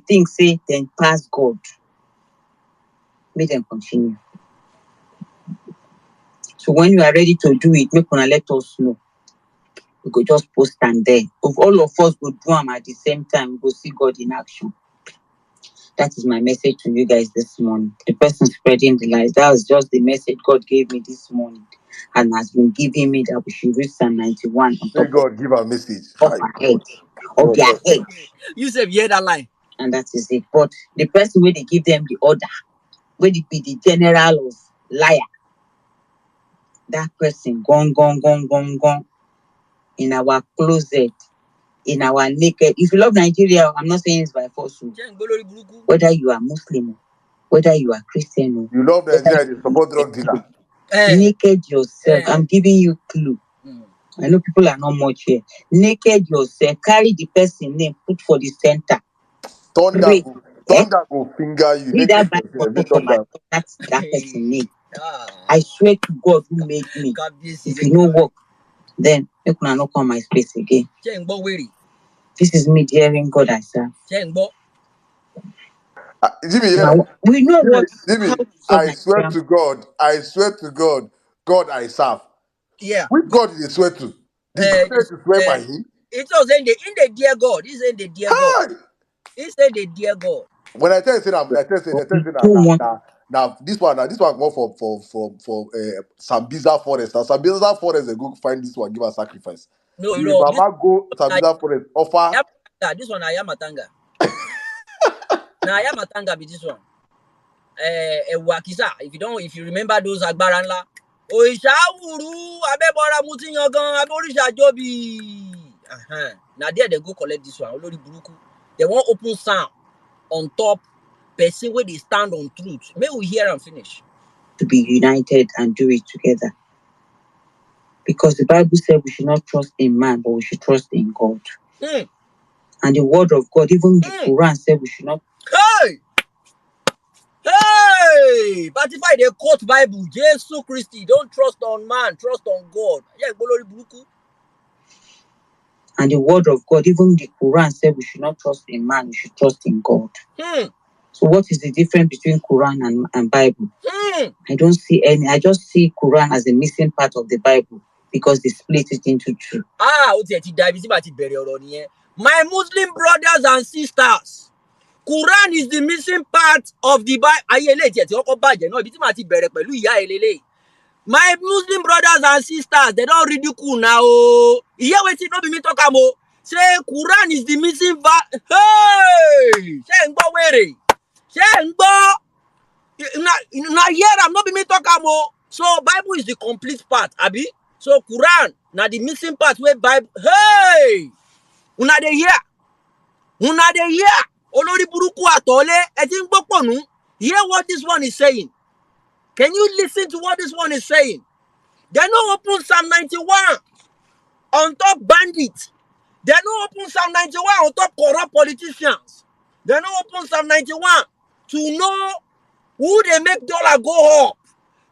think say then pass God, make them continue. So when you are ready to do it, make una let us know. We go just post and there. If all of us go do them at the same time, we go see God in action. That is my message to you guys this morning. The person spreading the lies, that was just the message God gave me this morning, and has been giving me that we should read Psalm 91 on top God give a message. of our head, of their head. You said hear that line. And that is it. But the person where they give them the order, where they be the general of liar, that person gone in our closet, in our naked. If you love Nigeria, I'm not saying it's by force. Whether you are Muslim, whether you are Christian, you love Nigeria, you support drug dealer. Naked yourself. I'm giving you clue. I know people are not much here. Naked yourself. Carry the person name. Put for the center. Thunder go finger you. Read that Bible. That's that person name. I swear to God who made me. If you know work, then you can not come my space again. This is me hearing God I serve. Jimmy, we know what. Jimmy, I swear to God, God I serve. Yeah. Which God did they swear to? Did they swear by him? It was in the dear God. He said the dear God. He said the dear God. When I tell you, now this one more for Sambiza Forest. Now Sambiza Forest, they go find this one, give a sacrifice. No, the Mama go Sambiza Forest offer. This one I am Matanga. Now I am Matanga be this one. Wakisa. If you remember those Agbaranla, Oishawuru, Abebora Mutinyogan, Aborisha Jobi. Now there they go collect this one. Olori Buruku. They won't open sound on top. Person where they stand on truth. May we hear and finish. To be united and do it together. Because the Bible said we should not trust in man, but we should trust in God. And the word of God, even the Quran said we should not. Hey! But if they quote Bible, Jesus Christ, don't trust on man, trust on God. Yeah, Bolori Buruku. And the word of God, even the Quran said we should not trust in man, we should trust in God. So what is the difference between Quran and Bible? I don't see any. I just see Quran as a missing part of the Bible because they split it into two. My Muslim brothers and sisters, Quran is the missing part of the Bible. My Muslim brothers and sisters, they don't read the Quran now. Here waiting not be me talk about. Say Quran is the missing part. Hey! Now here I'm not be me talk about. So Bible is the complete part, Abi. So Quran, now the missing part where Bible. Hey! Una de here. Olori Buruku atole. Etin gboponu. Hear what this one is saying. Can you listen to what this one is saying? They no open Psalm 91 on top bandits. They no open Psalm 91 on top corrupt politicians. They no open Psalm 91 to know who they make dollar go up.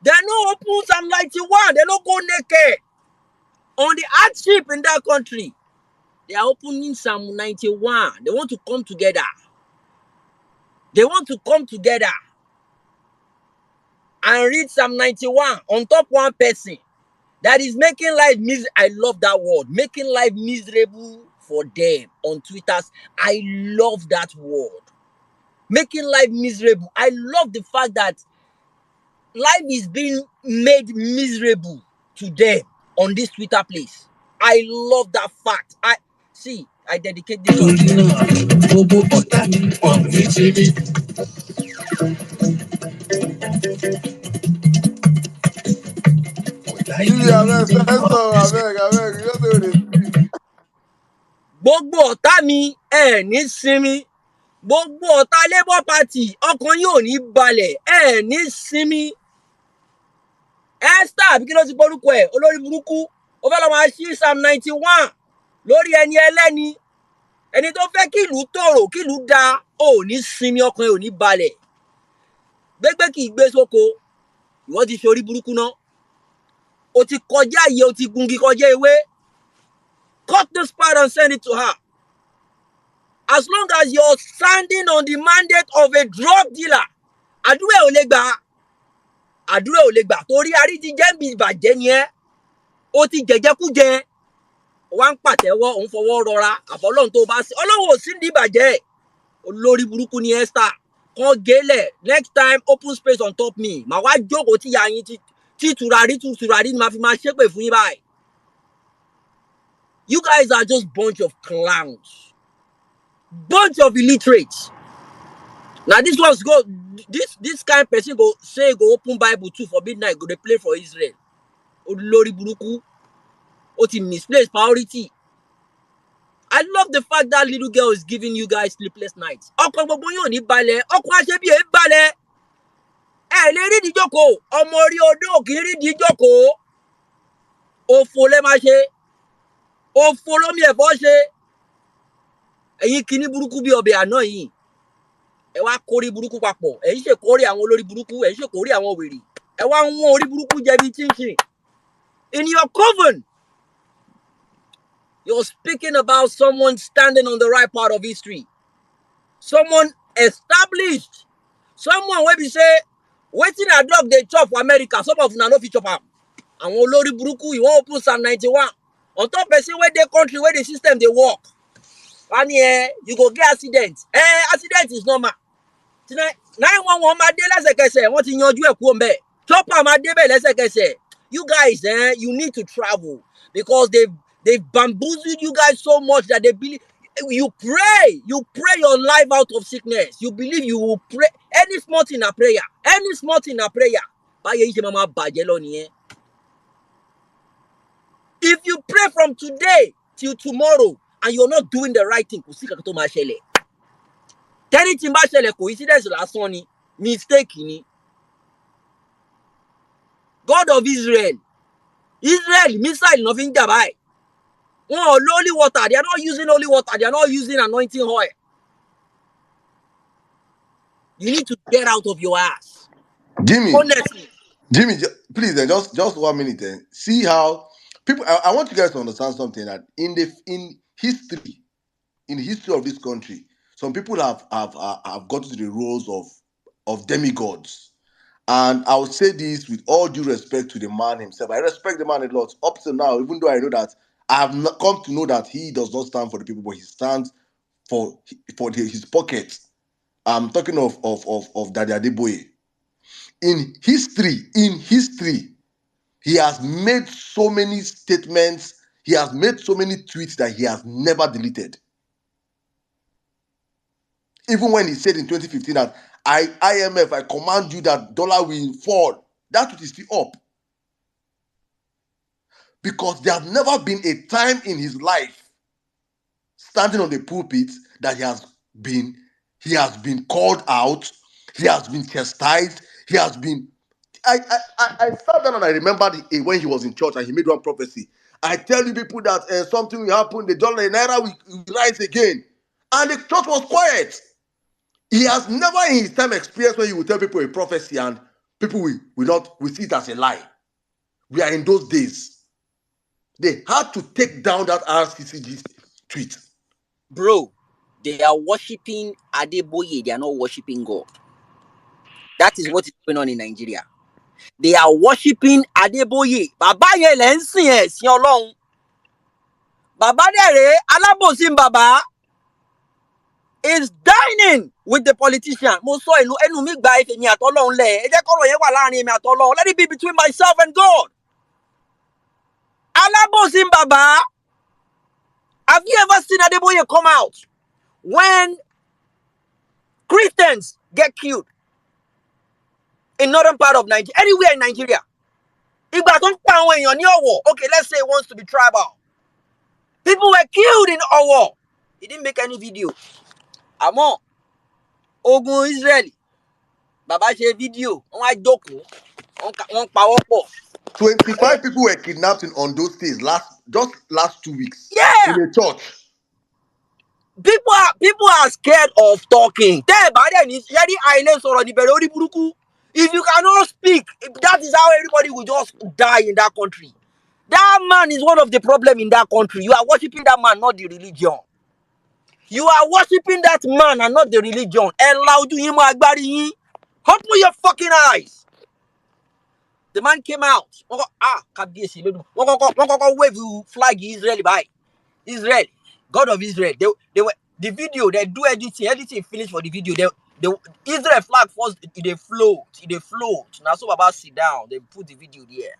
They no open Psalm 91. They no go naked on the hardship in that country. They are opening Psalm 91. They want to come together. They want to come together and read Psalm 91 on top one person that is making life miserable. I love that word. Making life miserable for them on Twitter. I love that word. Making life miserable. I love the fact that life is being made miserable to them on this Twitter place. I love that fact. I dedicate this one to gbogbo ọ̀tá mi ẹ ní sinmi gbogbo ọ̀tá Labour Party ọkàn yóò ní balẹ̀ ẹ ní sinmi Esther àbí kí ló ti porúkọ ẹ olórí burúkú ó fẹ́ lọ máa ṣí Psalm 91 lórí ẹni ẹlẹ́ni ẹni tó fẹ́ kí ìlú tòrò kí ìlú da ò ní sinmi ọkàn ẹ ò ní balẹ̀ gbégbé kì í gbé sóko ìwọ ti ṣorí burúkú náà o ti kọjá iye o ti gungi kọjá ewé. Cut this part and send it to her. As long as you're standing on the mandate of a drug dealer, àdúrà ò lè gbà. Àdúrà ò lè gbà. Torí arí ti jẹ́ bí ìbàjẹ́ ni ẹ́. Ó ti jẹjẹkújẹ. Wá ń pàtẹ́wọ́, òun fọwọ́ rọra. Àfọlọ́run tó bá sí. Ọlọ́run ò sí ní ìbàjẹ́. Olórí burúkú ni Esther. Kan gélẹ̀. Next time, open space on top me. Màá wá jókòó tí ìyá yín tí tùràrí ni màá fi máa ṣépè fún yín báyìí. You guys are just bunch of clowns. Bunch of illiterates. Now this one's go this kind of person go say go open Bible too for midnight, go they play for Israel. Olórí burúkú. Ó ti misplace priority. I love the fact that little girl is giving you guys sleepless nights. Ọkàn gbogbo yín ò ní balẹ̀, ọkàn àṣebí ẹ balẹ̀. Ẹ lè rí di jókòó, ọmọ orí odó kì í rí di jókòó. Òfò lẹ máa ṣe. Òfò lómi ẹ̀fọ́ ṣe. Ẹ̀yin kíní burúkú bí ọbẹ̀ àná yìí. Ẹ wá kórè burúkú papọ̀. Ẹ̀yin ṣe kórè àwọn olórí burúkú, ẹ̀yin ṣe kórè àwọn wèrè. Ẹ wá ń wọ́n orí burúkú jẹ bí chinchin. In your coven, you're speaking about someone standing on the right part of history. Someone established. Someone where we say, waiting a dog they chop for America. Some of them no fit chop am. And olórí burúkú, you want open Psalm 91. On top person where they country, where the system they work. And you go get accident. Accident is normal. 911 ma dé lẹ́sẹ̀kẹsẹ̀, wọ́n ti yanjú ẹ̀ kúrò ńbẹ̀. Chopper ma dé bẹ̀ lẹ́sẹ̀kẹsẹ̀. You guys, you need to travel because they've bamboozled you guys so much that they believe you pray your life out of sickness. You believe you will pray any small thing a prayer. Any small thing a prayer. Báyé yìí ṣe máa bàjẹ́ lọ nìyẹn. If you pray from today till tomorrow and you're not doing the right thing, kò sí kankan tó máa ṣẹlẹ̀. Tẹ́ni tí ń bá ṣẹlẹ̀ coincidence lásán ni, mistake ni. God of Israel, missile no fi ń jà báyìí. Wọ́n ò lo holy water, they are not using holy water, they are not using anointing oil. You need to get out of your ass. Jimmy, Honestly. Jimmy, please, just 1 minute. See how people. I want you guys to understand something that in history of this country, some people have got to the roles of demigods. And I will say this with all due respect to the man himself. I respect the man a lot. Up to now, even though I know that I have not come to know that he does not stand for the people, but he stands for his pocket. I'm talking of Daddy Adeboye. In history, he has made so many statements. He has made so many tweets that he has never deleted. Even when he said in 2015 that IMF, I command you that dollar will fall. That tweet is still up. Because there has never been a time in his life standing on the pulpit that he has been called out, he has been chastised, he has been. I sat down and I remembered when he was in church and he made one prophecy. I tell you people that something will happen, the dollar and naira will rise again. And the church was quiet. He has never in his time experienced when you will tell people a prophecy and people will see it as a lie. We are in those days. They had to take down that RCCG tweet. Bro, they are worshipping Adeboye, they are not worshipping God. That is what is going on in Nigeria. They are worshipping Adeboye. Baba yẹn lẹ ń sìn ẹ̀sìn Ọlọ́run. Baba dẹ̀rẹ̀ alábòsí baba is dining with the politician. Mo sọ ẹnu mi gba ife mi àtọ́lọ́run lẹ̀. Ẹ jẹ́ kọ́rọ̀ yẹn wà láàrin mi àtọ́lọ́run. Let it be between myself and God. Alábòsí baba. Have you ever seen Adeboye come out when Christians get killed in northern part of Nigeria, anywhere in Nigeria? Ìgbà tó ń pa àwọn èèyàn ní Ọ̀wọ̀. Okay, let's say he wants to be tribal. People were killed in Ọ̀wọ̀. He didn't make any video. Àmọ́ ogun Israeli, bàbá ṣe video, wọ́n á jókòó, wọ́n pawọ́ pọ̀. 25 people were kidnapped in Ondo State last 2 weeks. Yeah. In a church. People are scared of talking. If you cannot speak, that is how everybody will just die in that country. That man is one of the problems in that country. You are worshiping that man, not the religion. You are worshiping that man and not the religion. Open your fucking eyes. The man came out. Wave flag Israel by Israel, God of Israel. They were the video. They do editing finished for the video. The Israel flag first. They float. Now so about sit down. They put the video there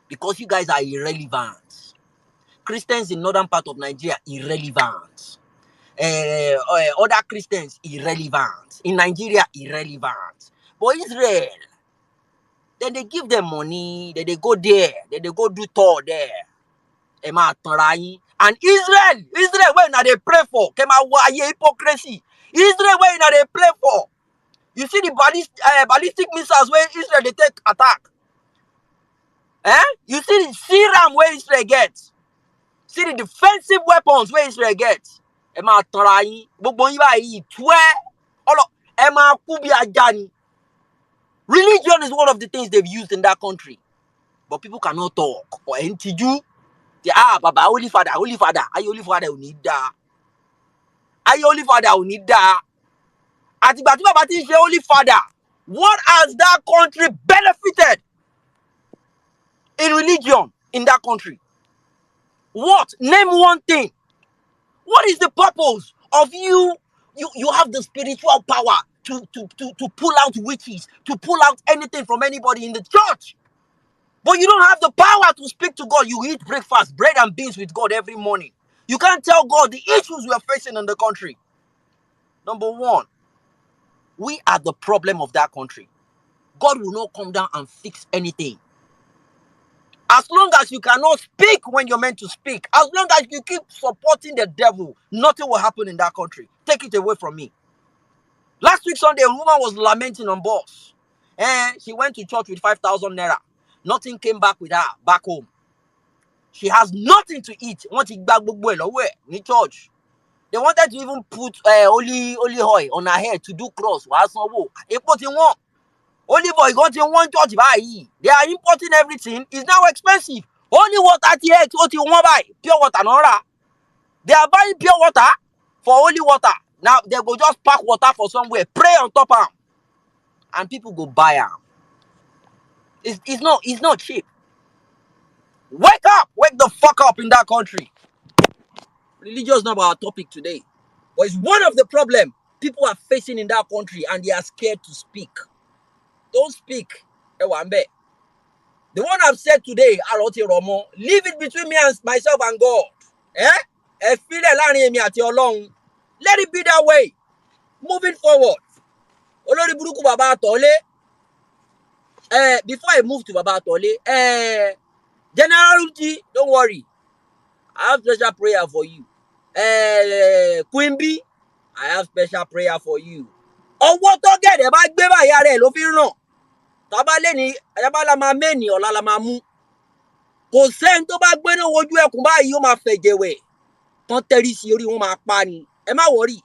because you guys are irrelevant. Christians in northern part of Nigeria irrelevant. Other Christians irrelevant. In Nigeria irrelevant. But Israel, then they give them money. Then they go there. Then they go do tour there. And Israel where now they pray for. Hypocrisy. Israel where now they pray for. You see the ballistic missiles where Israel they take attack. You see the serum where Israel gets. See the defensive weapons where Israel gets. Religion is one of the things they've used in that country. But people cannot talk. Or NTU. Baba, Holy Father. Holy Father will need that. Holy Father will need that. Holy Father, what has that country benefited in religion in that country? What? Name one thing. What is the purpose of you? You have the spiritual power to pull out witches, to pull out anything from anybody in the church. But you don't have the power to speak to God. You eat breakfast, bread and beans with God every morning. You can't tell God the issues we are facing in the country. Number one, we are the problem of that country. God will not come down and fix anything. As long as you cannot speak when you're meant to speak, as long as you keep supporting the devil, nothing will happen in that country. Take it away from me. Last week Sunday, a woman was lamenting on boss. She went to church with 5,000 naira. Nothing came back with her back home. She has nothing to eat. In church. They wanted to even put holy oil on her head to do cross. Olive oil got in one church buy. They are importing everything. It's now expensive. Only water here, what you want buy. Pure water, Nora. They are buying pure water for only water. Now they go just pack water for somewhere, pray on top of them, and people go buy them. It's not cheap. Wake up! Wake the fuck up in that country. Religion is not our topic today. But it's one of the problems people are facing in that country and they are scared to speak. Don't speak. The one I've said today, Aroti Romo, leave it between me and myself and God. Let it be that way. Moving forward. Olori Buruku Baba Tole. Before I move to Baba Tole, General Uti, don't worry. I have special prayer for you. Queen B, I have special prayer for you. Ọwọ́ tó gẹ̀dẹ̀ bá gbé báyà rẹ̀ ló fi ràn. Tọ́ba lẹ́ni ẹ̀yábá la máa mẹ́ni ọ̀la la máa mú. Kò sẹ́ni tó bá gbé náà wojú ẹkùn báyìí ó máa fẹ̀jẹ̀ wẹ̀. Tán tẹ́rí sí orí wọn máa pa ni. Ẹ má wọ̀rí.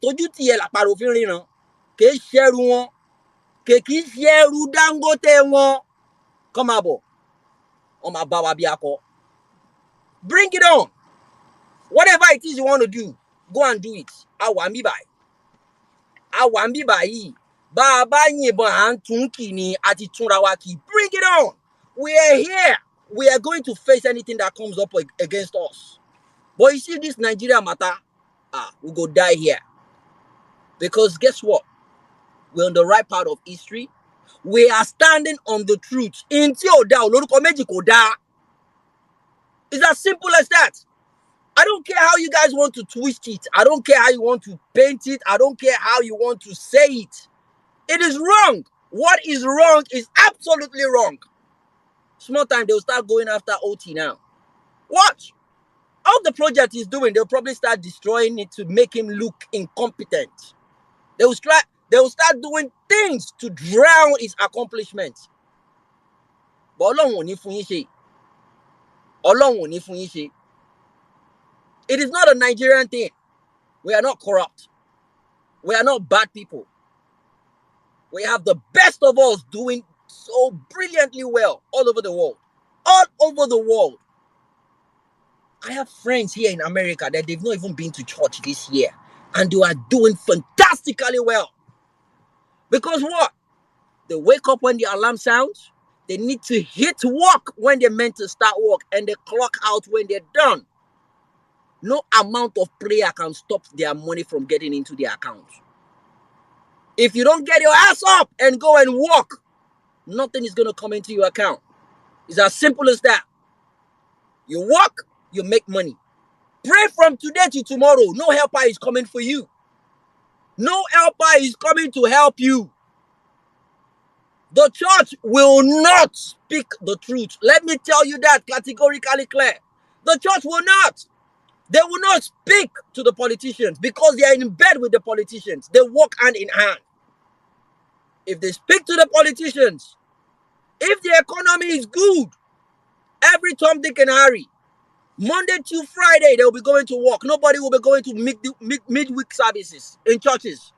Tójú tiẹ̀ làpàrọ̀ fi ríran. Kì í ṣẹ́rù wọn. Kì í ṣẹ́rù Dangote wọn. Kọ́ máa bọ̀. Wọ́n máa bá wa bí akọ. Bring it on. Whatever it is you want to do, go and do it. Awambi báyìí. Bàbá yìnbọn à ń tún kì ní àti túnra wa kì. Bring it on. We are here. We are going to face anything that comes up against us. But you see this Nigeria matter, we go die here. Because guess what? We're on the right part of history. We are standing on the truth. It's as simple as that. I don't care how you guys want to twist it. I don't care how you want to paint it. I don't care how you want to say it. It is wrong. What is wrong is absolutely wrong. Small time, they'll start going after OT now. Watch. All the project he's doing, they'll probably start destroying it to make him look incompetent. They will start doing things to drown his accomplishments. But Ọlọ́run ò ní fún yín ṣe. Ọlọ́run ò ní fún yín ṣe. It is not a Nigerian thing. We are not corrupt. We are not bad people. We have the best of us doing so brilliantly well all over the world. All over the world. I have friends here in America that they've not even been to church this year, and they are doing fantastically well. Because what? They wake up when the alarm sounds. They need to hit work when they're meant to start work, and they clock out when they're done. No amount of prayer can stop their money from getting into their account. If you don't get your ass up and go and work, nothing is going to come into your account. It's as simple as that. You work, you make money. Pray from today to tomorrow. No helper is coming for you. No helper is coming to help you. The church will not speak the truth. Let me tell you that categorically clear. The church will not. They will not speak to the politicians because they are in bed with the politicians. They work hand in hand. If they speak to the politicians, if the economy is good, every Tom, Dick, and Harry, Monday to Friday, they will be going to work. Nobody will be going to midweek services in churches.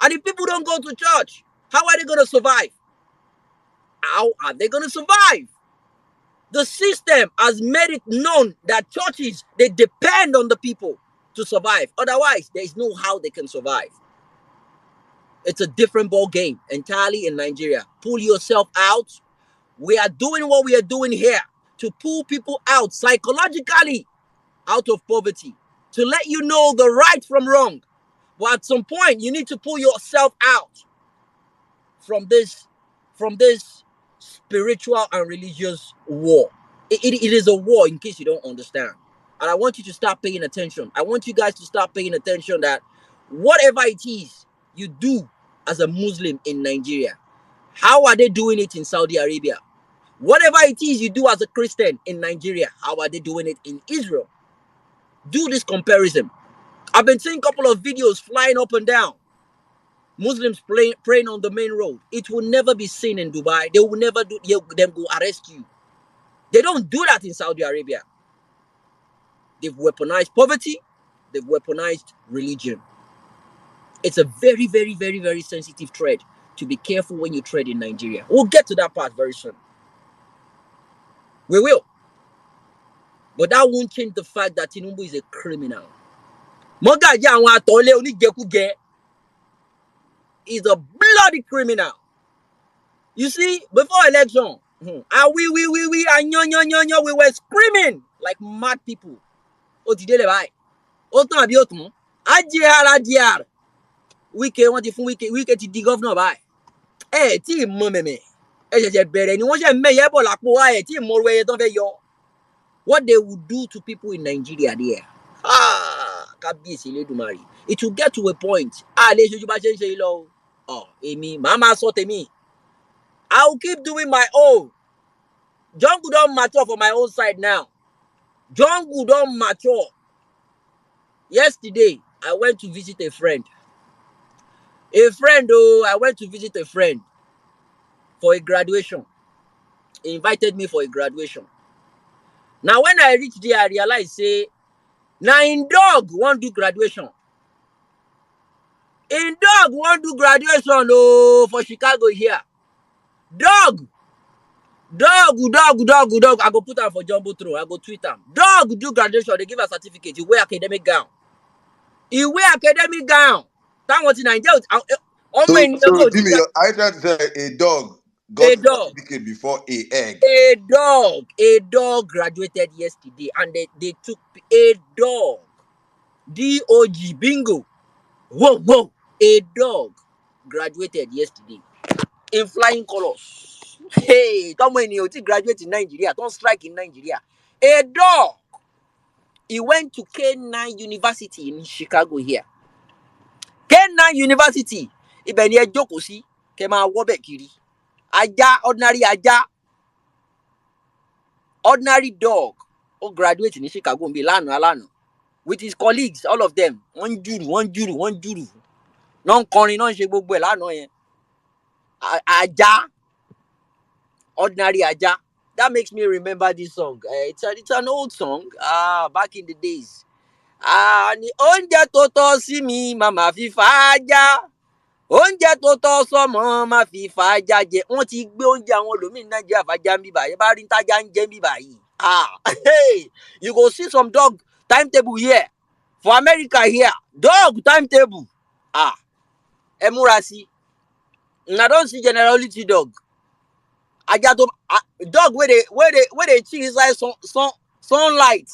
And if people don't go to church, how are they going to survive? How are they going to survive? The system has made it known that churches, they depend on the people to survive. Otherwise, there is no how they can survive. It's a different ball game entirely in Nigeria. Pull yourself out. We are doing what we are doing here to pull people out psychologically out of poverty, to let you know the right from wrong. But at some point, you need to pull yourself out from this spiritual and religious war. It is a war, in case you don't understand. And I want you to start paying attention. I want you guys to start paying attention that whatever it is you do as a Muslim in Nigeria, how are they doing it in Saudi Arabia? Whatever it is you do as a Christian in Nigeria, how are they doing it in Israel? Do this comparison. I've been seeing a couple of videos flying up and down. Muslims praying on the main road. It will never be seen in Dubai. They will never do. Them go arrest you. They don't do that in Saudi Arabia. They've weaponized poverty. They've weaponized religion. It's a very, very, very, very sensitive thread to be careful when you trade in Nigeria. We'll get to that part very soon. We will. But that won't change the fact that Tinubu is a criminal. He's a bloody criminal. You see, before election, we were screaming like mad people. Wike want to Wike to the governor by. Tí mo meme. Bẹ̀rẹ̀ ni wọ́n ṣe mẹ́yẹ bọ̀ lápò wa tí mo ro ẹyẹ tán fẹ́ yọ. What they would do to people in Nigeria there. Kábíyèsí Elédùmarè. It will get to a point. Lè ṣojú bá ṣe ń ṣe lọ. Èmi màá sọ tèmi. I will keep doing my own. Jungle don't mature for my own side now. Jungle don't mature. Yesterday, I went to visit a friend. I went to visit a friend for a graduation. He invited me for a graduation. Now, when I reached there, I realized, say, now in dog won't do graduation. In dog won't do graduation for Chicago here. Dog. I go put am for Jumbo Throw. I go tweet am. Dog do graduation. They give a certificate. You wear academic gown. That was in Nigeria. So Jimmy, I tried to say a dog got a certificate before a egg. A dog graduated yesterday, and they took a dog. D-O-G, bingo. Whoa. A dog graduated yesterday in flying colors. Hey, come when you graduate in Nigeria, don't strike in Nigeria. A dog. He went to K9 University in Chicago here. K9 University. Ibẹ̀ ni ẹ jókòó sí, kẹ́ máa wọ́bẹ̀ kiri. Ajá, ordinary dog. Graduate in Chicago ń bí lánàá. With his colleagues, all of them. Wọ́n jùrù. Non kọrin, non ṣe gbogbo ẹ̀ lánàá yẹn. Ajá. Ordinary Ajá. That makes me remember this song. It's an old song. Back in the days. Ni oúnjẹ tó tọ́ sí mi, màmá fi fàájà. Oúnjẹ tó tọ́ sọ́mọ, má fi fàájà jẹ. Wọ́n ti gbé oúnjẹ àwọn olómìn Nàìjíríà fàájà ń bí báyìí. Bá rí tájà ń jẹ ń bí báyìí. Hey, you go see some dog timetable here. For America here, dog timetable. Emurasi. I don't see generality dog. I got to dog where they chill inside sunlight.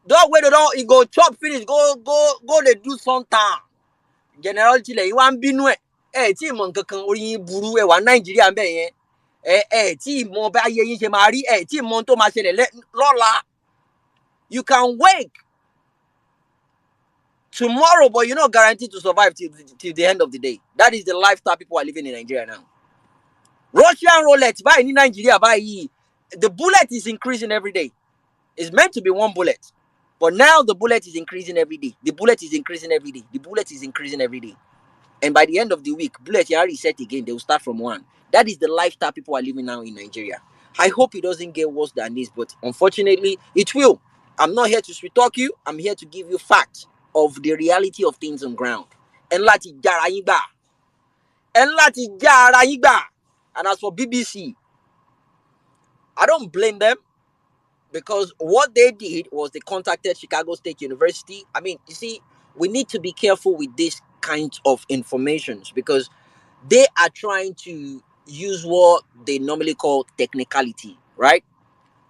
Dog where they don't he go chop finish go they do sometime. Generality le you want binu tí mo nǹkankan orí burú ẹ wà Nàìjíríà ńbẹ̀ yẹn tí mo bá ayé yín ṣe máa rí tí mo tó máa ṣẹlẹ̀ lọ́la. You can wake tomorrow, but you're not guaranteed to survive till the end of the day. That is the lifestyle people are living in Nigeria now. Russian roulette, by in Nigeria, the bullet is increasing every day. It's meant to be one bullet, but now the bullet is increasing every day. The bullet is increasing every day. The bullet is increasing every day. And by the end of the week, bullet already set again. They will start from one. That is the lifestyle people are living now in Nigeria. I hope it doesn't get worse than this, but unfortunately, it will. I'm not here to sweet talk you. I'm here to give you facts of the reality of things on ground. And láti jara yín gbà. And láti jara yín gbà. And as for BBC, I don't blame them because what they did was they contacted Chicago State University. I mean, you see, we need to be careful with this kind of informations because they are trying to use what they normally call technicality, right?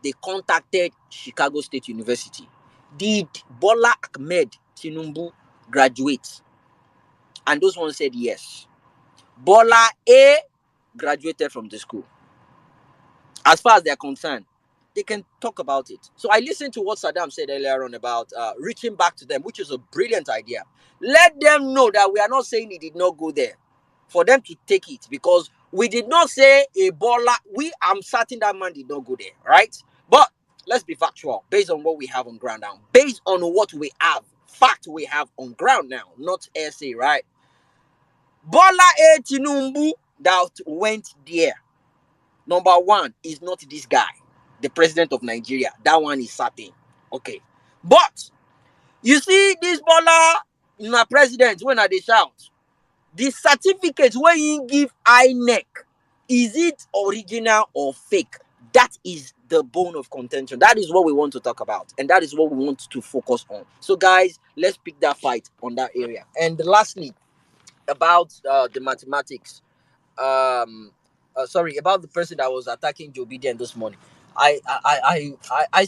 They contacted Chicago State University. Did Bola Ahmed Tinubu graduate? And those ones said yes. Bola A graduated from the school. As far as they're concerned, they can talk about it. So I listened to what Saddam said earlier on about reaching back to them, which is a brilliant idea. Let them know that we are not saying he did not go there. For them to take it, because we did not say Ebola. I'm certain that man did not go there, right? But let's be factual, based on what we have on ground now, based on what we have, fact we have on ground now, not essay, right? Bola A Tinubu that went there, number one, is not this guy, the president of Nigeria. That one is certain. Okay. But you see, this Bola, president, when they shout, the certificate where you give INEC, is it original or fake? That is the bone of contention. That is what we want to talk about. And that is what we want to focus on. So guys, let's pick that fight on that area. And lastly, about the mathematics. About the person that was attacking Joe Biden this morning. I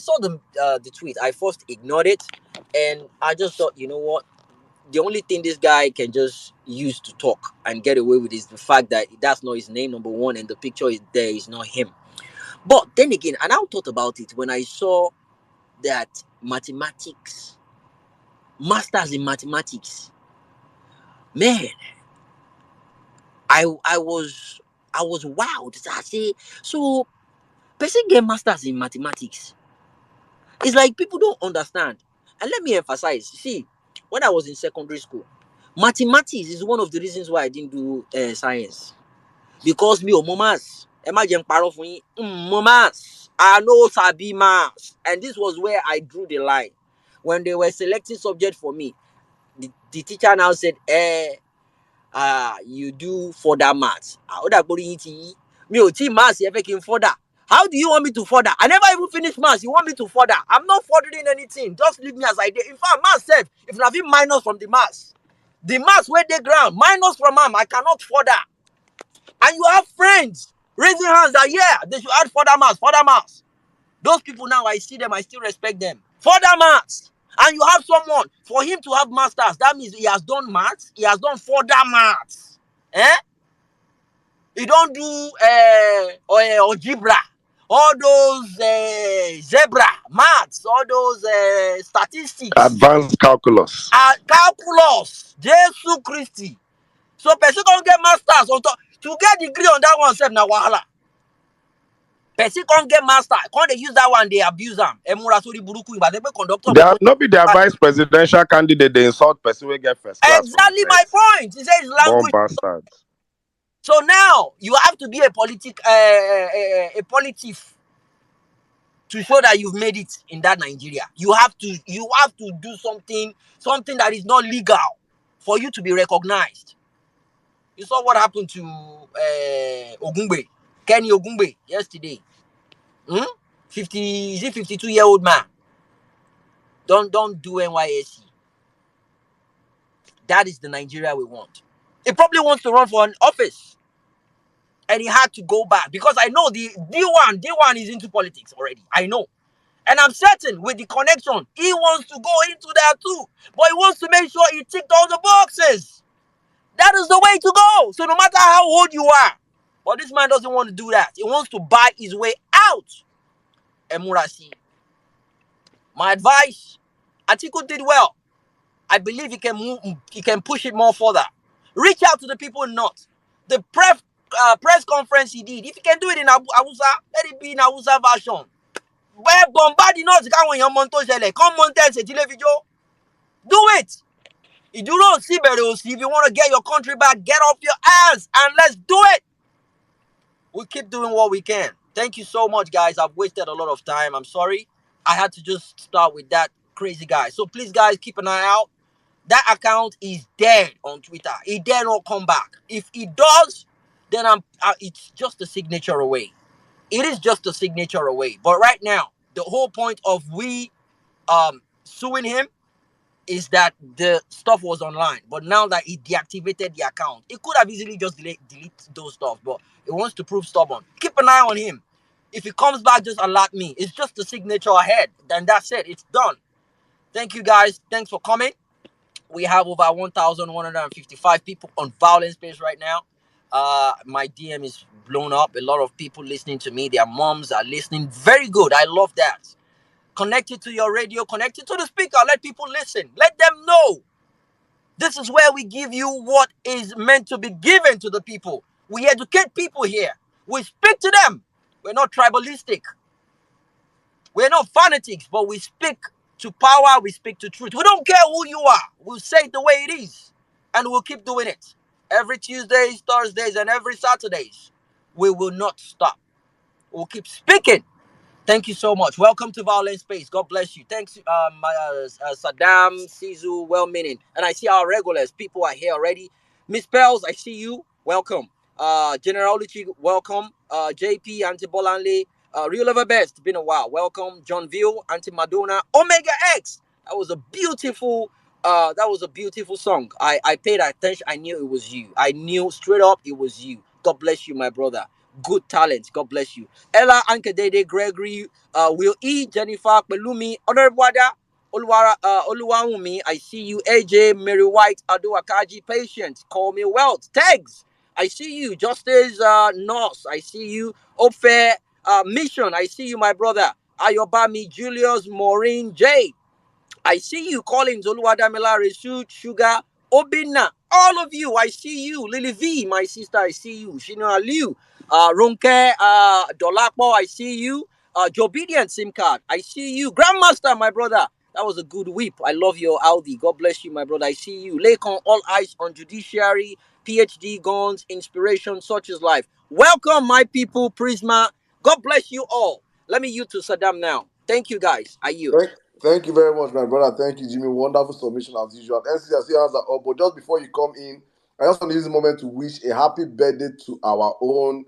saw the tweet. I first ignored it. And I just thought, you know what? The only thing this guy can just use to talk and get away with is the fact that that's not his name, number one, and the picture is there is not him. But then again, and I thought about it when I saw that mathematics, masters in mathematics, man, I was wowed. I say, so person get masters in mathematics. It's like people don't understand. And let me emphasize, see, when I was in secondary school, mathematics is one of the reasons why I didn't do science. Because me or maths, imagine paro fun yin, maths, I know sabi maths. And this was where I drew the line. When they were selecting subject for me, the teacher now said, you do further maths. Me o ti maths you making further. How do you want me to further? I never even finished maths. You want me to further? I'm not furthering anything. Just leave me as I did. In fact, maths self, if I feel minus from the maths where they ground, minus from them, I cannot further. And you have friends raising hands that, yeah, they should add further maths. Those people now, I see them, I still respect them. Further maths. And you have someone, for him to have masters, that means he has done maths, he has done further maths. He don't do algebra, all those zebra maths, all those statistics. Advanced calculus. Calculus. Jesus Christi. So person can't get masters on top. To get degree on that one, na wahala. Person can't get master. Can't they use that one? They abuse them. They are not be their vice presidential candidate. They insult person will get first class. Exactly my point. He says language. Bastards. So now you have to be a politic to show that you've made it in that Nigeria. You have to do something that is not legal for you to be recognized. You saw what happened to Kenny Ogungbe yesterday. Is it 52-year-old man? Don't do NYSC. That is the Nigeria we want. He probably wants to run for an office. And he had to go back. Because I know the D1 is into politics already. I know. And I'm certain with the connection, he wants to go into that too. But he wants to make sure he ticked all the boxes. That is the way to go. So no matter how old you are. But this man doesn't want to do that. He wants to buy his way out. Emurasi. My advice, Atiku did well. I believe he can push it more further. Reach out to the people in North. The press conference he did, if he can do it in Hausa, let it be in Hausa version. Where bombard the North, come on, do it. If you don't see better, if you want to get your country back, get off your ass and let's do it. We'll keep doing what we can. Thank you so much, guys. I've wasted a lot of time. I'm sorry. I had to just start with that crazy guy. So please, guys, keep an eye out. That account is dead on Twitter. He dare not come back. If he does, then it's just a signature away. It is just a signature away. But right now, the whole point of suing him is that the stuff was online. But now that he deactivated the account, he could have easily just delete those stuff. But he wants to prove stubborn. Keep an eye on him. If he comes back, just alert me. It's just a signature ahead. Then that's it. It's done. Thank you, guys. Thanks for coming. We have over 1,155 people on Vawulence page right now. My DM is blown up. A lot of people listening to me. Their moms are listening. Very good. I love that. Connect it to your radio. Connect it to the speaker. Let people listen. Let them know. This is where we give you what is meant to be given to the people. We educate people here. We speak to them. We're not tribalistic. We're not fanatics, but we speak to power, we speak to truth. We don't care who you are. We'll say it the way it is. And we'll keep doing it. Every Tuesdays, Thursdays, and every Saturdays. We will not stop. We'll keep speaking. Thank you so much. Welcome to Vawulence Space. God bless you. Thanks, Saddam, Sizu, well-meaning. And I see our regulars. People are here already. Miss Bells, I see you. Welcome. General Luchi, welcome. JP, Auntie Bolanle, Real Ever Best, been a while. Welcome. John Ville, Auntie Madonna, Omega X. That was a beautiful song. I paid attention. I knew it was you. I knew straight up it was you. God bless you, my brother. Good talent. God bless you. Ella, Ankedede, Gregory, Will E, Jennifer, Pelumi, Honorable Oluwawumi, I see you. AJ, Mary White, Adu Akaji, Patient, Call Me Wealth, Tags, I see you. Justice Norse, I see you. Ofe, Mission, I see you, my brother. Ayobami, Julius, Maureen, J, I see you. Collins, Oluwadamila, Reshoot, Sugar, Obina, all of you, I see you. Lily V, my sister, I see you. Shino Aliu, Ronke, Dolapo, I see you. Jobedience SIM card, I see you. Grandmaster, my brother, that was a good whip. I love your Audi. God bless you, my brother. I see you. Lakon, all eyes on judiciary, PhD guns, inspiration, such as life. Welcome, my people, Prisma. God bless you all. Let me yield to Saddam now. Thank you, guys. I yield. Thank you very much, my brother. Thank you, Jimmy. Wonderful submission as usual. NC, I see hands are up. But just before you come in, I just want to use the moment to wish a happy birthday to our own,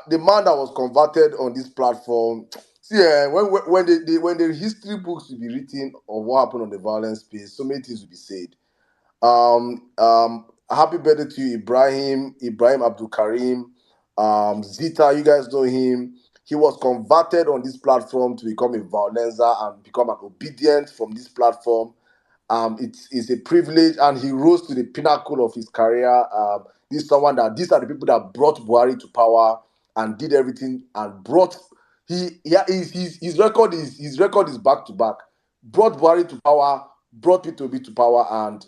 the man that was converted on this platform. See, when the history books will be written of what happened on the Vawulence space, so many things will be said. Happy birthday to you, Ibrahim Abdul Karim, Zita. You guys know him. He was converted on this platform to become a Vawulencer and become an obedient from this platform. It's a privilege, and he rose to the pinnacle of his career. These are the people that brought Buhari to power and did everything and brought his record is back to back. Brought Buhari to power, brought P2B to power, and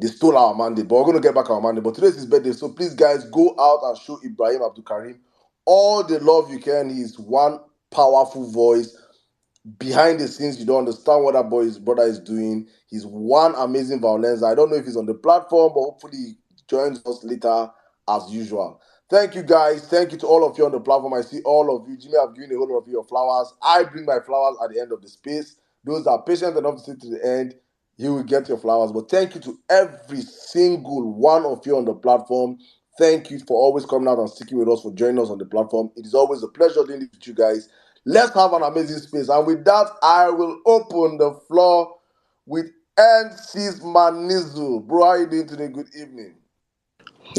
they stole our mandate. But we're going to get back our mandate. But today's his birthday, so please, guys, go out and show Ibrahim Abdul Karim all the love you can. He's one powerful voice. Behind the scenes, you don't understand what his brother is doing. He's one amazing Vawulencer. I don't know if he's on the platform, but hopefully he joins us later as usual. Thank you, guys. Thank you to all of you on the platform. I see all of you. Jimmy, I've given a whole lot of you your flowers. I bring my flowers at the end of the space. Those that are patient enough to sit to the end, you will get your flowers. But thank you to every single one of you on the platform. Thank you for always coming out and sticking with us, for joining us on the platform. It is always a pleasure doing this with you guys. Let's have an amazing space. And with that, I will open the floor with NC's Manizu. Bro, how are you doing today? Good evening.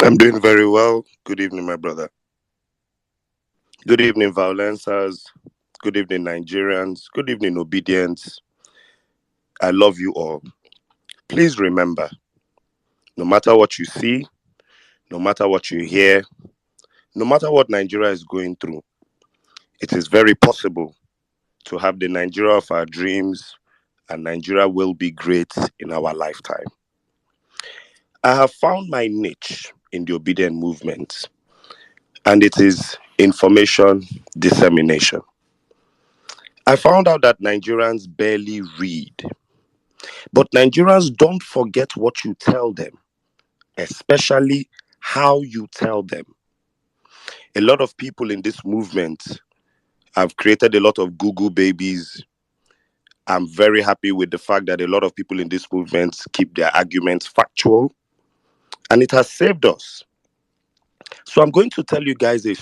I'm doing very well. Good evening, my brother. Good evening, Vawulencers. Good evening, Nigerians. Good evening, Obedience. I love you all. Please remember, no matter what you see, no matter what you hear, no matter what Nigeria is going through, it is very possible to have the Nigeria of our dreams, and Nigeria will be great in our lifetime. I have found my niche in the obedient movement, and it is information dissemination. I found out that Nigerians barely read, but Nigerians don't forget what you tell them, especially how you tell them. A lot of people in this movement have created a lot of Google babies. I'm very happy with the fact that a lot of people in this movement keep their arguments factual, and it has saved us. So I'm going to tell you guys a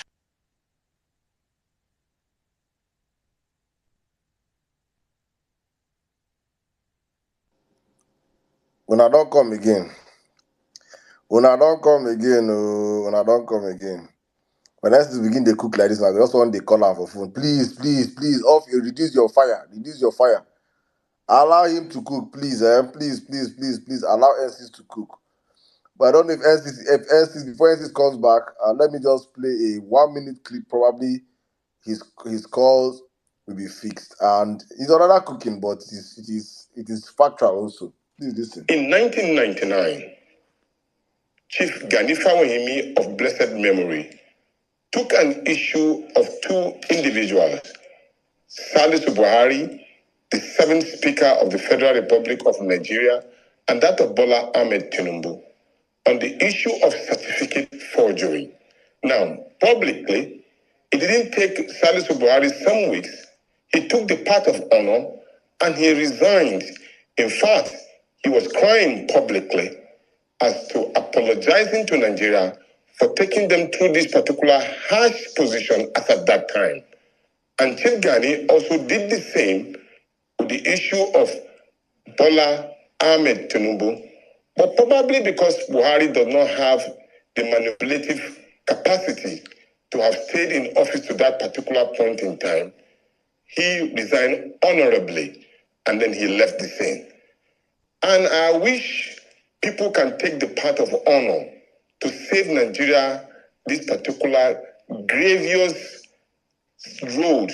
When I don't come again. When I don't come again, oh, when I don't come again. When I begin to cook like this, I just want to call her for phone. Please, please, please, off you, reduce your fire. Reduce your fire. Allow him to cook, please, please, please, please, please. Allow NCs to cook. But I don't know if NCs before NCs comes back, let me just play a 1 minute clip. Probably his calls will be fixed. And it's another cooking, but it is factual also. Please listen. In 1999, Chief Gani Fawahimi of blessed memory took an issue of two individuals, Salisu Buhari, the seventh Speaker of the Federal Republic of Nigeria, and that of Bola Ahmed Tinubu, on the issue of certificate forgery. Now, publicly, it didn't take Salisu Buhari some weeks. He took the path of honor and he resigned. In fact, he was crying publicly as to apologizing to Nigeria for taking them through this particular harsh position as at that time. And Chief Gani also did the same with the issue of Bola Ahmed Tinubu, but probably because Buhari does not have the manipulative capacity to have stayed in office to that particular point in time, he resigned honorably and then he left the scene. And I wish people can take the path of honor to save Nigeria this particular grievous road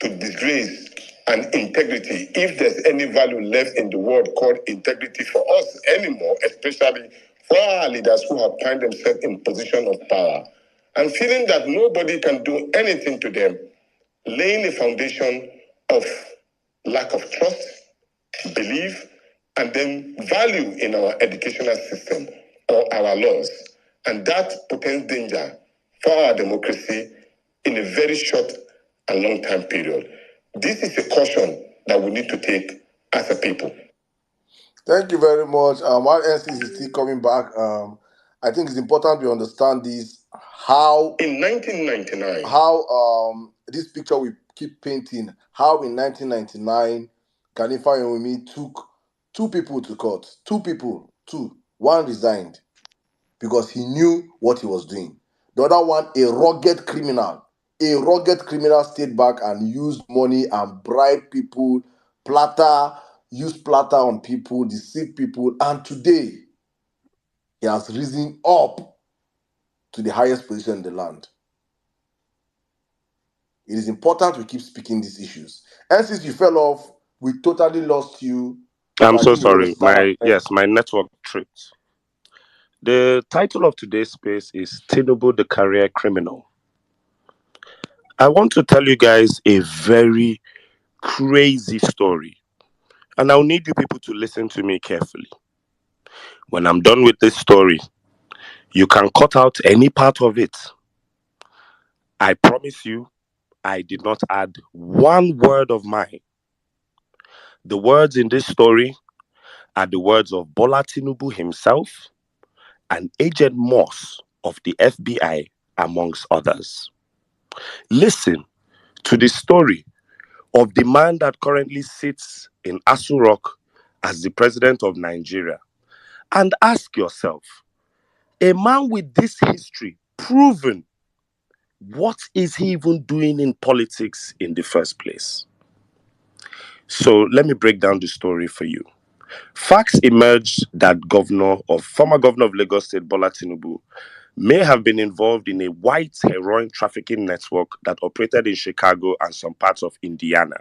to disgrace and integrity, if there's any value left in the word called integrity for us anymore, especially for our leaders who have found themselves in position of power and feeling that nobody can do anything to them, laying a foundation of lack of trust, belief, and then value in our educational system or our laws. And that portends danger for our democracy in a very short and long time period. This is a caution that we need to take as a people. Thank you very much. While NC is still coming back, I think it's important we understand this. How in 1999, how this picture we keep painting, how in 1999, Ganifa Yomi took two people to court. One resigned because he knew what he was doing. The other one, a rugged criminal stayed back and used money and bribed people, used platter on people, deceived people, and today he has risen up to the highest position in the land. It is important we keep speaking these issues. And since you fell off, we totally lost you. I'm so sorry. My network tripped. The title of today's space is Tinubu the Career Criminal. I want to tell you guys a very crazy story, and I'll need you people to listen to me carefully. When I'm done with this story, you can cut out any part of it. I promise you, I did not add one word of mine. The words in this story are the words of Bola Tinubu himself and Agent Moss of the FBI, amongst others. Listen to the story of the man that currently sits in Asu Rock as the president of Nigeria, and ask yourself, a man with this history, proven, what is he even doing in politics in the first place? So let me break down the story for you. Facts emerged that former governor of Lagos State, Bola Tinubu, may have been involved in a white heroin trafficking network that operated in Chicago and some parts of Indiana.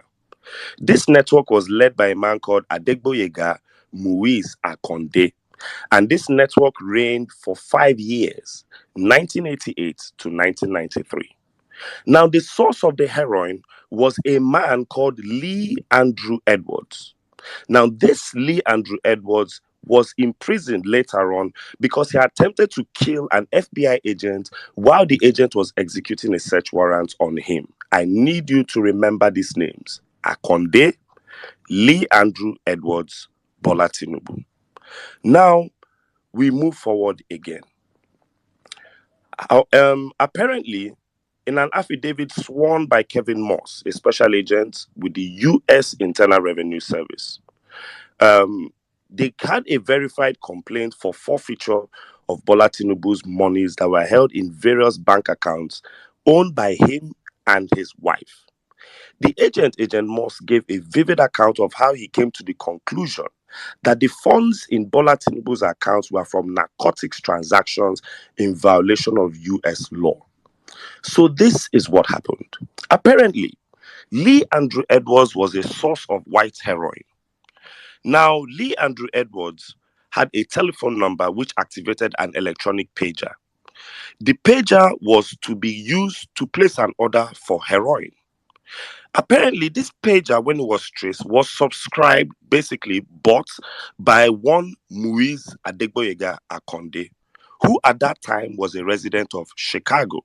This network was led by a man called Adegboyega Muiz Akonde, and this network reigned for 5 years, 1988 to 1993. Now, the source of the heroin was a man called Lee Andrew Edwards. Now, this Lee Andrew Edwards was imprisoned later on because he attempted to kill an FBI agent while the agent was executing a search warrant on him. I need you to remember these names: Akonde, Lee Andrew Edwards, Bola Tinubu. Now, we move forward again. Apparently, in an affidavit sworn by Kevin Moss, a special agent with the U.S. Internal Revenue Service, they had a verified complaint for forfeiture of Bola Tinubu's monies that were held in various bank accounts owned by him and his wife. The Agent Moss, gave a vivid account of how he came to the conclusion that the funds in Bola Tinubu's accounts were from narcotics transactions in violation of U.S. law. So this is what happened. Apparently, Lee Andrew Edwards was a source of white heroin. Now, Lee Andrew Edwards had a telephone number which activated an electronic pager. The pager was to be used to place an order for heroin. Apparently, this pager, when it was traced, was subscribed, basically bought by one Muiz Adegboyega Akonde, who at that time was a resident of Chicago.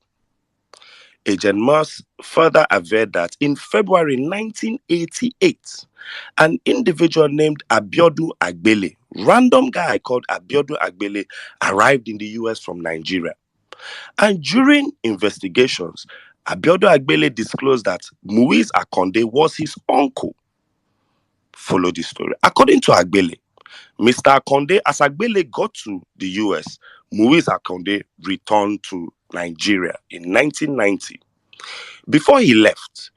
Agent Moss further averred that in February 1988, an individual named Abiodun Agbele, random guy called Abiodun Agbele, arrived in the US from Nigeria. And during investigations, Abiodun Agbele disclosed that Muiz Akonde was his uncle. Follow the story. According to Agbele, Mr. Akonde, as Agbele got to the US, Muiz Akonde returned to Nigeria in 1990. Before he left,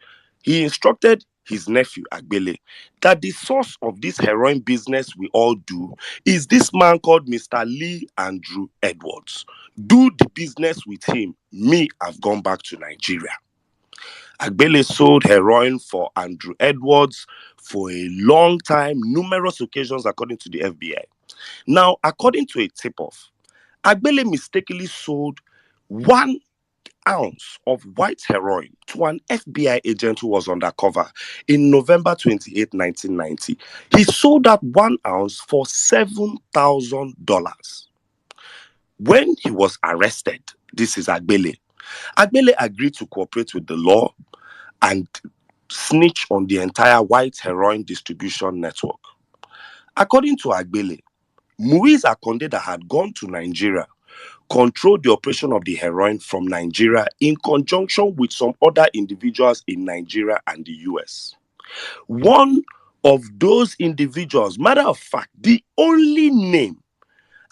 he instructed his nephew Agbele that the source of this heroin business we all do is this man called Mr. Lee Andrew Edwards. Do the business with him. Me, I've gone back to Nigeria. Agbele sold heroin for Andrew Edwards for a long time, numerous occasions, according to the FBI. Now, according to a tip-off, Agbele mistakenly sold 1 ounce of white heroin to an FBI agent who was undercover in November 28, 1990. He sold that 1 ounce for $7,000. When he was arrested, this is Agbele. Agbele agreed to cooperate with the law and snitch on the entire white heroin distribution network. According to Agbele, Muiz Akonde, that had gone to Nigeria, controlled the operation of the heroin from Nigeria in conjunction with some other individuals in Nigeria and the US. One of those individuals, matter of fact, the only name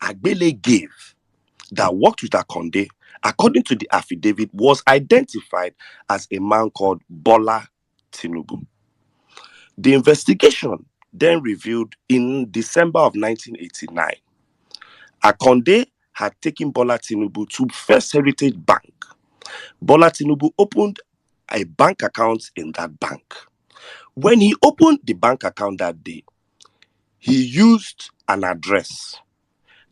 Agbele gave that worked with Akonde, according to the affidavit, was identified as a man called Bola Tinubu. The investigation then revealed in December of 1989, Akonde had taken Bola Tinubu to First Heritage Bank. Bola Tinubu opened a bank account in that bank. When he opened the bank account that day, he used an address.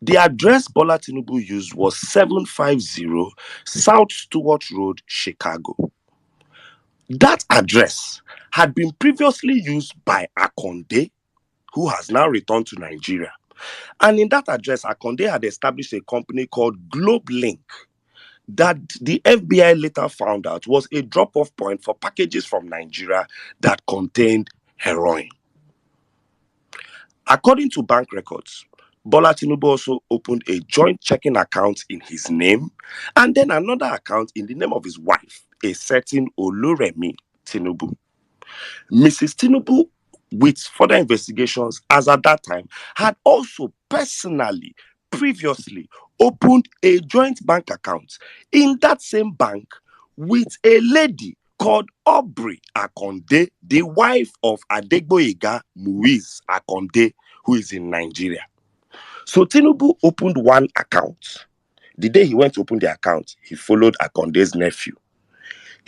The address Bola Tinubu used was 750 South Stewart Road, Chicago. That address had been previously used by Akonde, who has now returned to Nigeria. And in that address, Akonde had established a company called Globe Link that the FBI later found out was a drop-off point for packages from Nigeria that contained heroin. According to bank records, Bola Tinubu also opened a joint checking account in his name and then another account in the name of his wife, a certain Oluremi Tinubu. Mrs. Tinubu, with further investigations, as at that time, had also personally, previously, opened a joint bank account in that same bank with a lady called Aubrey Akonde, the wife of Adegboyega Muiz Akonde, who is in Nigeria. So Tinubu opened one account. The day he went to open the account, he followed Akonde's nephew.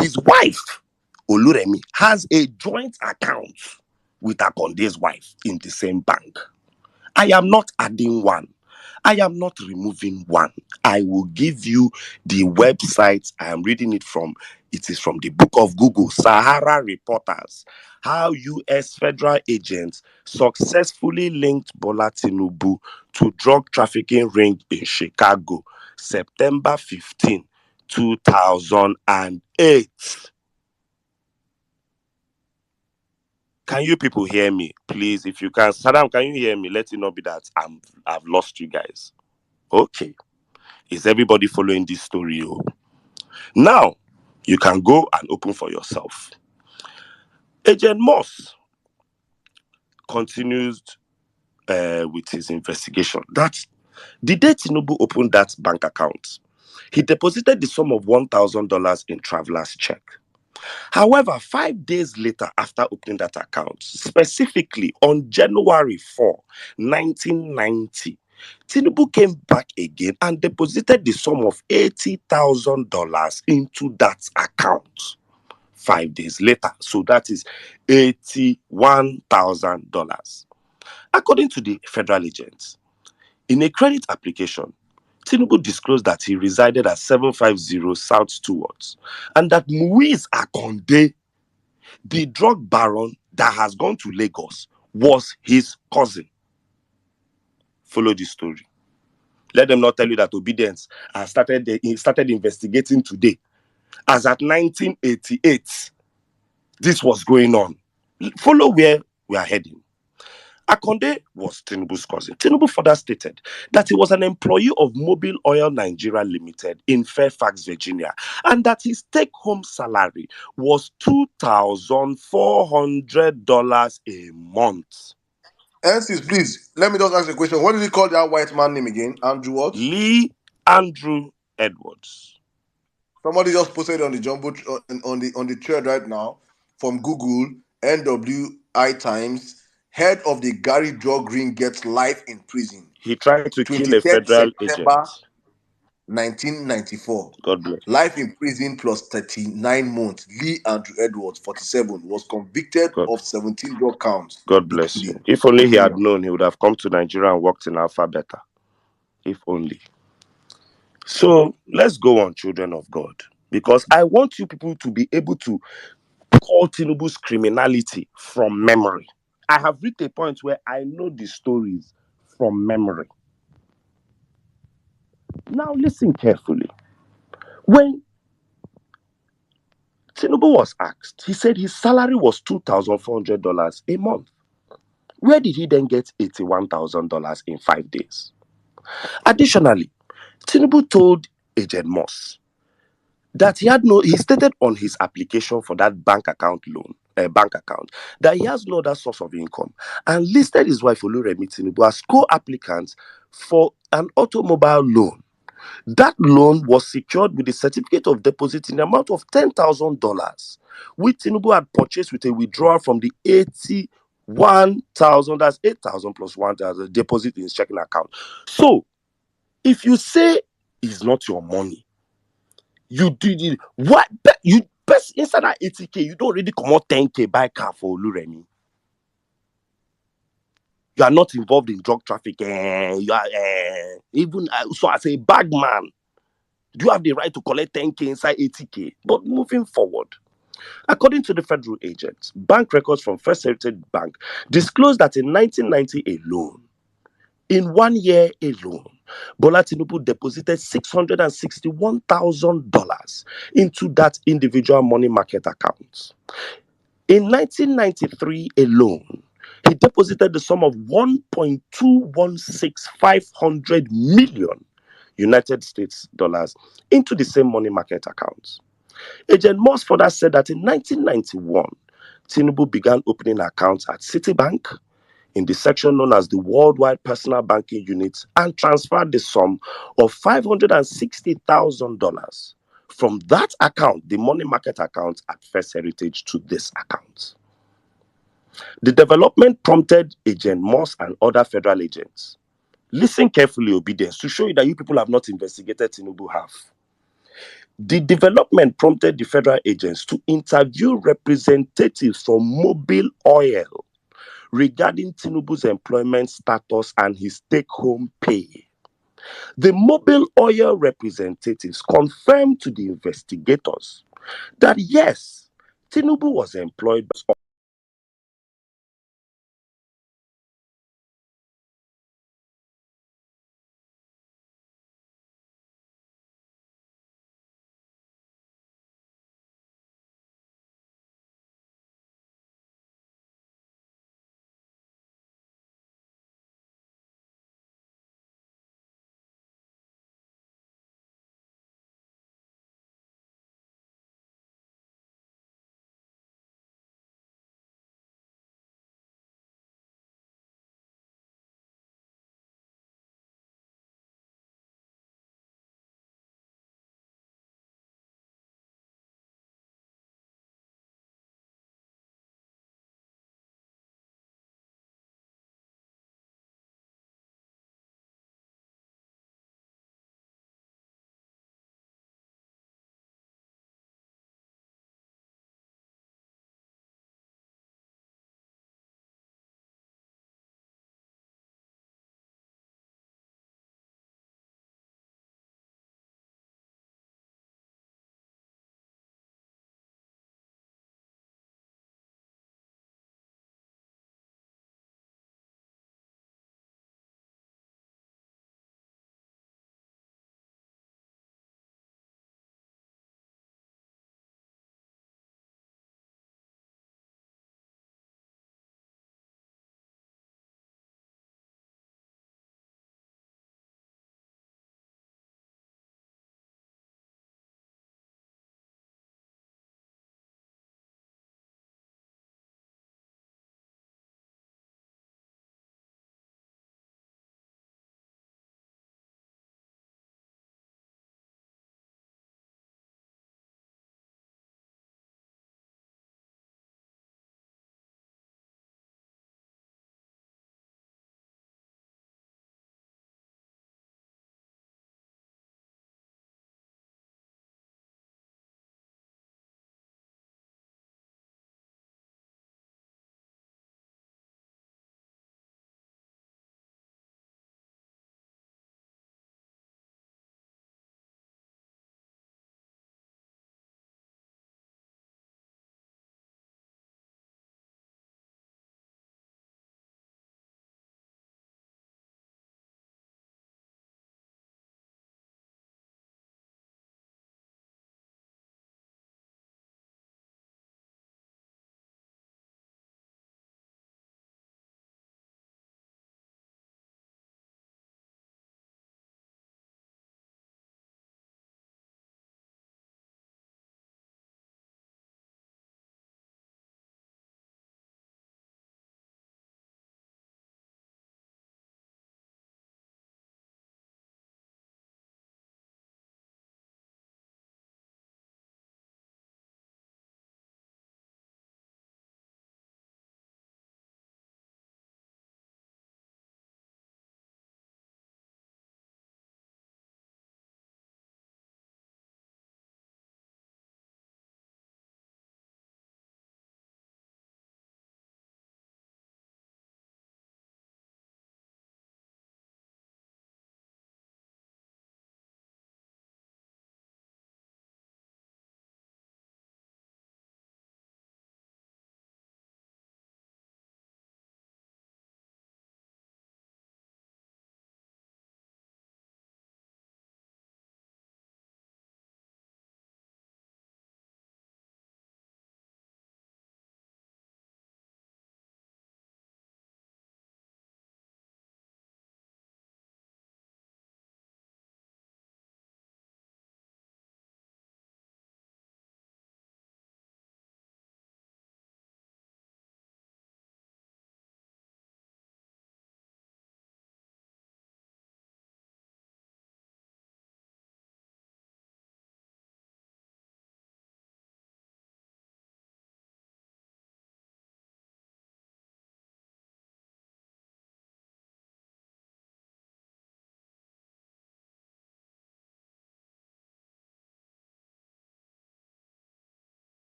His wife, Oluremi, has a joint account with Akonde's wife in the same bank. I am not adding one. I am not removing one. I will give you the website I am reading it from. It is from the book of Google, Sahara Reporters. How U.S. federal agents successfully linked Bola Tinubu to drug trafficking ring in Chicago, September 15, 2008. Can you people hear me? Please, if you can. Saddam, can you hear me? Let it not be that I've lost you guys. Okay. Is everybody following this story? Oh? Now, you can go and open for yourself. Agent Moss continues with his investigation. That the day Tinubu opened that bank account, he deposited the sum of $1,000 in traveler's check. However, 5 days later, after opening that account, specifically on January 4, 1990, Tinubu came back again and deposited the sum of $80,000 into that account. 5 days later, so that is $81,000. According to the federal agents, in a credit application, Tinubu disclosed that he resided at 750 South Stewards and that Muiz Akonde, the drug baron that has gone to Lagos, was his cousin. Follow the story. Let them not tell you that Obedience started investigating today. As at 1988, this was going on. Follow where we are heading. Akonde was Tinubu's cousin. Tinubu further stated that he was an employee of Mobil Oil Nigeria Limited in Fairfax, Virginia, and that his take-home salary was $2,400 a month. Ansys, please, let me just ask a question. What did he call that white man name again? Andrew what? Lee Andrew Edwards. Somebody just posted on the jumbo on the thread right now from Google. NWI Times, head of the Gary drug ring gets life in prison. He tried to kill a 23rd federal September agent. 1994. God bless. Life in prison plus 39 months. Lee Andrew Edwards, 47, was convicted of 17 drug counts. God bless you. If only he had known, he would have come to Nigeria and worked in Alpha Beta. If only. So let's go on, children of God, because I want you people to be able to call Tinubu's criminality from memory. I have reached a point where I know the stories from memory. Now listen carefully. When Tinubu was asked, he said his salary was $2,400 a month. Where did he then get $81,000 in 5 days? Additionally, Tinubu told Agent Moss that he stated on his application for that bank account that he has no other source of income and listed his wife Oluremi Tinubu as co-applicant for an automobile loan. That loan was secured with a certificate of deposit in the amount of $10,000, which Tinubu had purchased with a withdrawal from the 81,000, that's 8,000 plus 1,000 deposit in his checking account. So, if you say it's not your money, you did it. What you best inside that 80K, you don't really come out 10K buy car for Oluremi. You are not involved in drug trafficking. You are even so as a bag man, you have the right to collect 10K inside 80K. But moving forward, according to the federal agents, bank records from First Heritage Bank disclosed that in 1990 alone, in 1 year alone, Bola Tinubu deposited $661,000 into that individual money market account. In 1993 alone, he deposited the sum of 1.216500 million United States dollars into the same money market accounts. Agent Moss further said that in 1991, Tinubu began opening accounts at Citibank in the section known as the Worldwide Personal Banking Unit and transferred the sum of $560,000 from that account, the money market account at First Heritage, to this account. The development prompted Agent Moss and other federal agents. Listen carefully, obedience, to show you that you people have not investigated Tinubu have. The development prompted the federal agents to interview representatives from Mobil Oil regarding Tinubu's employment status and his take-home pay. The Mobil Oil representatives confirmed to the investigators that yes, Tinubu was employed by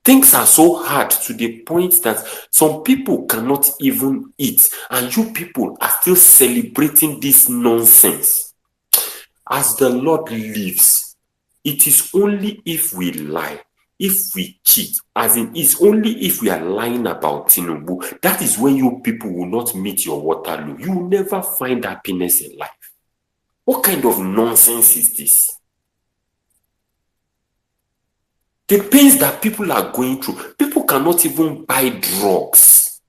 Things are so hard to the point that some people cannot even eat, and you people are still celebrating this nonsense. As the Lord lives, it is only if we lie, if we cheat, as in it's only if we are lying about Tinubu, that is when you people will not meet your Waterloo. You will never find happiness in life. What kind of nonsense is this? The pains that people are going through, people cannot even buy drugs.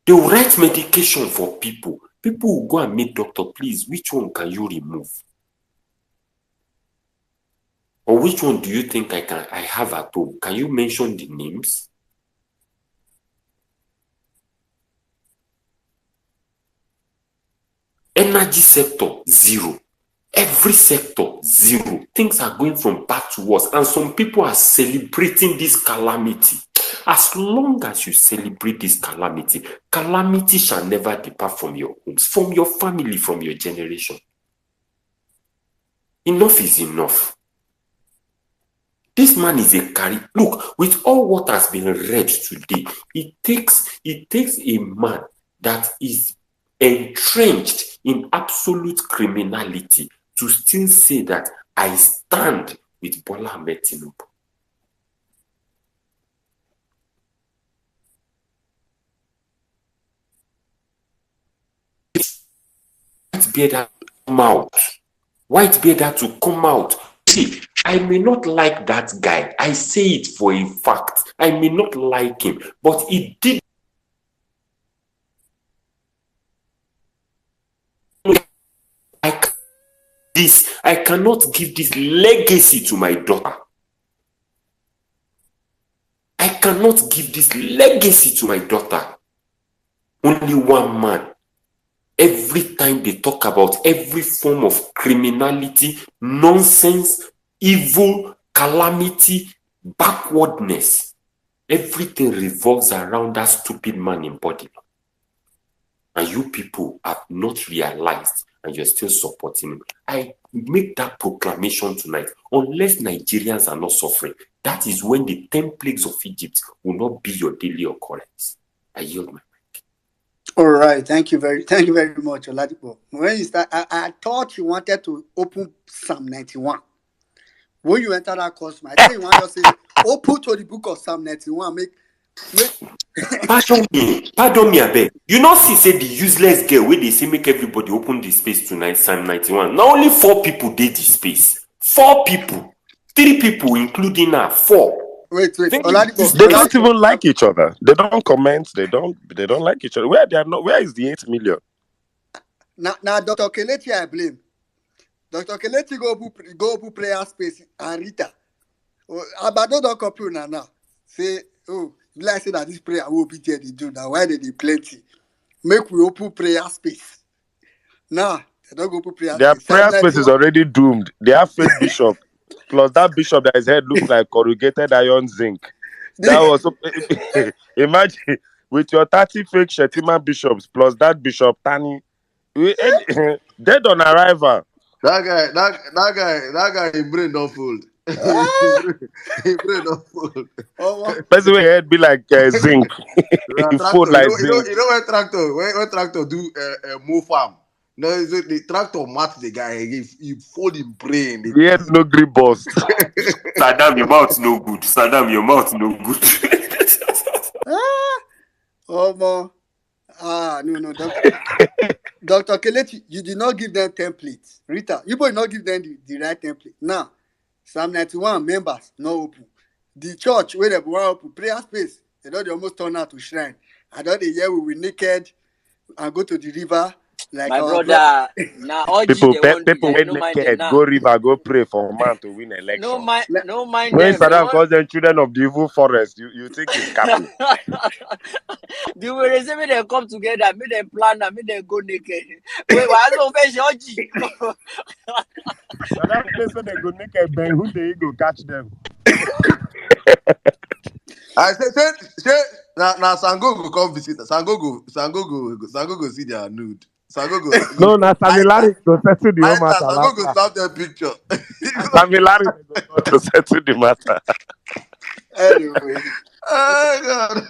They will write medication for people. People will go and meet doctor, please, which one can you remove? Or which one do you think I have at home? Can you mention the names? Energy sector, zero. Every sector, zero. Things are going from bad to worse, and some people are celebrating this calamity. As long as you celebrate this calamity, calamity shall never depart from your homes, from your family, from your generation. Enough is enough. This man is a carry. Look, with all what has been read today, it takes a man that is entrenched in absolute criminality to still say that I stand with Bola Ahmed Tinubu. White beard come out. White beard to come out. See, I may not like that guy. I say it for a fact. I may not like him, but he did. I cannot give this legacy to my daughter. I cannot give this legacy to my daughter. Only one man. Every time they talk about every form of criminality, nonsense, evil, calamity, backwardness, everything revolves around that stupid man in body. And you people have not realized, and you're still supporting him. I make that proclamation tonight. Unless Nigerians are not suffering, that is when the 10 plagues of Egypt will not be your daily occurrence. I yield my. All right, thank you very much, Oladipo. When you start, I thought you wanted to open Psalm 91. When you enter that course, I think you want to say, open to the book of Psalm 91. Make Pardon me, I beg. You know, say the useless girl where they say make everybody open the space tonight, Psalm 91. Now only 4 people did the space. 4 people, 3 people, including her. 4. Wait. They don't even like each other. They don't comment. They don't like each other. Where is the 8 million? Now Dr. Kelechi, I blame. Dr. Kelechi go open prayer space and Rita. Abado don't complain now. Say, like say that this prayer will be there. They do now. Why did they plenty? Make we open prayer space. Now they don't go open prayer Their space. prayer space is already doomed. They have fake bishop. Plus that bishop that his head looks like corrugated iron zinc. That was imagine with your 30 fake Shetima bishops plus that Bishop Tani. Dead on arrival. That guy, his brain don't fold. His brain don't fold. Person with head be like zinc. He fold like zinc. You know when tractor do move farm. No, the tractor match the guy. He fold his brain. He had no grip bust. Saddam, your mouth no good. Saddam, your mouth no good. No. Dr. Kelechi, you did not give them templates. Rita, you did not give them the right template. Now, Psalm 91 members, no open. The church, where they want open prayer space, they almost turn out to shrine. I thought the year we were naked and go to the river. Like my brother, now people went naked, go river, go pray for a man to win election. No mind when them. Saddam calls them children of the evil forest, you think it's capping. The way they come together, make them plan and make them go naked. Wait, why don't face Georgie? That place when they go naked, Ben, who they go catch them? I say now Sango go come visit. Sango go see their nude. Sagogo. No, na Samilari go settle the whole matter. Sagogo snap that picture. Samilari go to settle the matter. Anyway. Oh God.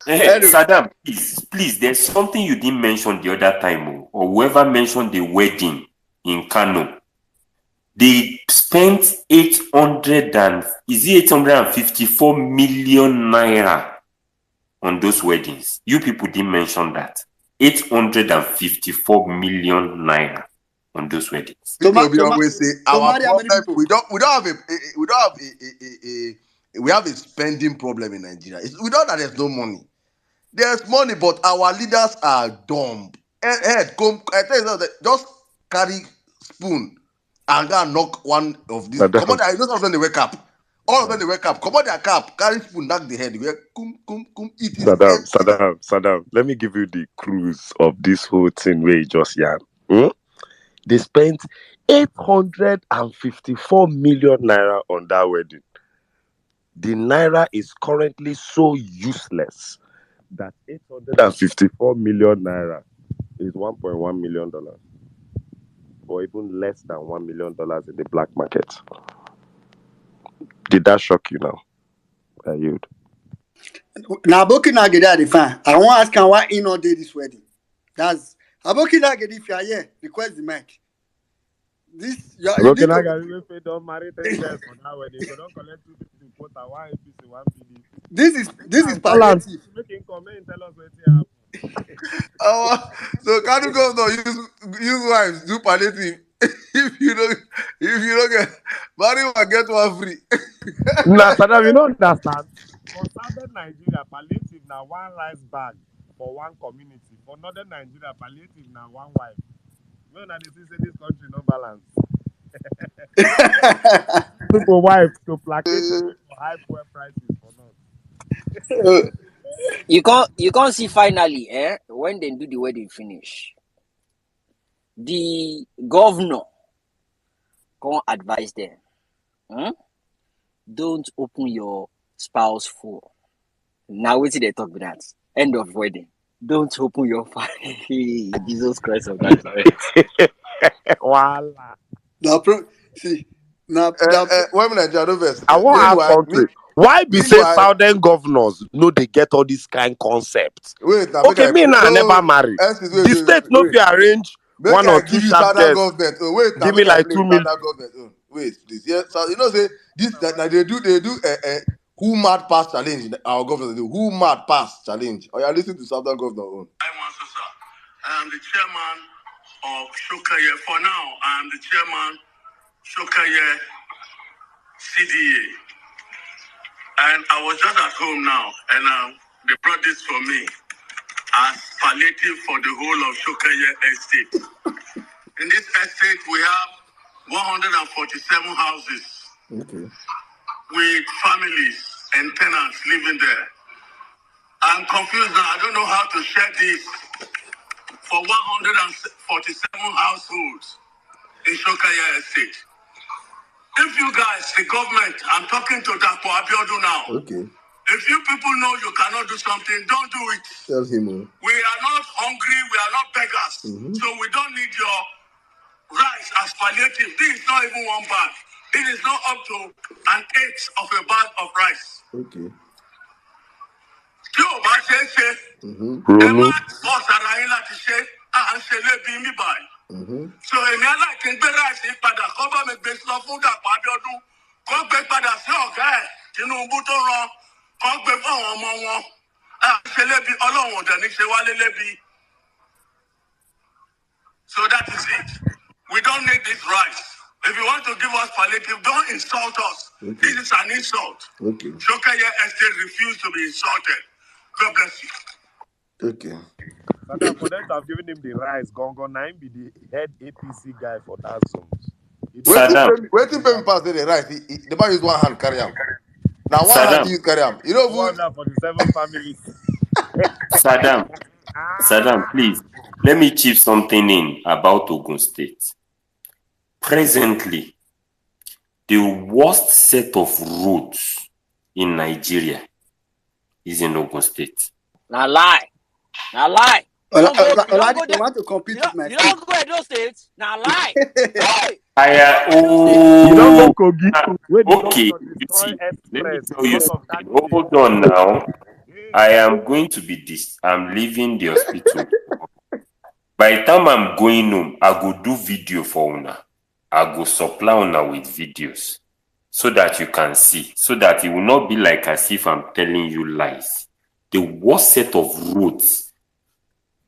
Anyway. Saddam, please, there's something you didn't mention the other time, or whoever mentioned the wedding in Kano. They spent 854 million naira on those weddings. You people didn't mention that. 854 million naira on those weddings. We always say our problem. We have a spending problem in Nigeria. We don't that there's no money. There's money, but our leaders are dumb. Head, come. I tell you that just carry spoon and go and knock one of these. Come on, I know some of them they wake up. All of them they wake up. Come on, their cap, carry spoon, knock the head. Eat it. Saddam. Let me give you the cruise of this whole thing where you just yarn. They spent 854 million naira on that wedding. The naira is currently so useless that 854 million naira is $1.1 million, or even less than $1 million in the black market. Did that shock you now? I yield. Now, Aboki Nagede the fan. I want to ask him why he not did this wedding. That's Aboki Nagede. If you are here, request the mic. This Aboki Nagede if don't marry 3 years for that wedding, you don't collect 2 people quota 1 APC 1 PD. This is palliative. Make him come and tell us what happened. So can you go use wives do palliative? if you don't get marry one get one free. Nah, Saddam, you don't understand. For southern Nigeria, palliative now 1 rice bag for 1 community. For northern Nigeria, palliative now 1 wife. When I say this country no balance. People wives to placate for high fuel prices for not. You can't see finally, when they do the wedding finish. The governor can't advise them. Don't open your spouse phone. Now wait till they talk about that. End of wedding. Don't open your phone. Jesus Christ of Nazareth. Voila. See. I want to ask something. Why be say southern governors know they get all these kind concepts? Okay, me now never marry. The state no be arrange one or two sharp guests. Give me like 2 million. Wait, please. Yeah, so you know say this that they do who mad pass challenge. Our governor do who mad pass challenge. Or you listen to southern governor own. I am the chairman of Shokaye. For now, I am the chairman Shokaye CDA. And I was just at home now, and they brought this for me as palliative for the whole of Shokaye estate. In this estate, we have 147 houses with families and tenants living there. I'm confused now. I don't know how to share this for 147 households in Shokaye estate. If you guys, the government, I'm talking to Dapo Abiodun now. Okay. If you people know you cannot do something, don't do it. Tell him. We are not hungry, we are not beggars. So we don't need your rice as palliative. This is not even 1 bag. This is not up to 1/8 of a bag of rice. Okay. So èmi aláìkí ń gbé ráìsì padà kọ́ bá mi gbé lọ fún Dàpọ̀ Abíọ́dún kó gbé padà sí ọ̀gá ẹ̀ Tinubu tó rán kó gbé fún àwọn ọmọ wọn ṣe lébi Ọlọ́run ò dẹ̀ ní ṣe wálé lébi. So that is it. We don't need this rice. If you want to give us palliative, don't insult us. Okay. This is an insult. Okay. Shokaye estate refused to be insulted. God bless you. Okay. Saddam, for them to have given him the rice, Gongon Naim be the head APC guy for that zone. Wait till pay pass the rice. The man use 1 hand carry him. Now 1 hand you carry him. You know who? 147 families. Saddam, please, let me chip something in about Ogun State. Presently, the worst set of roads in Nigeria is in Ogun State. Now lie. You don't go. You don't Oladi, go you there. want to compete You with my don't. You don't go at those states. Now lie. Hey. You don't go Oh, Kogi, where the okay. governor You destroy see, let me express tell you because of something. Dangote. Hold on now. Hey. I am going to be this. I'm leaving the hospital. By the time I'm going home, I go do video for una. I go supply una with videos so that you can see, so that it will not be like as if I'm telling you lies. The worst set of roads,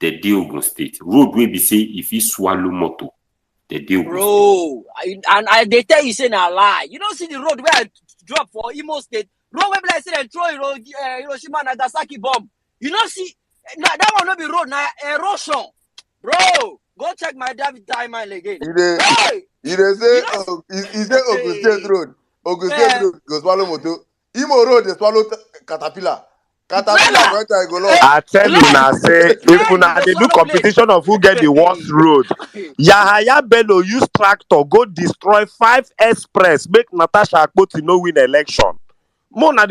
the day Ogun State. Road will be say if you swallow motor, the day Ogun State. Bro, they tell you say na lie. You don't see the road where I drop for Imo State. Road where like say they throw Hiroshima and Nagasaki bomb. You don't see that one not be road na erosion. Bro, go check my David timeline again. Hey, You dey say he say Ogun State Road. Ogun State Road go swallow motor. Imo Road dey swallow caterpillar. Caterpillar go enter, go lost. I tell you now, say if Blade una go they do swallow blade. competition of who get the worst road, Yahaya Bello use tractor go destroy 5 express, make Natasha Akpoti no win election. Una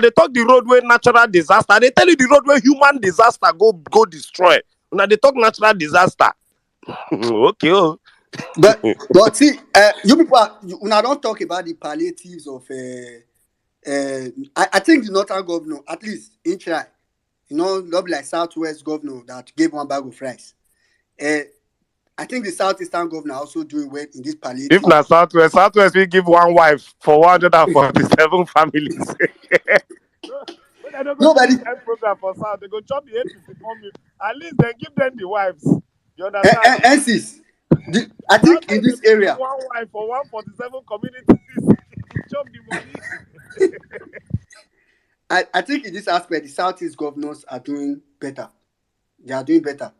they talk the road where natural disaster. They tell you the road where human disaster go destroy. Una they talk natural disaster. Okay. Oh. But see, you people una don't talk about the palliatives of I think the northern governor, at least in try, not like Southwest governor that gave one bag of rice. I think the Southeastern governor also doing well in this palliative. If na Southwest we give one wife for 147 families. When I don't go Nobody. to this program for South, they go chop the APC formula. At least they give them the wives. You understand? Sis, I think in this area, one wife for 147 communities. Chop the money. I think in this aspect, the Southeast governors are doing better. They are doing better.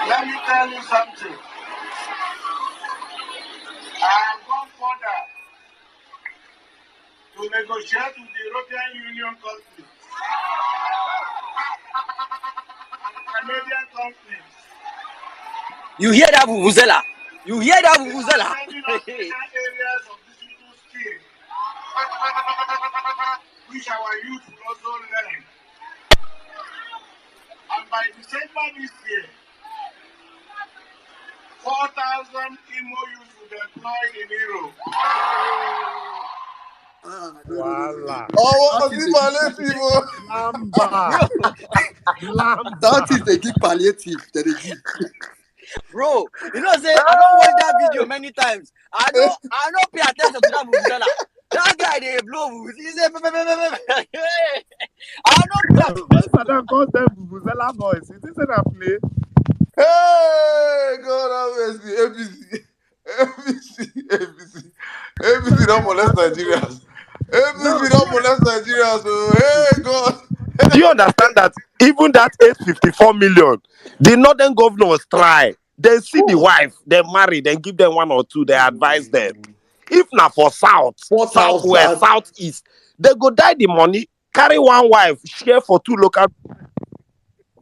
Let me tell you something. I have gone further to negotiate with the European Union countries and Canadian companies. You hear that, Vuvuzela? You hear that, Vuvuzela? Areas of digital skill, which our youth will also learn. And by December this year, 4,000 Imo youth will be employed in Europe. Voila. Oh, see palliative. Lamba. Lamba. Southeast they give palliative. They give. Bro, you know say I don't watch that video many times. I don't pay attention to that Vuvuzela. That guy they blow Vuvuzela. He say I don't pay attention. When Saddam calls them Vuvuzela boys, it isn't a play. Hey, God have mercy. APC don't molest Nigerians. APC don't molest Nigerians. Oh, hey, God. Do you understand that even that 854 million, the northern governors try. They see the wife, they marry, then give them 1 or 2, they advise them. If not for South, 4,000. Southwest, Southeast, they go die the money, carry 1 wife, share for 2 local.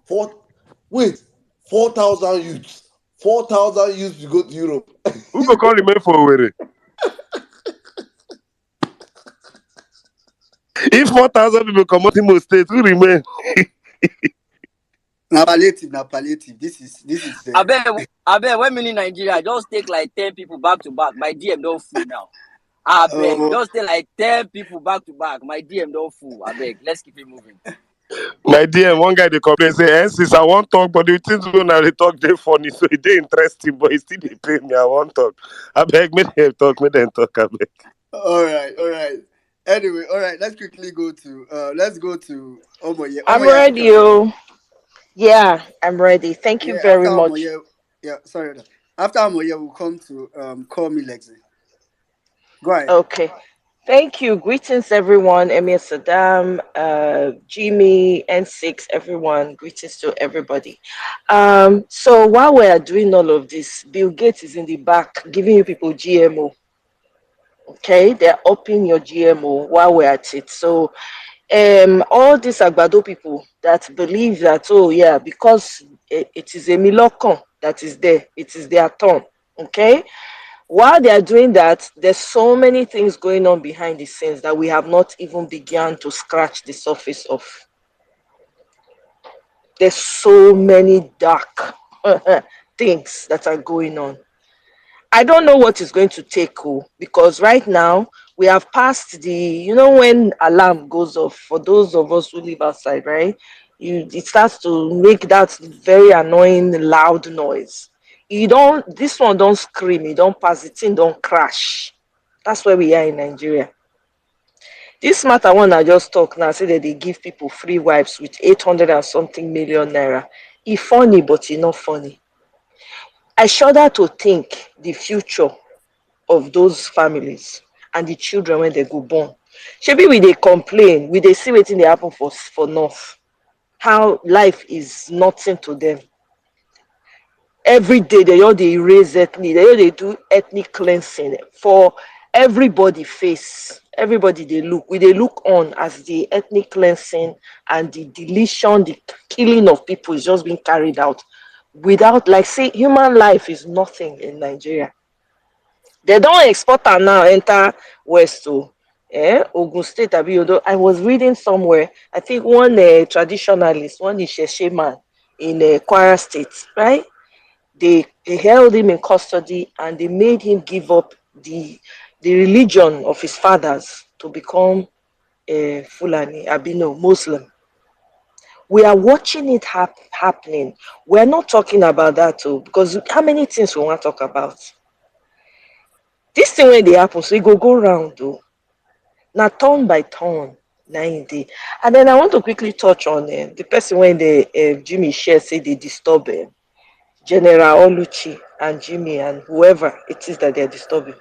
4,000 youths. 4,000 youths to go to Europe. Who go call remain for Owerri? If 4,000 people come out in most states, who remain? Now palliative. This is. I bet when in Nigeria, just take like 10 people back to back. My DM don't fool now. I beg, just take like 10 people back to back. My DM don't fool. I beg, let's keep it moving. My DM, one guy they complain say, sis, I want talk, but the things when I talk they funny, so it they interesting, but it still they pay me. I want talk. I beg, make them talk. I beg. All right. Anyway, all right. Let's quickly go to Omoye. I'm ready. Yeah, I'm ready. Thank you very much. Sorry. After Omoye, we'll come to Call Me Lexi. Go ahead. Okay. Thank you. Greetings, everyone. Emir Saddam, Jimmy, N6, everyone. Greetings to everybody. So while we are doing all of this, Bill Gates is in the back giving you people GMO. Okay, they're upping your GMO while we're at it. So all these Agbado people that believe that, because it is a Milokon that is there, it is their turn. Okay. While they are doing that, there's so many things going on behind the scenes that we have not even begun to scratch the surface of. There's so many dark things that are going on. I don't know what is going to take, because right now we have passed when alarm goes off for those of us who live outside, right? It starts to make that very annoying loud noise. This one don't scream, you don't pass it in, don't crash. That's where we are in Nigeria. This matter one I just talk now, say that they give people free wives with 800 and something million naira. It's funny, but it's not funny. I shudder to think the future of those families and the children when they go born. Shebi we dey complain, we dey see wetin dey happen for north. How life is nothing to them. Every day they all dey erase ethnic, they all dey do ethnic cleansing for everybody face. Everybody they look, we they look on as the ethnic cleansing and the deletion, the killing of people is just being carried out without, like, say, human life is nothing in Nigeria. They don't export am now enter west Ogun State. I was reading somewhere, I think one traditionalist, one Isheshe man in Kwara State, right? They held him in custody and they made him give up the religion of his fathers to become a Fulani, Abino, Muslim. We are watching it happening. We're not talking about that too, because how many things we want to talk about? This thing when they happen, so it go round though. Now turn by turn, 90. And then I want to quickly touch on the person when Jimmy share say they disturb General Oluchi and Jimmy and whoever it is that they're disturbing.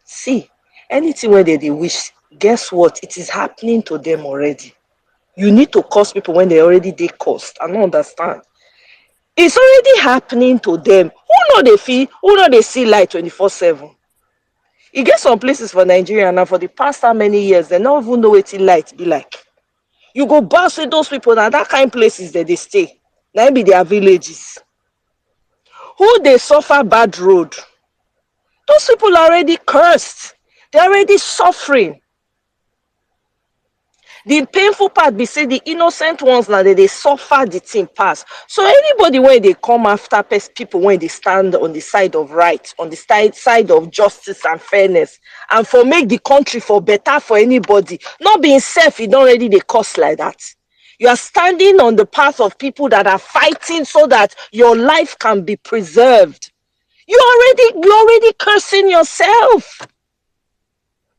See, anything where they wish, guess what? It is happening to them already. You need to curse people when they already cursed. I don't understand. It's already happening to them. Who know they feel? Who know they see light 24/7? You get some places for Nigeria now for the past how many years, they don't even know what light be like. You go bounce with those people now, that kind of places that they stay. Now be their villages. Who they suffer bad road? Those people are already cursed. They're already suffering. The painful part be say the innocent ones now they suffer the thing pass. So anybody when they come after people when they stand on the side of right, on the side of justice and fairness, and for make the country for better for anybody, not being self, it don't already they cost like that. You are standing on the path of people that are fighting so that your life can be preserved. You're already cursing yourself.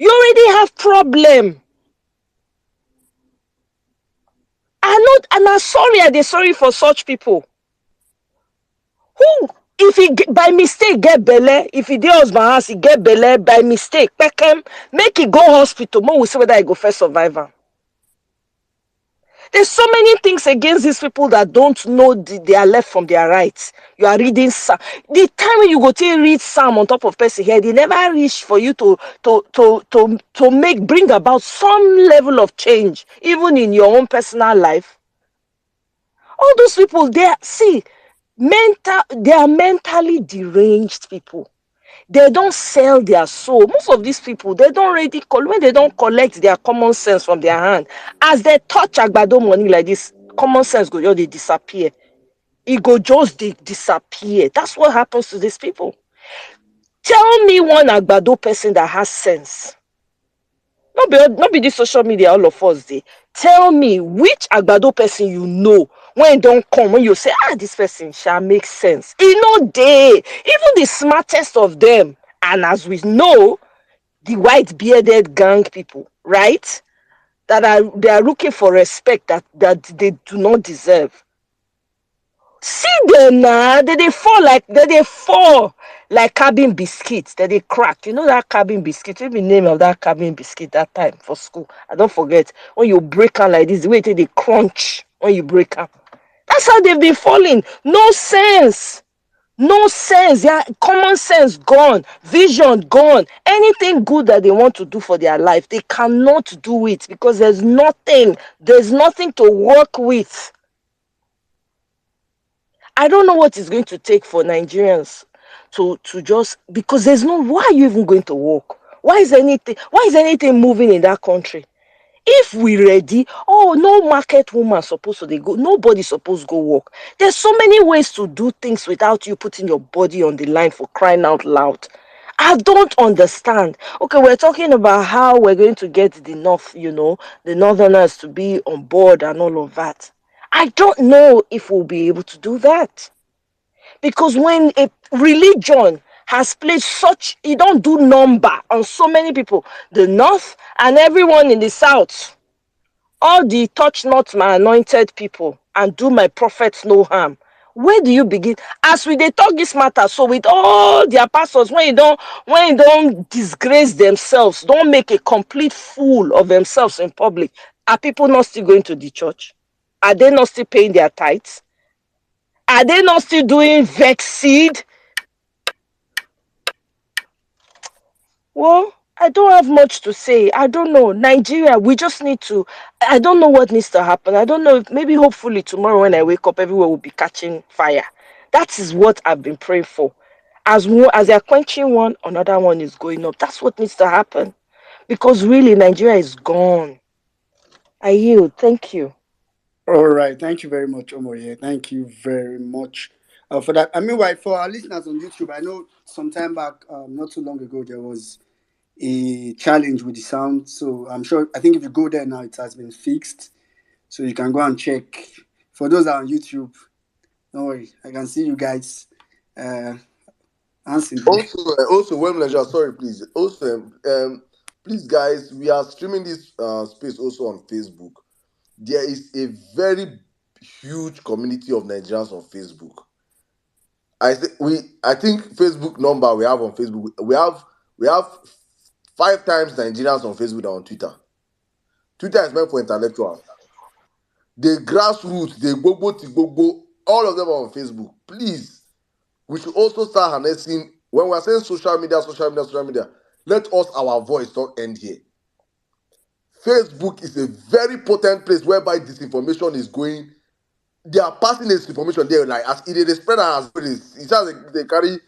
You already have problem. I'm sorry, I dey sorry for such people. Who, if he by mistake get belle, if he dey husband house, he get belle by mistake, make he go hospital, more we see whether he go first survive am. There's so many things against these people that don't know their left from their right. You are reading Psalm. The time when you go to read Psalm on top of person here, they never reach for you to bring about some level of change, even in your own personal life. All those people, they are mentally deranged people. They don't sell their soul. Most of these people, they don't really when they don't collect their common sense from their hand. As they touch agbado money like this, common sense go just they disappear. It go just they disappear. That's what happens to these people. Tell me one agbado person that has sense. Not be this social media all of us dey. Tell me which agbado person you know when don't come, when you say, this person shall make sense. E no dey. Even the smartest of them, and as we know, the white bearded gang people, right? They are looking for respect that they do not deserve. See them now, they fall like cabin biscuits, they crack. You know that cabin biscuit? What's the name of that cabin biscuit that time for school? I don't forget. When you break them like this, the way they crunch when you break them. That's how they've been falling. No sense. No sense. Their common sense gone. Vision gone. Anything good that they want to do for their life, they cannot do it because there's nothing. There's nothing to work with. I don't know what it's going to take for Nigerians to just, because there's no, why are you even going to work? Why is anything moving in that country? If we ready, oh, no market woman supposed to they go, nobody supposed go work. There's so many ways to do things without you putting your body on the line, for crying out loud. I don't understand. Okay, we're talking about how we're going to get the North, the Northerners to be on board and all of that. I don't know if we'll be able to do that. Because when a religion has played such, it don't do number on so many people, the North and everyone in the South, all the touch not my anointed people and do my prophets no harm. Where do you begin? As we they talk this matter, so with all their pastors, when you don't disgrace themselves, don't make a complete fool of themselves in public, are people not still going to the church? Are they not still paying their tithes? Are they not still doing vex seed? Well, I don't have much to say. I don't know. Nigeria, we just need to. I don't know what needs to happen. I don't know. Maybe hopefully tomorrow when I wake up, everywhere will be catching fire. That is what I've been praying for. As they're quenching one, another one is going up. That's what needs to happen. Because really, Nigeria is gone. I yield. Thank you. All right. Thank you very much, Omoye. Thank you very much for that. I mean, right, for our listeners on YouTube, I know some time back, not too long ago, there was a challenge with the sound. So I'm sure, I think if you go there now, it has been fixed. So you can go and check. For those that are on YouTube, don't worry, I can see you guys answering. Also, when sorry, please. Also, please, guys, we are streaming this space also on Facebook. There is a very huge community of Nigerians on Facebook. I think Facebook number we have on Facebook, we have 5 times Nigerians on Facebook than on Twitter. Twitter is meant for intellectuals. The grassroots, the Gbogbo, all of them are on Facebook. Please, we should also start harnessing, when we are saying social media, let us, our voice not end here. Facebook is a very potent place whereby disinformation is going. They are passing this information there, like as it is spread as it is. It's just they carry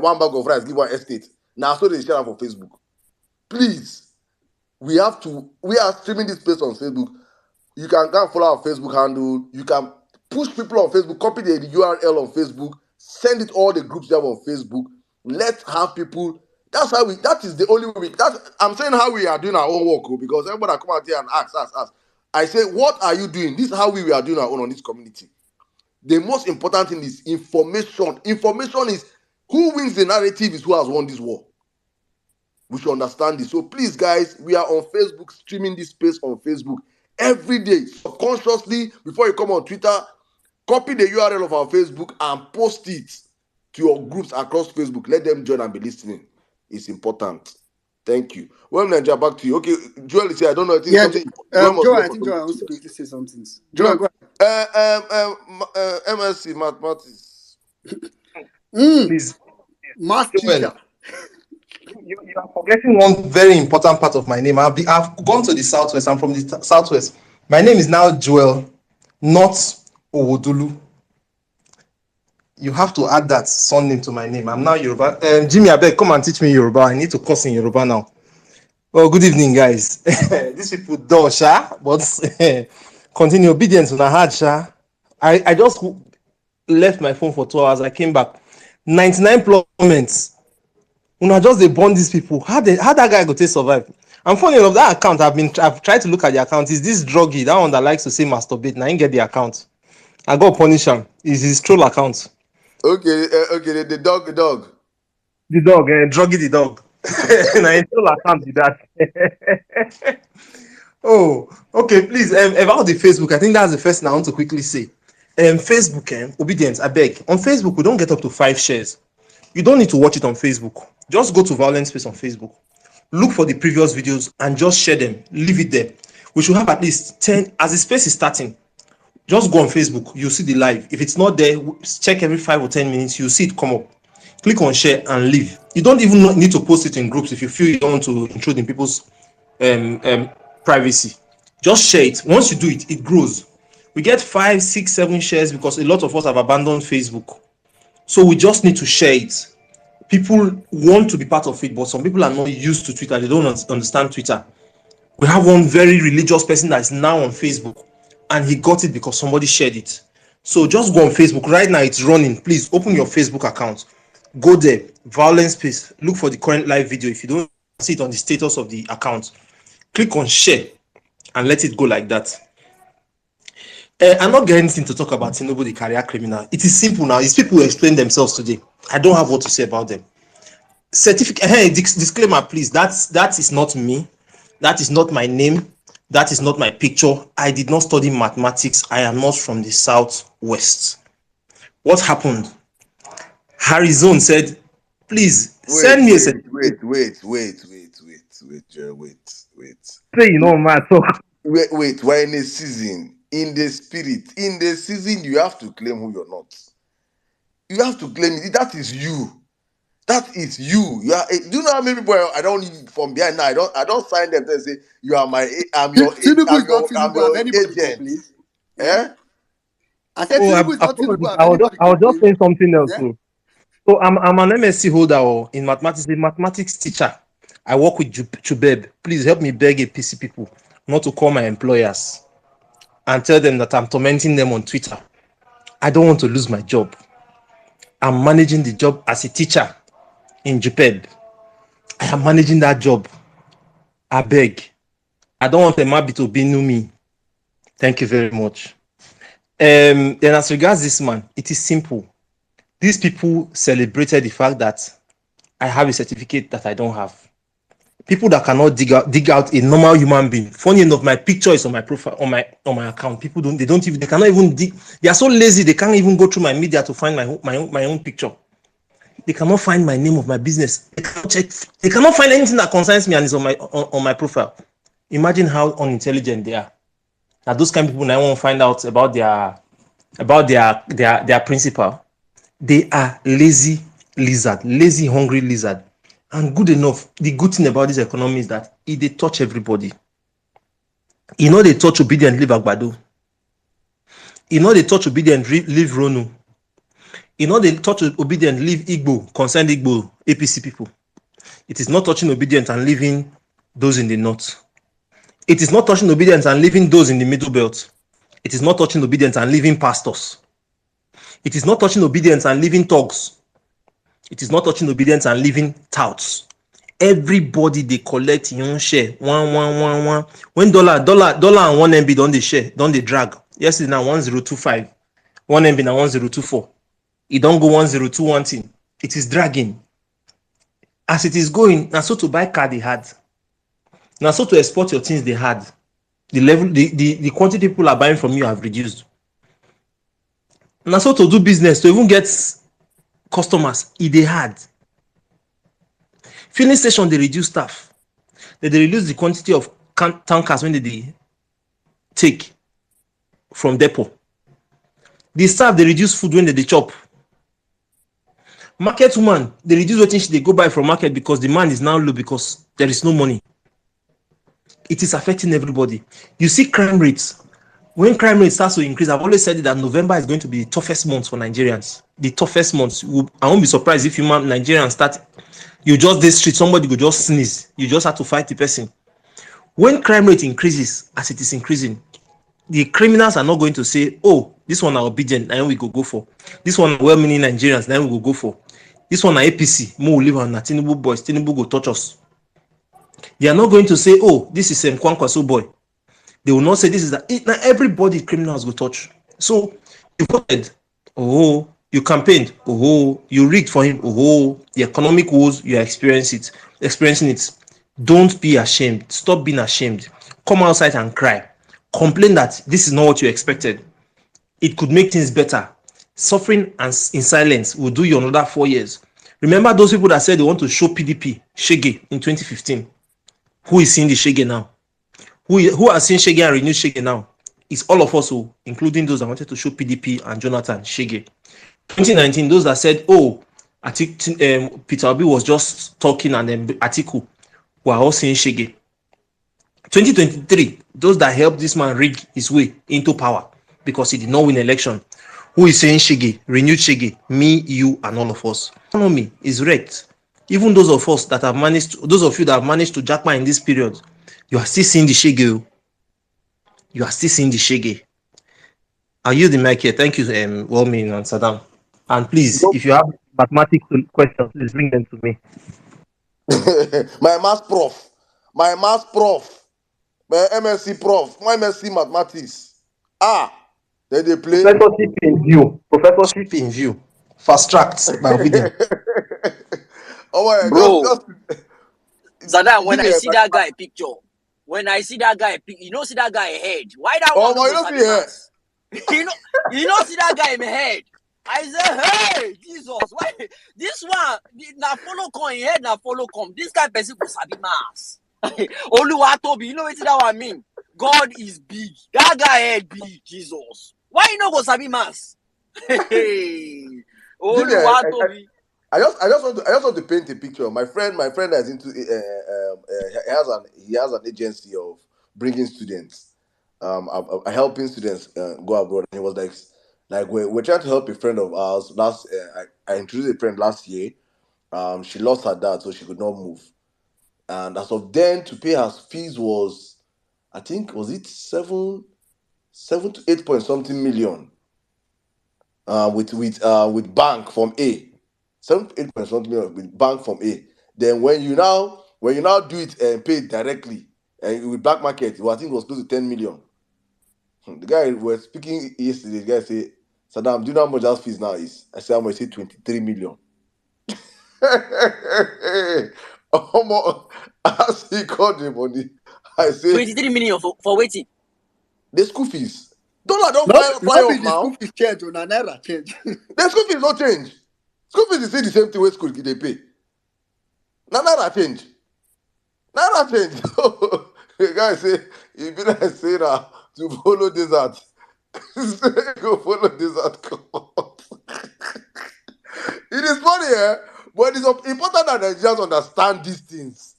one bag of rice, give one estate. Now, so they share it for Facebook. Please, we are streaming this place on Facebook. You can go and follow our Facebook handle. You can push people on Facebook, copy the URL on Facebook, send it all the groups you have on Facebook. Let's have people. That is the only way I'm saying how we are doing our own work, because everybody come out here and ask. I say, what are you doing? This is how we are doing our own on this community. The most important thing is information. Information is who wins the narrative is who has won this war. We should understand this. So please, guys, we are on Facebook, streaming this space on Facebook every day. Subconsciously, before you come on Twitter, copy the URL of our Facebook and post it to your groups across Facebook. Let them join and be listening. It's important. Thank you. Well, Nigeria, back to you. Okay, Joel is here. I don't know. I think something. Joel, I think Joel wants to quickly say something. Joel, go ahead. MSc mathematics. Please, Math teacher. You are forgetting one very important part of my name. I've gone to the Southwest. I'm from the Southwest. My name is now Joel, not Owodulu. You have to add that surname to my name. I'm now Yoruba. Jimmy, I beg, come and teach me Yoruba. I need to curse in Yoruba now. Well, good evening, guys. These people do, sha, but continue obedience on a hard, sha. I just left my phone for 2 hours. I came back. 99 plus comments. Una just they burn these people. How that guy go to survive? I'm funny enough, that account I've tried to look at the account. Is this druggy? That one that likes to say masturbate. Now I get the account. I got punish him. Is his troll account? Okay, the dog. The dog, druggy the dog. Now his troll account is that. Oh, okay. Please, about the Facebook, I think that's the first thing I want to quickly say. Facebook, obedience. I beg. On Facebook, we don't get up to 5 shares. You don't need to watch it on Facebook. Just go to Vawulence space on Facebook. Look for the previous videos and just share them. Leave it there. We should have at least 10. As the space is starting, just go on Facebook. You'll see the live. If it's not there, check every 5 or 10 minutes. You'll see it come up. Click on share and leave. You don't even need to post it in groups if you feel you don't want to intrude in people's privacy. Just share it. Once you do it, it grows. We get 5, 6, 7 shares because a lot of us have abandoned Facebook. So we just need to share it. People want to be part of it, but some people are not used to Twitter. They don't understand Twitter. We have one very religious person that is now on Facebook, and he got it because somebody shared it. So just go on Facebook right now. It's running. Please open your Facebook account. Go there, Vawulence space. Look for the current live video. If you don't see it on the status of the account, click on share and let it go like that. I'm not getting anything to talk about Tinubu, the career criminal. It is simple now. It's people who explain themselves today. I don't have what to say about them. Certificate. Hey, disclaimer, please. That is not me. That is not my name. That is not my picture. I did not study mathematics. I am not from the Southwest. What happened? Harrison said, please send me a certificate. Wait, Jerry, wait. Say, man. So Wait, we're in a season. In the spirit. In the season, you have to claim who you're not. You have to claim it. That is you. That is you. You are. Do you know how many people I don't need from behind now? I don't sign them and say you are my. Tinubu is not I'm Tinubu. Have your anybody agent. complained? Eh? I said oh, Tinubu is not apologies. Tinubu. Have anybody I was just complained? saying something else. Yeah. So I'm an MSc holder in mathematics, a mathematics teacher. I work with Chubeb. Please help me beg APC people not to call my employers and tell them that I'm tormenting them on Twitter. I don't want to lose my job. I'm managing the job as a teacher in Jupeb. I am managing that job. I beg. I don't want Emabi to be new me. Thank you very much. Then as regards this man, it is simple. These people celebrated the fact that I have a certificate that I don't have. People that cannot dig out a normal human being. Funny enough, my picture is on my profile, on my account. People they cannot even dig. They are so lazy, they can't even go through my media to find my own picture. They cannot find my name of my business. They cannot check. They cannot find anything that concerns me and is on my profile. Imagine how unintelligent they are. Now those kind of people now want to find out about their principal. They are lazy lizard, lazy hungry lizard. And good enough, the good thing about this economy is that they touch everybody. They touch obedient, leave Agbado. They touch obedient, leave Ronu. They touch obedient, leave Igbo, concerned Igbo, APC people. It is not touching obedient and leaving those in the north. It is not touching obedience and leaving those in the middle belt. It is not touching obedience and leaving pastors. It is not touching obedience and leaving thugs. It is not touching obedience and leaving touts. Everybody they collect your own share. One. When dollar and 1 MB don't they share, don't they drag. Yesterday now 1025. 1 MB now 1024. It don't go 1021 thing. It is dragging. As it is going, now so to buy car they had. Now so to export your things they had. The level, the quantity people are buying from you have reduced. Now so to do business, to even get customers, they had. Filling station, they reduce staff. They reduce the quantity of tankers when they take from depot. The staff, they reduce food when they chop. Market woman, they reduce what they go buy from market because demand is now low because there is no money. It is affecting everybody. You see crime rates. When crime rate starts to increase, I've always said that November is going to be the toughest month for Nigerians. The toughest month. I won't be surprised if Nigerians start. You just this street, somebody will just sneeze. You just have to fight the person. When crime rate increases, as it is increasing, the criminals are not going to say, "Oh, this one are obedient, and we go for. This one are well-meaning Nigerians, then we will go for. This one are APC, more will live on Tinubu boys. Tinubu go touch us." They are not going to say, "Oh, this is Kwankwaso boy." They will not say this is that. Now everybody criminals will touch. So you voted, oh, you campaigned, oh, you rigged for him, oh, the economic woes you are experiencing it. Don't be ashamed. Stop being ashamed. Come outside and cry. Complain that this is not what you expected. It could make things better. Suffering and in silence will do you another 4 years. Remember those people that said they want to show PDP Shege in 2015. Who is seeing the Shege now? Who are seeing Shege and renewed Shege now? It's all of us, including those that wanted to show PDP and Jonathan Shege. 2019, those that said, "Oh, I think Peter Obi was just talking and then Atiku were all seeing Shege." 2023, those that helped this man rig his way into power because he did not win election. Who is saying Shege, renewed Shege? Me, you, and all of us. Economy is wrecked. Even those of us that have managed, those of you that have managed to jackpot in this period, You are still seeing the shege. You are still seeing the shege. I'll use the mic here. Thank you, Wellmeaning and Saddam. And please, No, if you have mathematics questions, please bring them to me. My math prof, my MSc prof, my MSc mathematics. Then they play. Professorship in view. Professorship in view. Fast tracked by obedience. Oh my, Bro, just Zada, give when me I a see that guy picture, you know, see that guy head. Why that oh one no my, you go don't see sabi here. mass? you know, see that guy in my head. I said, hey, Jesus, why this one? Na follow come in head, na follow come. This guy person go sabi mass. Oluwatobi, you know what that one mean? God is big. That guy head big, Jesus. Why you no go sabi mass? Hey, Give me Oluwatobi. I just want to paint a picture. My friend that is into he has an agency of bringing students, helping students go abroad. And he was like we're trying to help a friend of ours. I introduced a friend last year. She lost her dad, so she could not move. And as of then, to pay her fees was, I think, was it 7 to 8 point something million. With bank from A, 7 to 8 point something million with bank from A. Then when you now do it and pay it directly and with black market, well, I think it was close to 10 million. The guy was speaking yesterday. The guy said, Saddam, do you know how much that fees now is? I said, how much? He said 23 million. As he called the money, I say 23 million for waiting. the school fees. Dollar don't No, fly no be off the school now. fees change, na naira change. The school fees no change. School fees is still the same thing where school they pay. Now naira change. Naira change. The guy say, he be like say that to follow desert. Go follow desert court. It is funny, but it's important that Nigerians understand these things.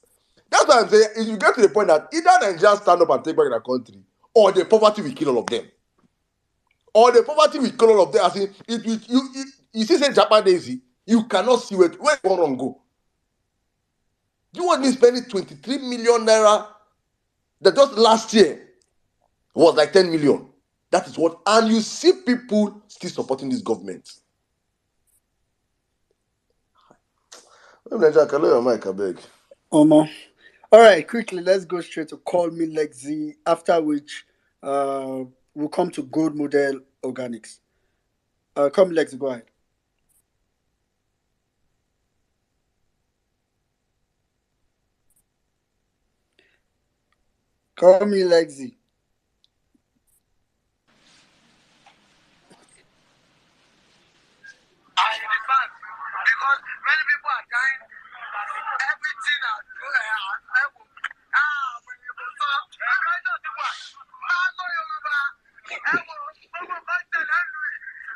That's why I'm saying, if you get to the point that either Nigerians stand up and take back their country, or the poverty will kill all of them. Or the poverty will kill all of them. I say, you see, say Japan Daisy, you cannot see where one wrong go. You want me spending 23 million naira that just last year was like 10 million. That is what, and you see people still supporting this government. Nigeria, can I your mic, I beg? Omo. All right, quickly, let's go straight to Call Me Lexi, after which we'll come to Gold Model Organics. Call Me Lexi, go ahead. Call Me Lexi. Because many people are dying. Everything I do, I will. When you go so, I don't do what. I know you will. I will.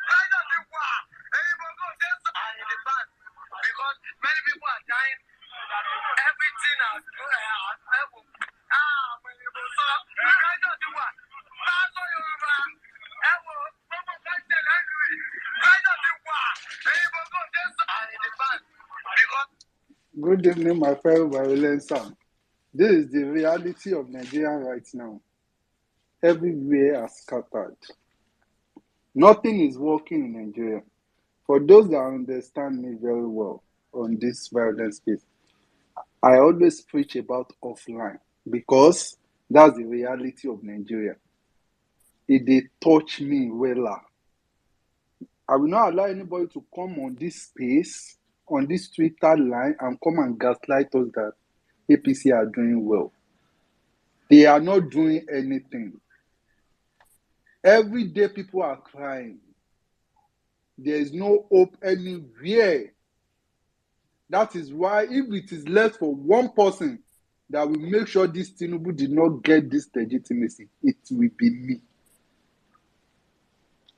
I don't do what. And you will go this and in the back. Because many people are dying. Everything I do, I will. When you go so, I don't do what. I know you will. I will. I don't do what. And you will go this and in the back. Because good evening, my fellow Vawulence. This is the reality of Nigeria right now. Everywhere are scattered. Nothing is working in Nigeria. For those that understand me very well on this violence space, I always preach about offline because that's the reality of Nigeria. It dey touch me wella. I will not allow anybody to come on this space, on this Twitter line, and come and gaslight us that APC are doing well. They are not doing anything. Every day people are crying. There is no hope anywhere. That is why if it is left for one person that will make sure this Tinubu did not get this legitimacy, it will be me.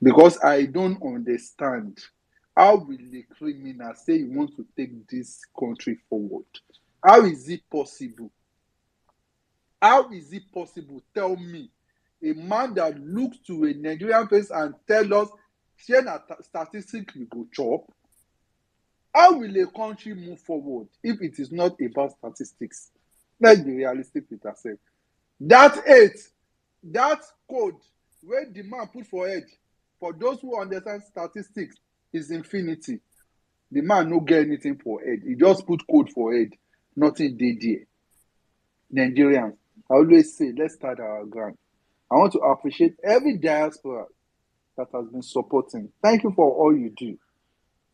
Because I don't understand how will a criminal say he wants to take this country forward? How is it possible? How is it possible? Tell me. A man that looks to a Nigerian face and tell us, share statistics we go chop. How will a country move forward if it is not about statistics? Let's be realistic with ourselves. That 8, that code where the man put for head, for those who understand statistics, is infinity. The man no get anything for head. He just put code for head. Nothing did there. Nigerians, I always say, let's start our ground. I want to appreciate every diaspora that has been supporting. Thank you for all you do.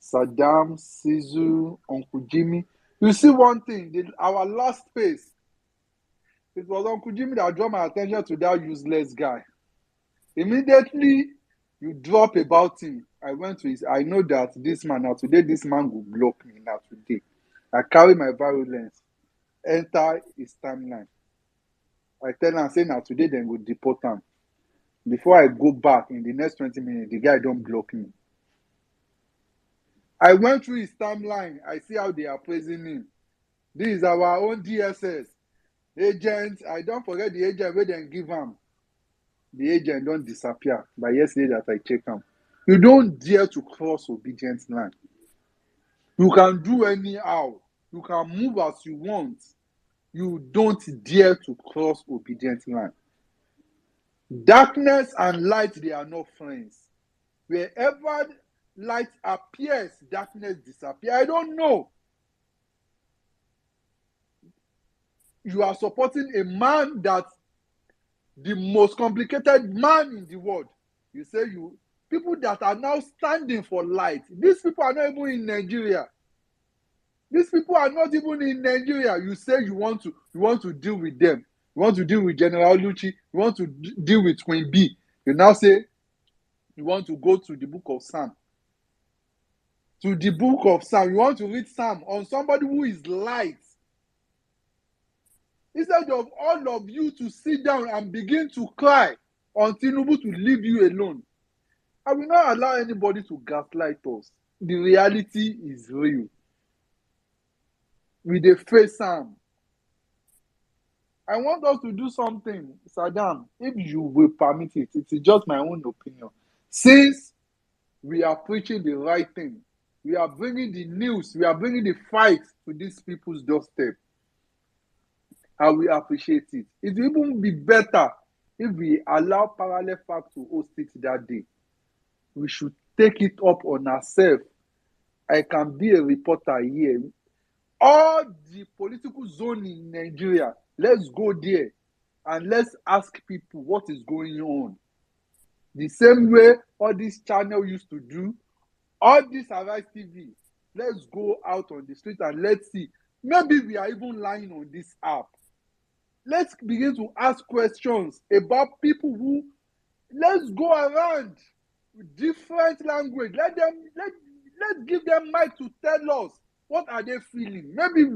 Saddam, Sizu, Uncle Jimmy. You see one thing, our last phase, it was Uncle Jimmy that drew my attention to that useless guy. Immediately, you drop about him. I went to his, I know that this man, now today, this man will block me now today. I carry my Vawulence, enter his timeline. I tell him, say now today, then we'll deport him. Before I go back in the next 20 minutes, the guy don't block me. I went through his timeline. I see how they are praising him. This is our own DSS. Agent, I don't forget the agent where they give him. The agent don't disappear. By yesterday that I check him. You don't dare to cross obedience line. You can do anyhow. You can move as you want. You don't dare to cross obedience line. Darkness and light, they are not friends. Wherever light appears, darkness disappears. I don't know. You are supporting a man that the most complicated man in the world. You say you people that are now standing for light. These people are not even in Nigeria. These people are not even in Nigeria. You say you want to deal with them. You want to deal with General Lucci. You want to deal with Queen B. You now say you want to go to the book of Psalm. To the book of Psalm. You want to read Psalm on somebody who is light. Instead of all of you to sit down and begin to cry on Tinubu to leave you alone. I will not allow anybody to gaslight us. The reality is real. We dey face am. I want us to do something, Saddam, if you will permit it. It is just my own opinion. Since we are preaching the right thing, we are bringing the news, we are bringing the fight to these people's doorstep. I will appreciate it. It will even be better if we allow Parallel Fact to host it that day. We should take it up on ourselves. I can be a reporter here. All the political zone in Nigeria, let's go there and let's ask people what is going on. The same way all this channel used to do, all this Arise TV, let's go out on the street and let's see. Maybe we are even lying on this app. Let's begin to ask questions about people who, let's go around with different language. Let's give them mic to tell us what are they feeling. Maybe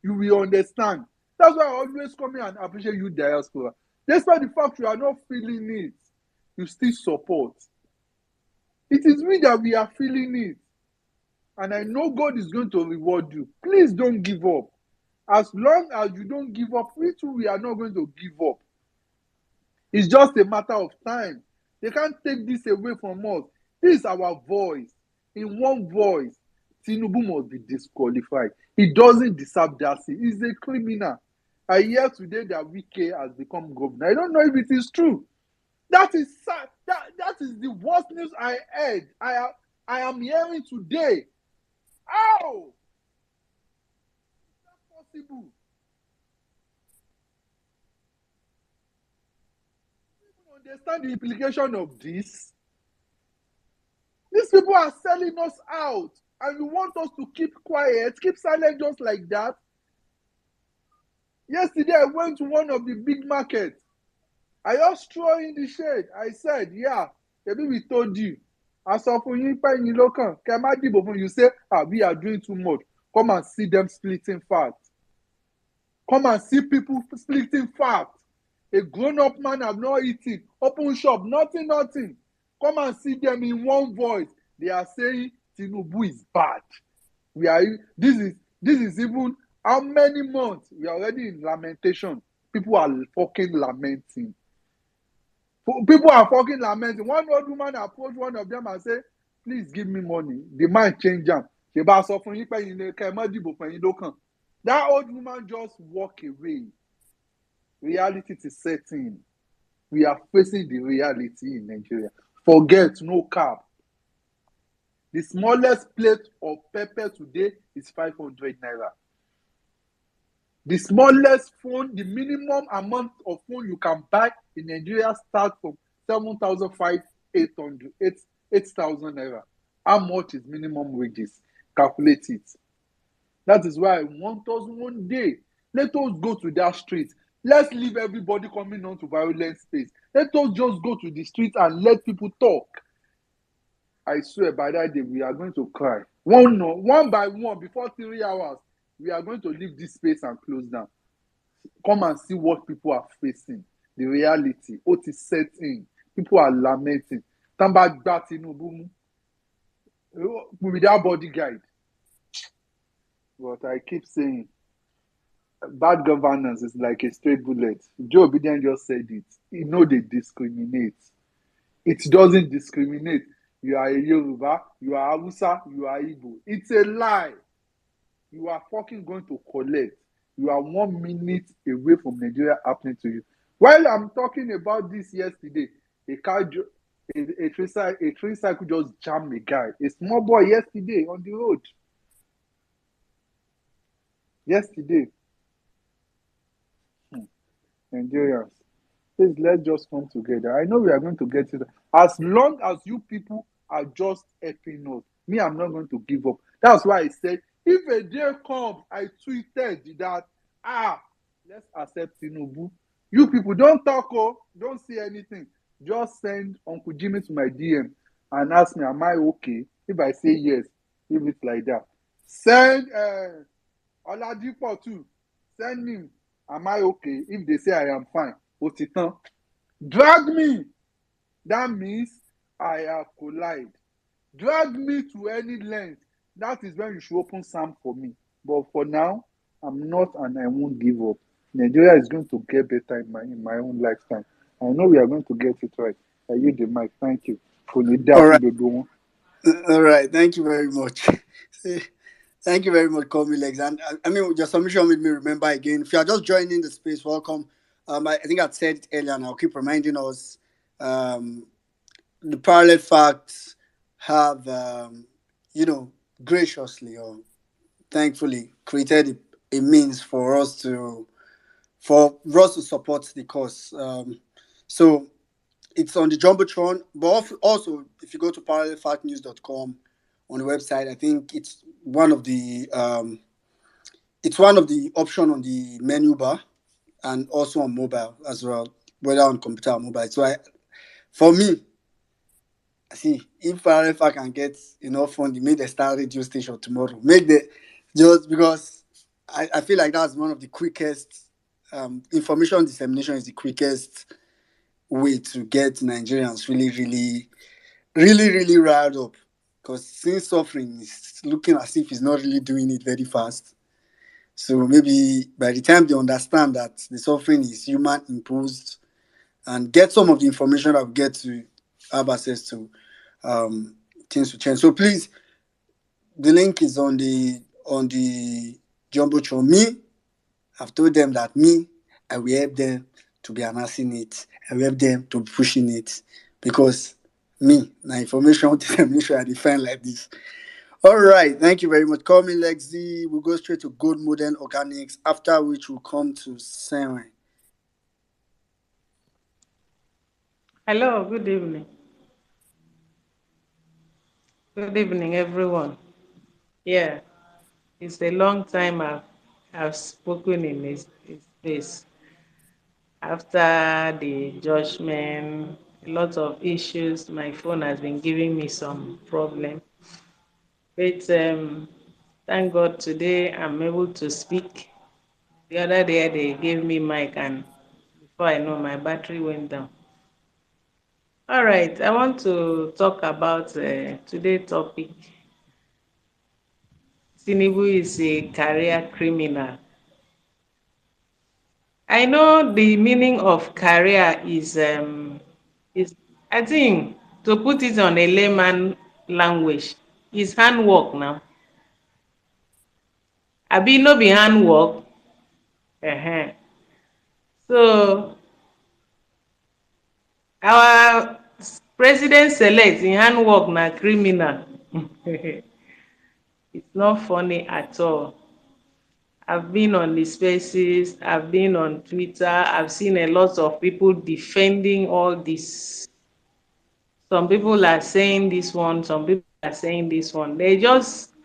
you will understand. That's why I always come here and appreciate you, diaspora. Despite the fact you are not feeling it, you still support. It is we that we are feeling it. And I know God is going to reward you. Please don't give up. As long as you don't give up, we too, we are not going to give up. It's just a matter of time. They can't take this away from us. This is our voice. In one voice, Tinubu must be disqualified. He doesn't deserve that seat. He's a criminal. I hear today that Wike has become governor. I don't know if it is true. That is sad. That is the worst news I heard. I am hearing today. How? Is that possible? Do you understand the implication of this? These people are selling us out, and you want us to keep quiet, keep silent just like that? Yesterday, I went to one of the big markets. I just throw in the shade. I said, yeah, maybe we told you. I saw for you, you say, we are doing too much. Come and see them splitting facts. Come and see people splitting facts. A grown-up man have not eaten. Open shop, nothing. Come and see them in one voice. They are saying Tinubu is bad. This is even how many months we are already in lamentation. People are fucking lamenting. People are fucking lamenting. One old woman approached one of them and said, please give me money. The man changed them. That old woman just walked away. Reality is setting. We are facing the reality in Nigeria. Forget, no cap. The smallest plate of pepper today is 500 naira. The smallest phone, the minimum amount of phone you can buy in Nigeria starts from 7,500, 8,000 naira. How much is minimum wages? Calculate it. That is why I want us one day, let us go to that street. Let's leave everybody coming on to violent space. Let us just go to the street and let people talk. I swear by that day we are going to cry. One by one, before 3 hours, we are going to leave this space and close down. Come and see what people are facing. The reality. What is set in. People are lamenting. Tamba gba Tinubu with that body guide. But I keep saying, bad governance is like a straight bullet. Joe Biden just said it. You know they discriminate. It doesn't discriminate. You are a Yoruba, you are Hausa, you are Igbo. It's a lie. You are fucking going to collect. You are 1 minute away from Nigeria happening to you. While I'm talking about this yesterday, a train cycle just jammed a guy, a small boy yesterday on the road. Yesterday. Nigerians, please let's just come together. I know we are going to get it. As long as you people are just helping us, me, I'm not going to give up. That's why I said, if a day comes, I tweeted that, let's accept Tinubu. You people don't talk, don't say anything. Just send Uncle Jimmy to my DM and ask me, am I okay? If I say yes, leave it like that. Send Oladipo too. Send me, am I okay? If they say I am fine, Otitan. Drag me. That means I have collided. Drag me to any length. That is when you should open Sam for me. But for now, I'm not and I won't give up. Nigeria is going to get better in my own lifetime. I know we are going to get it right. I use the mic. Thank you. All right. All right. Thank you very much. Thank you very much, Komi Legs. And I mean, your submission made me remember again. If you are just joining the space, welcome. I think I've said it earlier, and I'll keep reminding us. The parallel facts have, graciously or thankfully created a means for us to support the cause. So it's on the Jumbotron, but also if you go to parallelfactnews.com on the website, I think it's one of the option on the menu bar and also on mobile as well, whether on computer or mobile. So for me, see if Parallel can get enough funding, make the start radio station tomorrow. Just because I feel like that's one of the quickest information dissemination is the quickest way to get Nigerians really, really, really, really riled up. Because since suffering is looking as if he's not really doing it very fast. So maybe by the time they understand that the suffering is human imposed and get some of the information that we get to have access to, things to change. So please, the link is on the Jumbotron. Me, I've told them that I will help them to be announcing it. I will help them to be pushing it because now information dissemination I define like this. All right, thank you very much. Call me Lexi. We'll go straight to Good Modern Organics, after which we'll come to Senwe. Hello, good evening. Good evening, everyone. Yeah, it's a long time I've spoken in this space. After the judgment, a lot of issues, my phone has been giving me some problem. But thank God today I'm able to speak. The other day they gave me mic and before I know my battery went down. All right, I want to talk about today's topic. Tinubu is a career criminal. I know the meaning of career is I think to put it on a layman language is handwork now. Abi no be handwork. Uh-huh. So So our president-select in handwork na criminal. It's not funny at all. I've been on the spaces, I've been on Twitter, I've seen a lot of people defending all this. Some people are saying this one, some people are saying this one.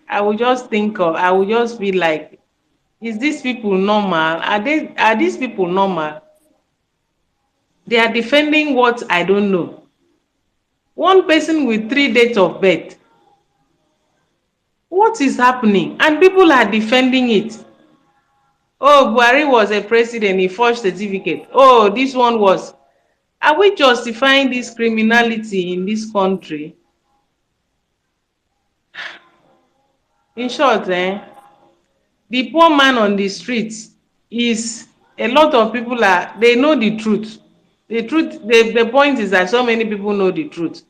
I will just be like, is these people normal? Are these people normal? They are defending what I don't know. One person with 3 dates of birth. What is happening? And people are defending it. Oh, Buhari was a president, he forged certificate. Oh, this one was. Are we justifying this criminality in this country? In short, the poor man on the streets is, a lot of people they know the truth. The point is that so many people know the truth.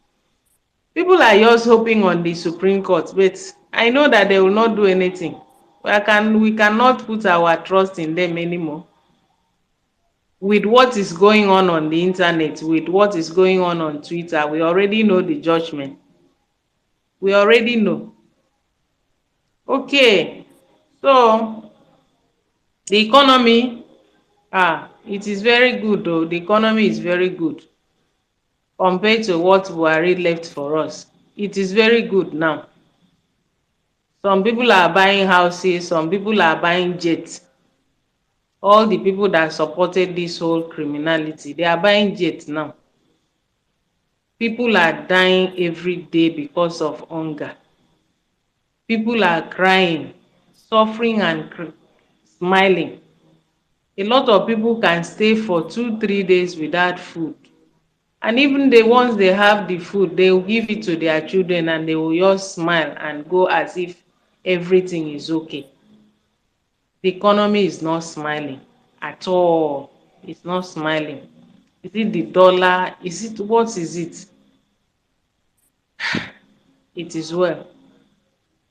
People are just hoping on the Supreme Court, but I know that they will not do anything. We cannot put our trust in them anymore. With what is going on the internet, with what is going on Twitter, we already know the judgment. We already know. Okay, so the economy, it is very good though. The economy is very good compared to what Buhari left for us. It is very good now. Some people are buying houses, some people are buying jets. All the people that supported this whole criminality, they are buying jets now. People are dying every day because of hunger. People are crying, suffering and smiling. A lot of people can stay for 2-3 days without food. And even the ones they have the food, they will give it to their children and they will just smile and go as if everything is okay. The economy is not smiling at all. It's not smiling. Is it the dollar? What is it? It is well.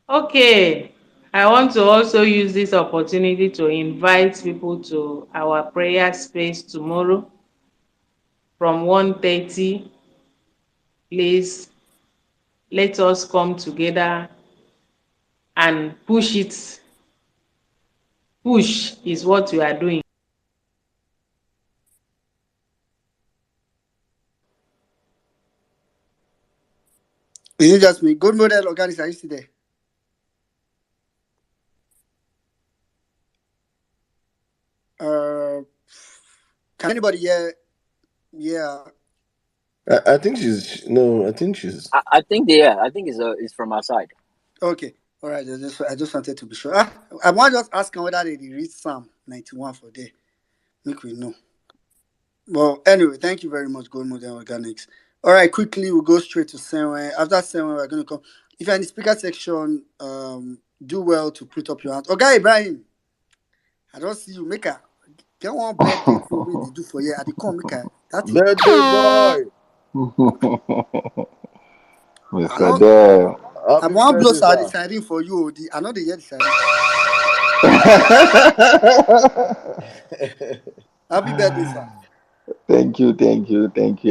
Okay. I want to also use this opportunity to invite people to our prayer space tomorrow from 1:30. Please, let us come together and push it. Push is what we are doing. Is it just me? Good model organics, are you still there? Can anybody hear? Yeah. I think she's no. I think she's. I think it's from our side. Okay. All right. I just wanted to be sure. I want to just ask them whether they read Psalm 91 for there. Make we know. Well, anyway, thank you very much, Gold Model Organics. All right, quickly we'll go straight to Senwe. After Senwe, we're going to come. If you're in the speaker section, do well to put up your hand. Okay, Ibrahim, I don't see you. Make a get one birthday thing wey they do for you. I dey come make a that thing. Birthday boy. Mr. Dale. I Happy want blow birthday, sir. siren for you. I know they hear the siren. Happy birthday, sir. Thank you,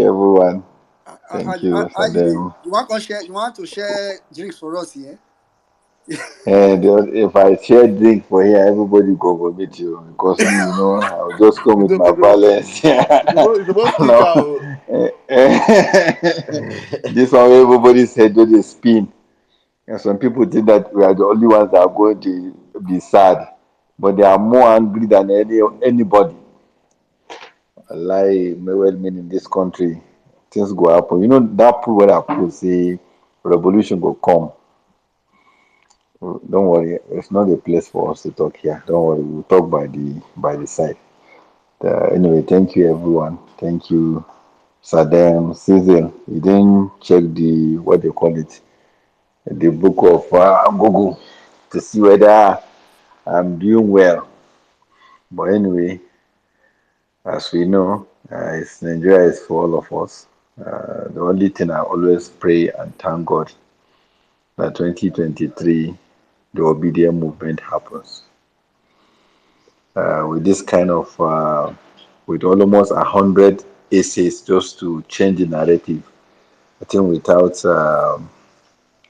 everyone. Thank you, How Mr. you dey? Dale. You want to share drinks for us here? And if I share drink for here, everybody go meet you because me, I'll just come with my balance. It's supposed to stick out. This one, everybody said that they spin. And some people think that we are the only ones that are going to be sad, but they are more angry than anybody. Lie may well mean in this country, things go happen. That prove what I put say revolution will come. Don't worry, it's not a place for us to talk here. Don't worry, we'll talk by the side. Anyway, thank you everyone. Thank you, Saddam, Cecil. You didn't check what they call it, the book of Google to see whether I'm doing well. But anyway, as we know, Nigeria is for all of us. The only thing I always pray and thank God that 2023, the obedient movement happens. With this kind of with almost 100 essays just to change the narrative. I think without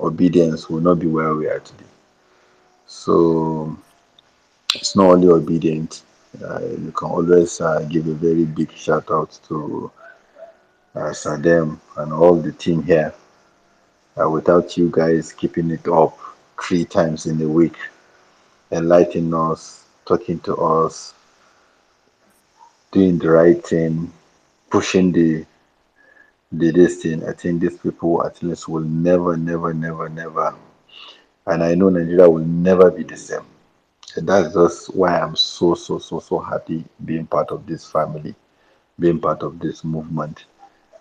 obedience, we'll not be where we are today. So it's not only obedient. You can always give a very big shout out to Sadem and all the team here. Without you guys keeping it up 3 times in a week, enlightening us, talking to us, doing the right thing, pushing the this thing, I think these people at least will never, never, never, never, and I know Nigeria will never be the same. And that's just why I'm so, so, so, so happy being part of this family, being part of this movement,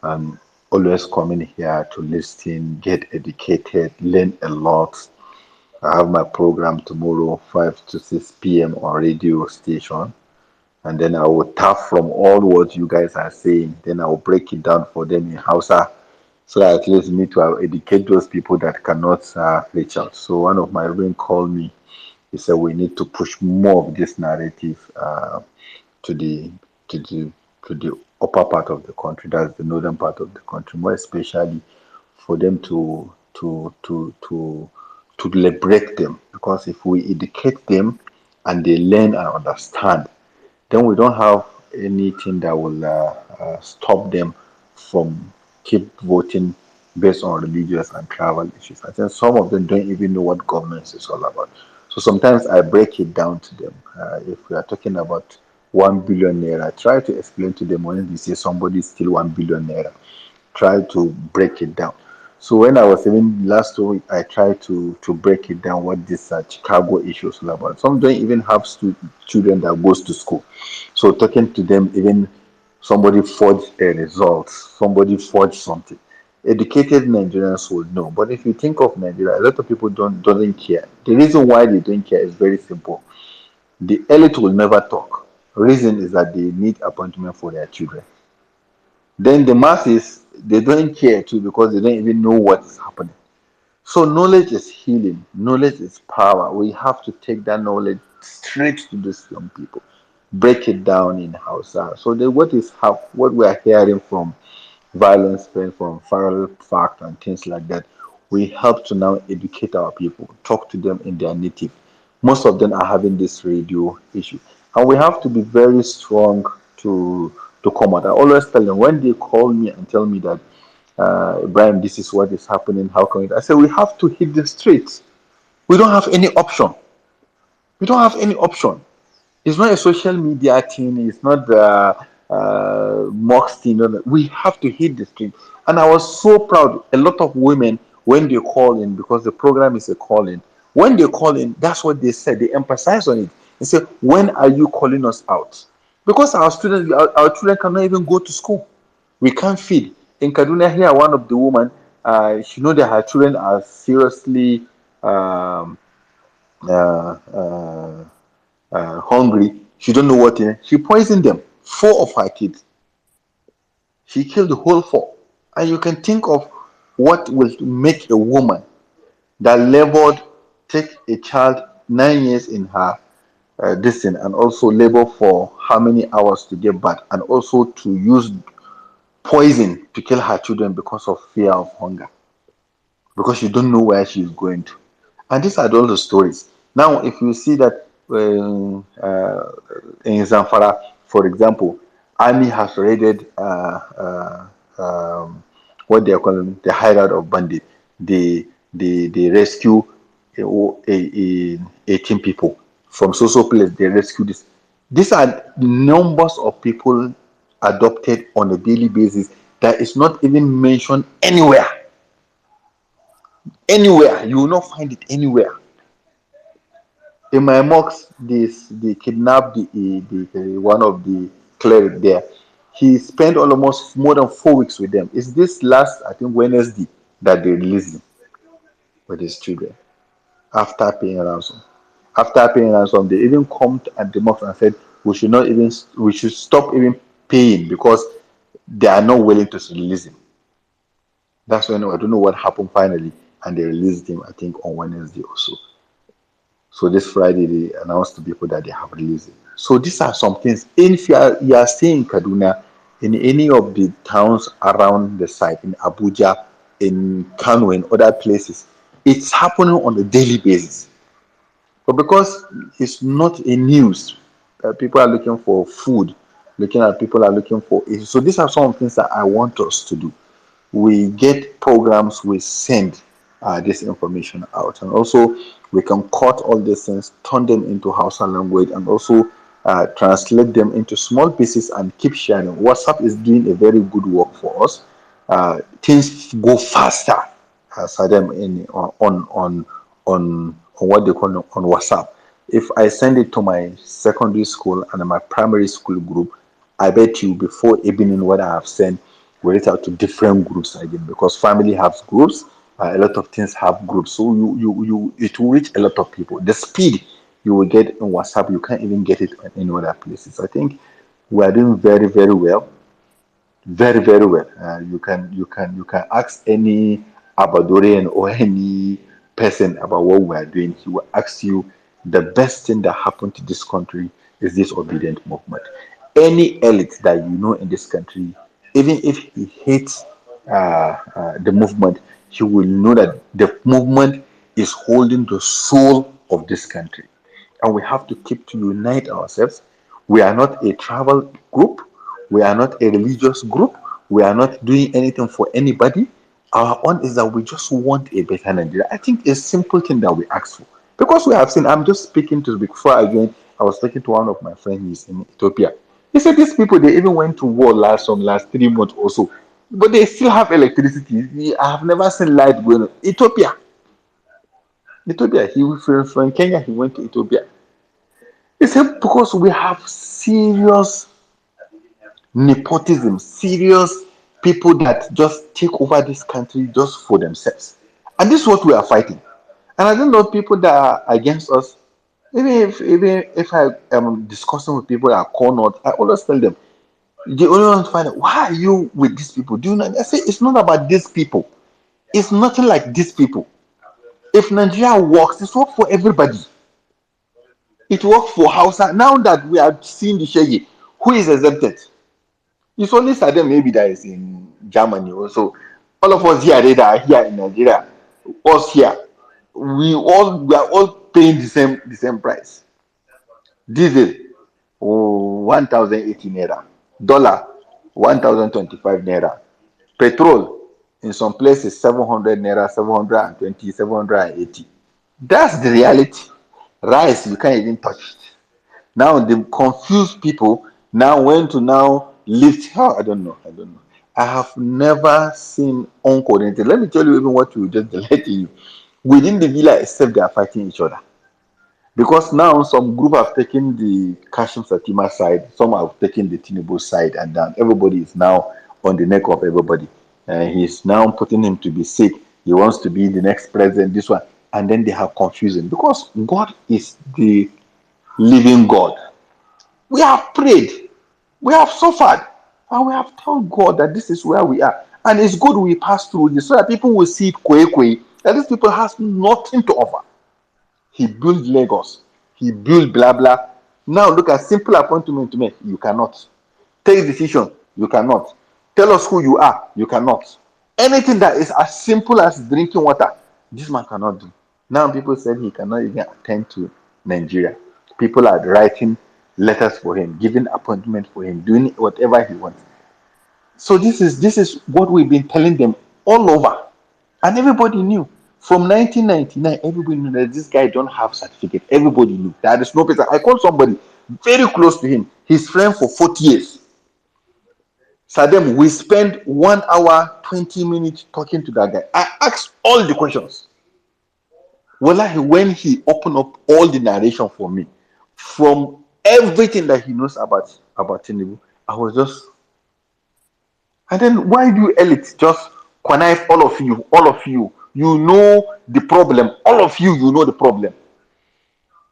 and always coming here to listen, get educated, learn a lot. I have my program tomorrow, 5 to 6 p.m. on radio station. And then I will tap from all what you guys are saying. Then I will break it down for them in Hausa. So that at least me to educate those people that cannot reach out. So one of my friends called me. He said we need to push more of this narrative to the to the to the upper part of the country. That's the northern part of the country, more especially for them to liberate them. Because if we educate them and they learn and understand, then we don't have anything that will stop them from keep voting based on religious and travel issues. I think some of them don't even know what governance is all about. So sometimes I break it down to them. If we are talking about 1 billion naira, try to explain to them when we say somebody steal 1 billion naira. Try to break it down. So when I was even last week, I tried to break it down what this Chicago issue is all about. Some don't even have children that goes to school. So talking to them, even somebody forged a result, somebody forged something. Educated Nigerians will know. But if you think of Nigeria, a lot of people doesn't care. The reason why they don't care is very simple. The elite will never talk. Reason is that they need appointment for their children. Then the masses, they don't care too because they don't even know what is happening. So knowledge is healing. Knowledge is power. We have to take that knowledge straight to these young people, break it down in Hausa. So what we are hearing from violence, spread from viral fact and things like that. We help to now educate our people, talk to them in their native. Most of them are having this radio issue, and we have to be very strong to come out. I always tell them when they call me and tell me that Brian, this is what is happening. How can we? I say we have to hit the streets. We don't have any option. We don't have any option. It's not a social media thing. It's not the mocks thing. No, no. We have to hit the street. And I was so proud. A lot of women, when they call in, because the program is a call in, when they call in, that's what they said. They emphasize on it. They say, when are you calling us out? Because our children cannot even go to school. We can't feed. In Kaduna here, one of the women, she know that her children are seriously um, uh, uh, hungry. She don't know what she poisoned them. 4 of her kids. She killed the whole 4. And you can think of what will make a woman that labored, take a child 9 years in her this thing, and also labor for how many hours to get back, and also to use poison to kill her children because of fear of hunger, because you don't know where she's going to. And these are all the stories. Now, if you see that in Zamfara, for example, army has raided what they are calling the hideout of bandit. They rescue 18 people from so place. They rescue this. These are numbers of people adopted on a daily basis that is not even mentioned anywhere. Anywhere you will not find it anywhere. In my mosque, they kidnapped the one of the cleric there. He spent almost more than 4 weeks with them. It's this last, I think, Wednesday that they released him with his children after paying ransom. After paying ransom, they even come at the mosque and said we should stop even paying because they are not willing to release him. That's when I don't know what happened finally, and they released him, I think, on Wednesday or so. So this Friday, they announced to people that they have released it. So these are some things. If you are staying in Kaduna, in any of the towns around the site, in Abuja, in Kano, in other places, it's happening on a daily basis. But because it's not a news, people are looking for food, looking at people are looking for. So these are some of the things that I want us to do. We get programs, we send this information out, and also we can cut all these things, turn them into Hausa language, and also translate them into small pieces and keep sharing. WhatsApp is doing a very good work for us. Things go faster as them in on what they call on WhatsApp. If I send it to my secondary school and my primary school group, I bet you before evening what I have sent will reach out to different groups again, because family has groups, a lot of things have groups. So it will reach a lot of people. The speed you will get in WhatsApp, you can't even get it in other places. I think we are doing very, very well, very well. You can ask any Abadorian or any person about what we are doing. He will ask you the best thing that happened to this country is this obedient movement. Any elite that you know in this country, even if he hates the movement, he will know that the movement is holding the soul of this country, and we have to keep to unite ourselves. We are not a travel group. We are not a religious group. We are not doing anything for anybody. Our own is that we just want a better Nigeria. I think a simple thing that we ask for. Because we have seen, I'm just speaking to, before I joined, I was talking to one of my friends in Ethiopia. He said these people, they even went to war last 3 months or so, but they still have electricity. I have never seen light going on. Ethiopia, he was from Kenya, he went to Ethiopia. He said because we have serious nepotism, serious people that just take over this country just for themselves. And this is what we are fighting. And I don't know people that are against us. Even if I am discussing with people that are cornered, I always tell them, the only one to find out, why are you with these people? Do you know? I say it's not about these people. It's nothing like these people. If Nigeria works, it's work for everybody. It works for Hausa. Now that we are seeing the Shege, who is exempted? It's only Saddam maybe that is in Germany also. All of us here that are here in Nigeria, us here, we are all paying the same price. Diesel, 1,080 naira. Dollar, 1,025 naira. Petrol, in some places 700 naira, 720, 780. That's the reality. Rice, you can't even touch it. Now they confuse people. Now when to now lift her? I don't know. I have never seen uncoordinated. Let me tell you even what you just let you. Within the villa, except they are fighting each other. Because now some group have taken the Kashim Satima side, some have taken the Tinubu side, and then everybody is now on the neck of everybody. He's now putting him to be sick. He wants to be the next president, this one. And then they have confusion. Because God is the living God. We have prayed, we have suffered, and we have told God that this is where we are. And it's good we pass through this so that people will see it quickly that these people has nothing to offer. He built Lagos, he built blah blah. Now look at simple appointment to make. You cannot. Take decision, you cannot. Tell us who you are, you cannot. Anything that is as simple as drinking water, this man cannot do. Now people said he cannot even attend to Nigeria. People are writing letters for him, giving appointment for him, doing whatever he wants. So this is what we've been telling them all over, and everybody knew. From 1999, everybody knew that this guy don't have certificate. Everybody knew. There is no person. I called somebody very close to him, his friend for 40 years. Saddam, we spent 1 hour, 20 minutes talking to that guy. I asked all the questions. Wallahi, when he opened up all the narration for me, from everything that he knows about Tinubu, I was just. And then why do you elite just connive all of you? All of you, you know the problem. All of you, you know the problem.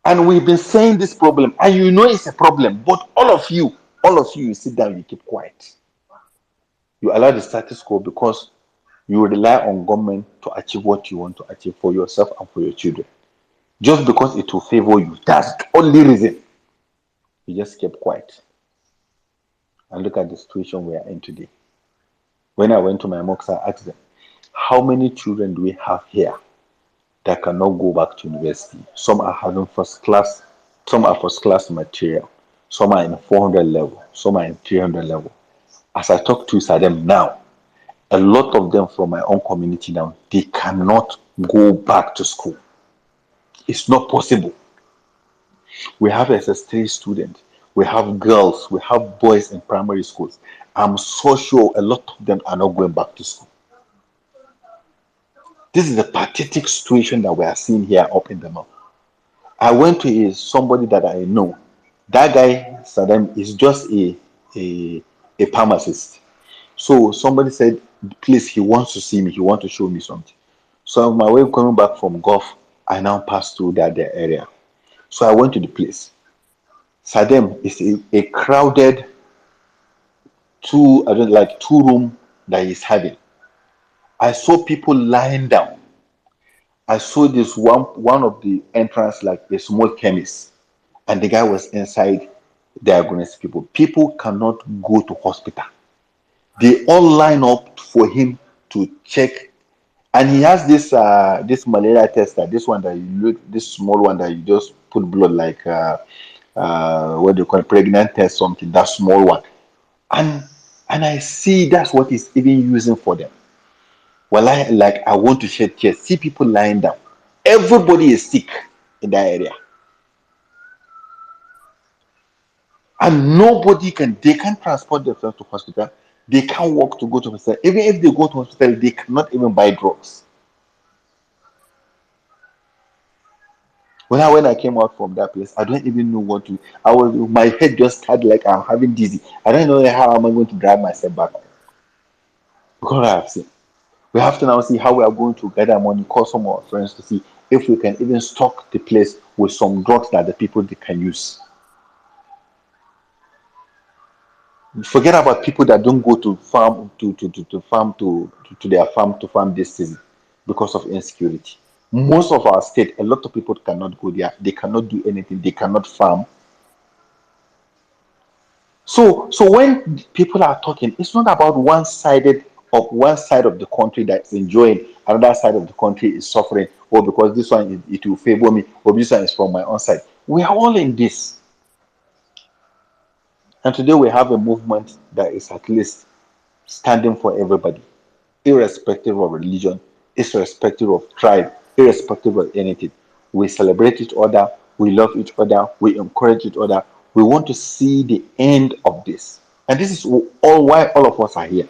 And we've been saying this problem, and you know it's a problem. But all of you sit down, you keep quiet. You allow the status quo because you rely on government to achieve what you want to achieve for yourself and for your children. Just because it will favor you. That's the only reason. He just kept quiet. And look at the situation we are in today. When I went to my mocks, I asked them, how many children do we have here that cannot go back to university? Some are having some are first class material, some are in 400 level, some are in 300 level. As I talk to them now, a lot of them from my own community now, they cannot go back to school. It's not possible. We have SS3 students, we have girls, we have boys in primary schools. I'm so sure a lot of them are not going back to school. This is a pathetic situation that we are seeing here up in the north. I went to somebody that I know. That guy, Saddam, is just a pharmacist. So somebody said, please, he wants to see me. He wants to show me something. So on my way coming back from Gulf, I now passed through that area. So I went to the place. Saddam is a crowded two room that he's having. I saw people lying down. I saw this one of the entrance like a small chemist, and the guy was inside diagnosing people. People cannot go to hospital. They all line up for him to check, and he has this malaria tester. This one that you look, this small one that you just put blood like what do you call it, pregnant test something. That small one, and I see that's what he's even using for them. Well, I want to shed tears. See people lying down. Everybody is sick in that area, and they can't transport themselves to hospital. They can't walk to go to hospital. Even if they go to hospital, they cannot even buy drugs. When I came out from that place, I don't even know what to. My head just started like I'm having dizzy. I don't know how am I going to drive myself back because I have seen. We have to now see how we are going to gather money, call some of our friends to see if we can even stock the place with some drugs that the people they can use. Forget about people that don't go to farm to their farm to farm this season because of insecurity. Most of our state, a lot of people cannot go there. They cannot do anything. They cannot farm. So when people are talking, it's not about one side of the country that's enjoying, another side of the country is suffering, or because this one it will favor me, or this one is from my own side. We are all in this. And today we have a movement that is at least standing for everybody, irrespective of religion, irrespective of tribe, irrespective of anything. We celebrate each other, we love each other, we encourage each other. We want to see the end of this. And this is all why all of us are here.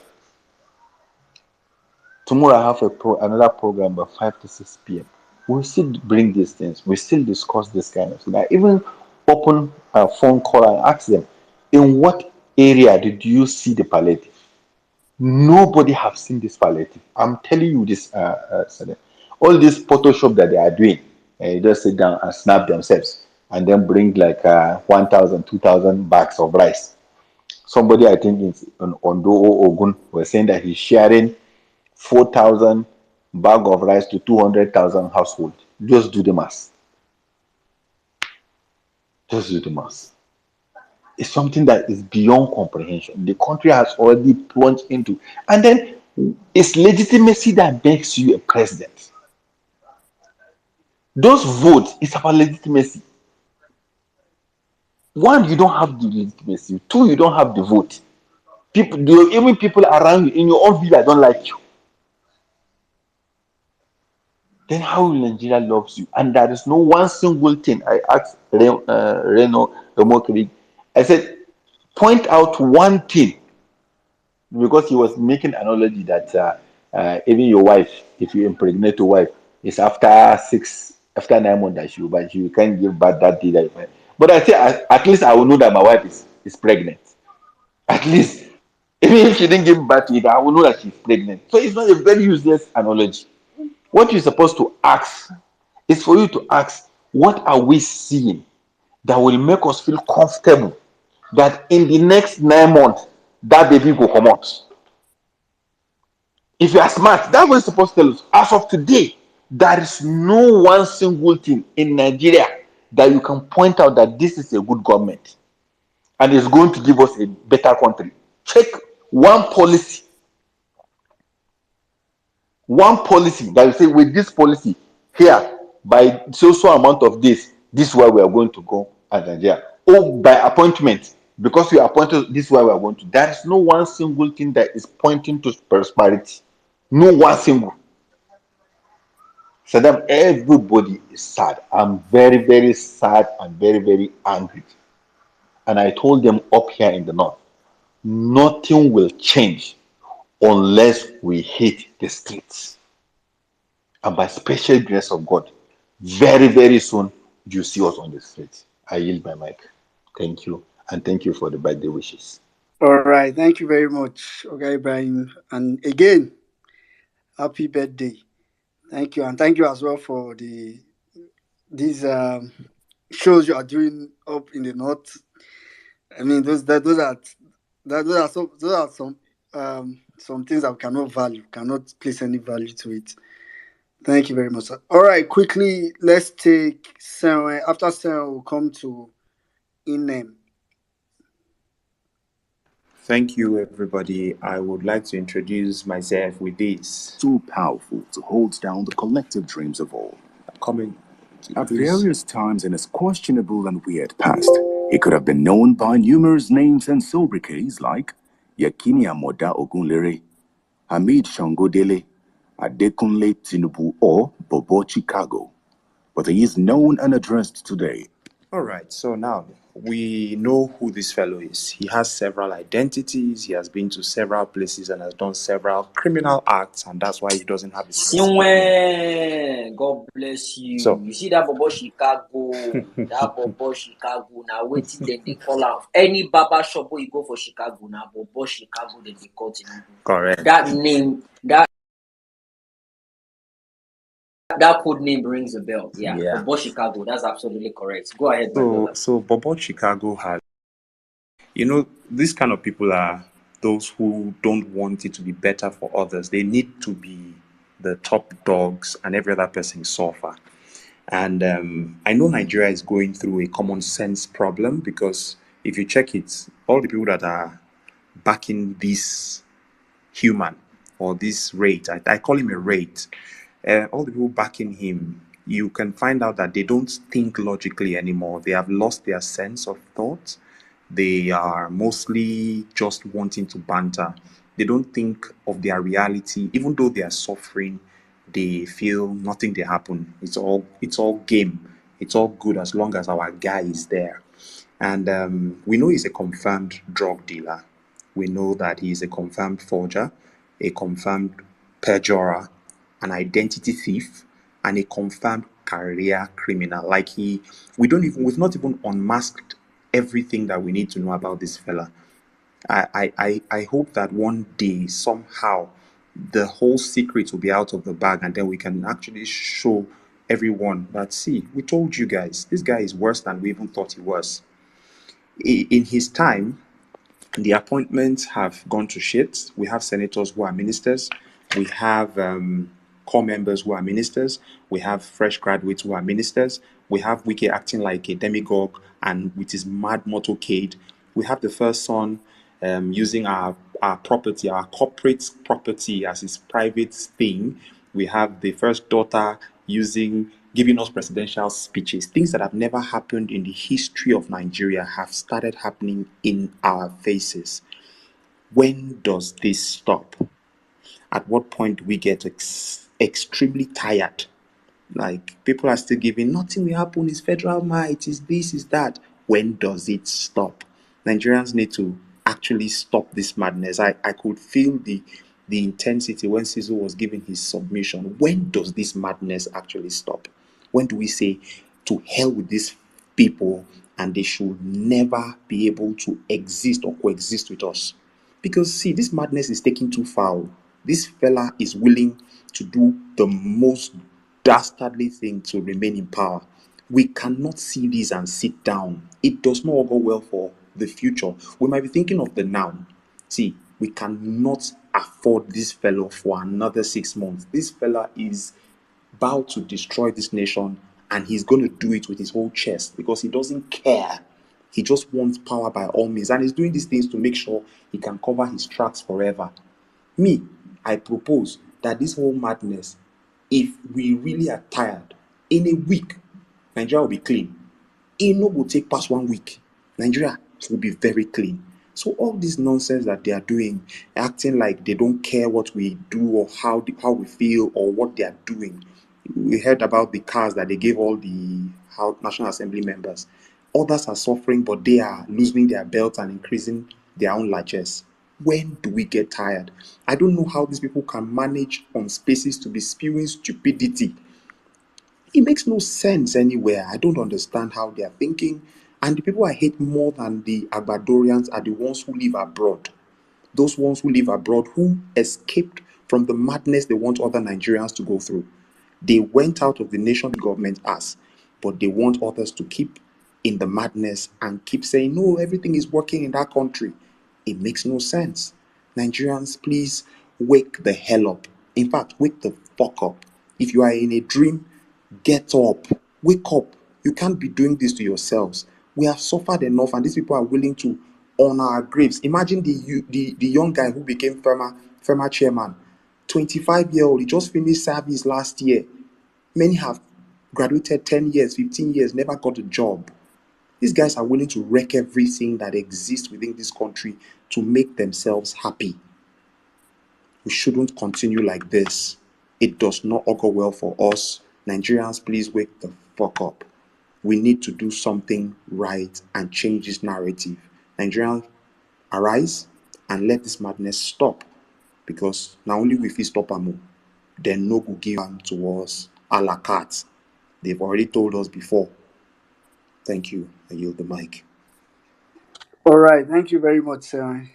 Tomorrow I have another program by 5 to 6 p.m. We'll still bring these things. We still discuss this kind of thing. I even open a phone call and ask them, in what area did you see the palliative? Nobody have seen this palliative. I'm telling you this, all this Photoshop that they are doing, you just sit down and snap themselves and then bring like 1,000, 2,000 bags of rice. Somebody, I think in Ondo or Ogun, was saying that he's sharing 4,000 bag of rice to 200,000 household. Just do the math. Just do the math. It's something that is beyond comprehension. The country has already plunged into, and then it's legitimacy that makes you a president. Those votes, it's about legitimacy. One, you don't have the legitimacy. Two, you don't have the vote. Even people around you in your own village don't like you. Then how will Nigeria loves you? And there is no one single thing. I asked Reno Demokri, I said, point out one thing, because he was making analogy that even your wife, if you impregnate your wife, it's after 9 months that you can't give birth that day. But I say at least I will know that my wife is pregnant. At least, even if she didn't give birth to it, I will know that she's pregnant. So it's not a very useless analogy. What you're supposed to ask is for you to ask, what are we seeing that will make us feel comfortable that in the next 9 months, that baby will come out? If you are smart, that's what you're supposed to tell us. As of today, there is no one single thing in Nigeria that you can point out that this is a good government. and it's going to give us a better country. Check one policy that you say, with this policy here, by so amount of this is where we are going to go as Nigeria. Or by appointment, because we are appointed, this is where we are going to. There is no one single thing that is pointing to prosperity. No one single. So that everybody is sad. I'm very, very sad and very, very angry. And I told them up here in the north, nothing will change unless we hit the streets. And by special grace of God, very, very soon, you see us on the streets. I yield my mic. Thank you. And thank you for the birthday wishes. All right. Thank you very much, okay, Ibrahim. And again, happy birthday. Thank you. And thank you as well for these shows you are doing up in the north. I mean, those are some things that we cannot place any value to it. Thank you very much, sir. All right, quickly, let's take Sarah. After Sarah, we'll come to Inem. Thank you, everybody. I would like to introduce myself with this. Too powerful to hold down the collective dreams of all. Coming at various times in his questionable and weird past, he could have been known by numerous names and sobriquets like Yakini Amoda Ogunlere, Hamid Shangodele, Adekunle Tinubu, or Bobo Chicago. But he is known and addressed today. All right, so now we know who this fellow is. He has several identities, he has been to several places and has done several criminal acts, and that's why he doesn't have a specific name. God bless you. So- You see that Bobo Chicago, now waiting then they call out. Any barber shop where you go for Chicago, now Bobo Chicago, then they call Tinubu. Correct. That name, that code name rings a bell. Yeah. Bobo Chicago, that's absolutely correct. Go ahead, my brother. So Bobo Chicago has, these kind of people are those who don't want it to be better for others. They need to be the top dogs and every other person suffer. And I know Nigeria is going through a common sense problem, because if you check it, all the people that are backing this human or this rate, I call him a rate, all the people backing him, you can find out that they don't think logically anymore. They have lost their sense of thought. They are mostly just wanting to banter. They don't think of their reality. Even though they are suffering, they feel nothing they happen. It's all game. It's all good as long as our guy is there. And we know he's a confirmed drug dealer. We know that he is a confirmed forger, a confirmed perjurer, an identity thief, and a confirmed career criminal. We've not even unmasked everything that we need to know about this fella. I hope that one day, somehow, the whole secret will be out of the bag, and then we can actually show everyone that, see, we told you guys, this guy is worse than we even thought he was. In his time, the appointments have gone to shit. We have senators who are ministers. We have core members who are ministers. We have fresh graduates who are ministers. We have Wike acting like a demagogue and with his mad motorcade. We have the first son using our property, our corporate property, as his private thing. We have the first daughter giving us presidential speeches. Things that have never happened in the history of Nigeria have started happening in our faces. When does this stop? At what point do we get extremely tired? Like, people are still giving, nothing will happen, it's federal might, it's this, is that. When does it stop? Nigerians need to actually stop this madness. I could feel the intensity when Sizzle was giving his submission. When does this madness actually stop? When do we say, to hell with these people, and they should never be able to exist or coexist with us? Because, see, this madness is taking too far. This fella is willing to do the most dastardly thing to remain in power. We cannot see this and sit down. It does not go well for the future. We might be thinking of the now. See, we cannot afford this fellow for another 6 months. This fella is about to destroy this nation, and he's going to do it with his whole chest, because he doesn't care. He just wants power by all means, and he's doing these things to make sure he can cover his tracks forever. Me, I propose that this whole madness, if we really are tired, in a week, Nigeria will be clean. It no will take past 1 week. Nigeria will be very clean. So all this nonsense that they are doing, acting like they don't care what we do or how we feel or what they are doing. We heard about the cars that they gave all the National Assembly members. Others are suffering, but they are loosening their belts and increasing their own largesse. When do we get tired? I don't know how these people can manage on spaces to be spewing stupidity. It makes no sense anywhere. I don't understand how they are thinking. And the people I hate more than the Agbadorians are the ones who live abroad. Those ones who live abroad who escaped from the madness they want other Nigerians to go through. They went out of the nation the government has, but they want others to keep in the madness and keep saying, no, everything is working in that country. It makes no sense. Nigerians, please wake the hell up. In fact, wake the fuck up. If you are in a dream, get up. Wake up. You can't be doing this to yourselves. We have suffered enough, and these people are willing to on our graves. Imagine the young guy who became FEMA chairman. 25-year-old, he just finished service last year. Many have graduated 10 years, 15 years, never got a job. These guys are willing to wreck everything that exists within this country to make themselves happy. We shouldn't continue like this. It does not augur well for us. Nigerians, please wake the fuck up. We need to do something right and change this narrative. Nigerians, arise and let this madness stop. Because now only if we stop them, then no go give them to us a la carte. They've already told us before. Thank you. I yield the mic. All right, thank you very much, sir.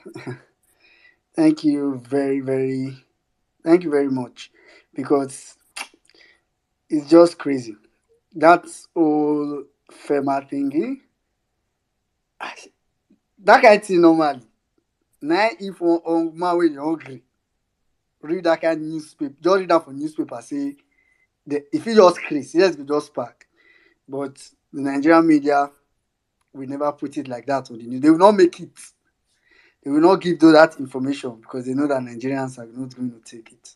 Thank you thank you very much, because it's just crazy. That's all FEMA thingy. That kind of thing normally. Now, if on my way you're hungry, read that kind of newspaper. Just read that for newspaper. Say, if you just crazy, yes, we just spark. But the Nigerian media, we never put it like that on the news. They will not make it. They will not give that information because they know that Nigerians are not going to take it.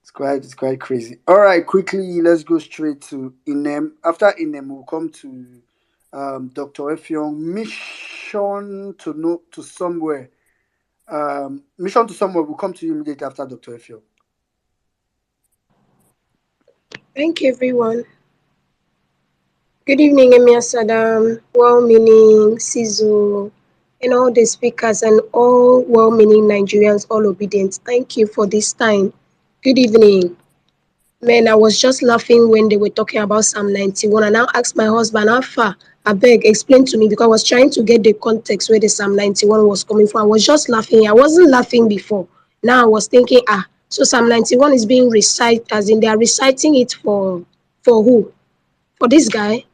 It's quite crazy. All right, quickly, let's go straight to Inem. After Inem, we'll come to Dr. Effiong. Mission to somewhere. Mission to somewhere. We'll come to you immediately after Dr. Effiong. Thank you, everyone. Good evening, Emir Saddam, well-meaning Sizu, and all the speakers and all well-meaning Nigerians, all obedient. Thank you for this time. Good evening. Man, I was just laughing when they were talking about Psalm 91, and I asked my husband, how far? I beg, explain to me, because I was trying to get the context where the Psalm 91 was coming from. I was just laughing. I wasn't laughing before. Now I was thinking, so Psalm 91 is being recited, as in they are reciting it for who? For this guy?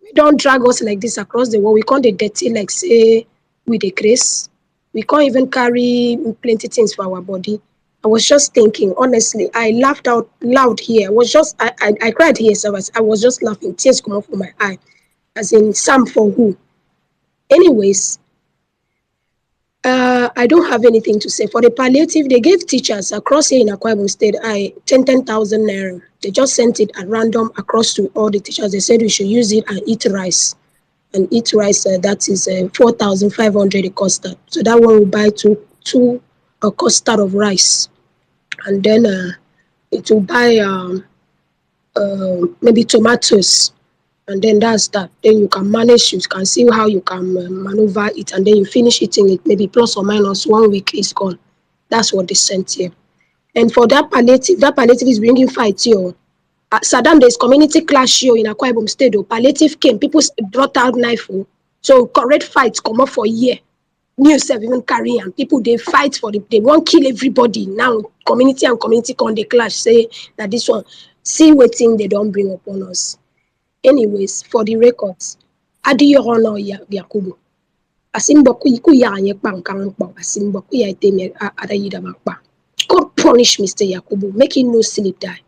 We don't drag us like this across the world. We can't get dirty like say with the grace. We can't even carry plenty things for our body. I was just thinking, honestly, I laughed out loud here. I cried here, so I was just laughing. Tears come off from my eye. As in, Sam for who? Anyways, I don't have anything to say. For the palliative, they gave teachers across here in Akwa Ibom State 10,000 naira. They just sent it at random across to all the teachers. They said we should use it and eat rice. And eat rice, that is 4,500 a custard. So that one will buy two custard of rice. And then it will buy maybe tomatoes. And then that's that. Then you can manage, you can see how you can maneuver it, and then you finish eating it, maybe plus or minus 1 week is gone. That's what they sent here. And for that palliative is bringing fight here. Saddam, there's community clash here in Akwa Ibom State. Palliative came, people brought out knife. So correct fights come up for a year. News have even carry and people they fight for they won't kill everybody. Now community and community come they clash, say that this one, see what thing they don't bring upon us. Anyways, for the records, Adiyono Yakubu. Asimboku yiku ya anye pankangpo. Asimboku ya iteme adayida makpa. God punish Mr. Yakubu, make him no sleep die.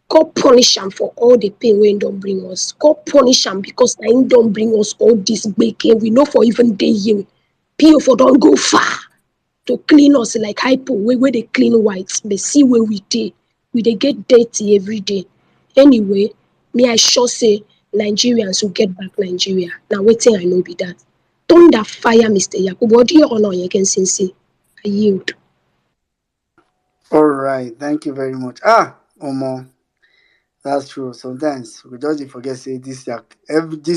God punish am for all the pain wey him don bring us. God punish am because na him don bring us all this gbege. We no for even dey here. PO for don go far to clean us like hypo wey dey clean white. But see where we dey get dirty every day. Anyway, me I sure say Nigerians will get back Nigeria. Na wetin I know be that. Thunder fire Mr. Yakubu. What do you honor again since I yield? All right, thank you very much. Omo, that's true. Sometimes we just dey forget say this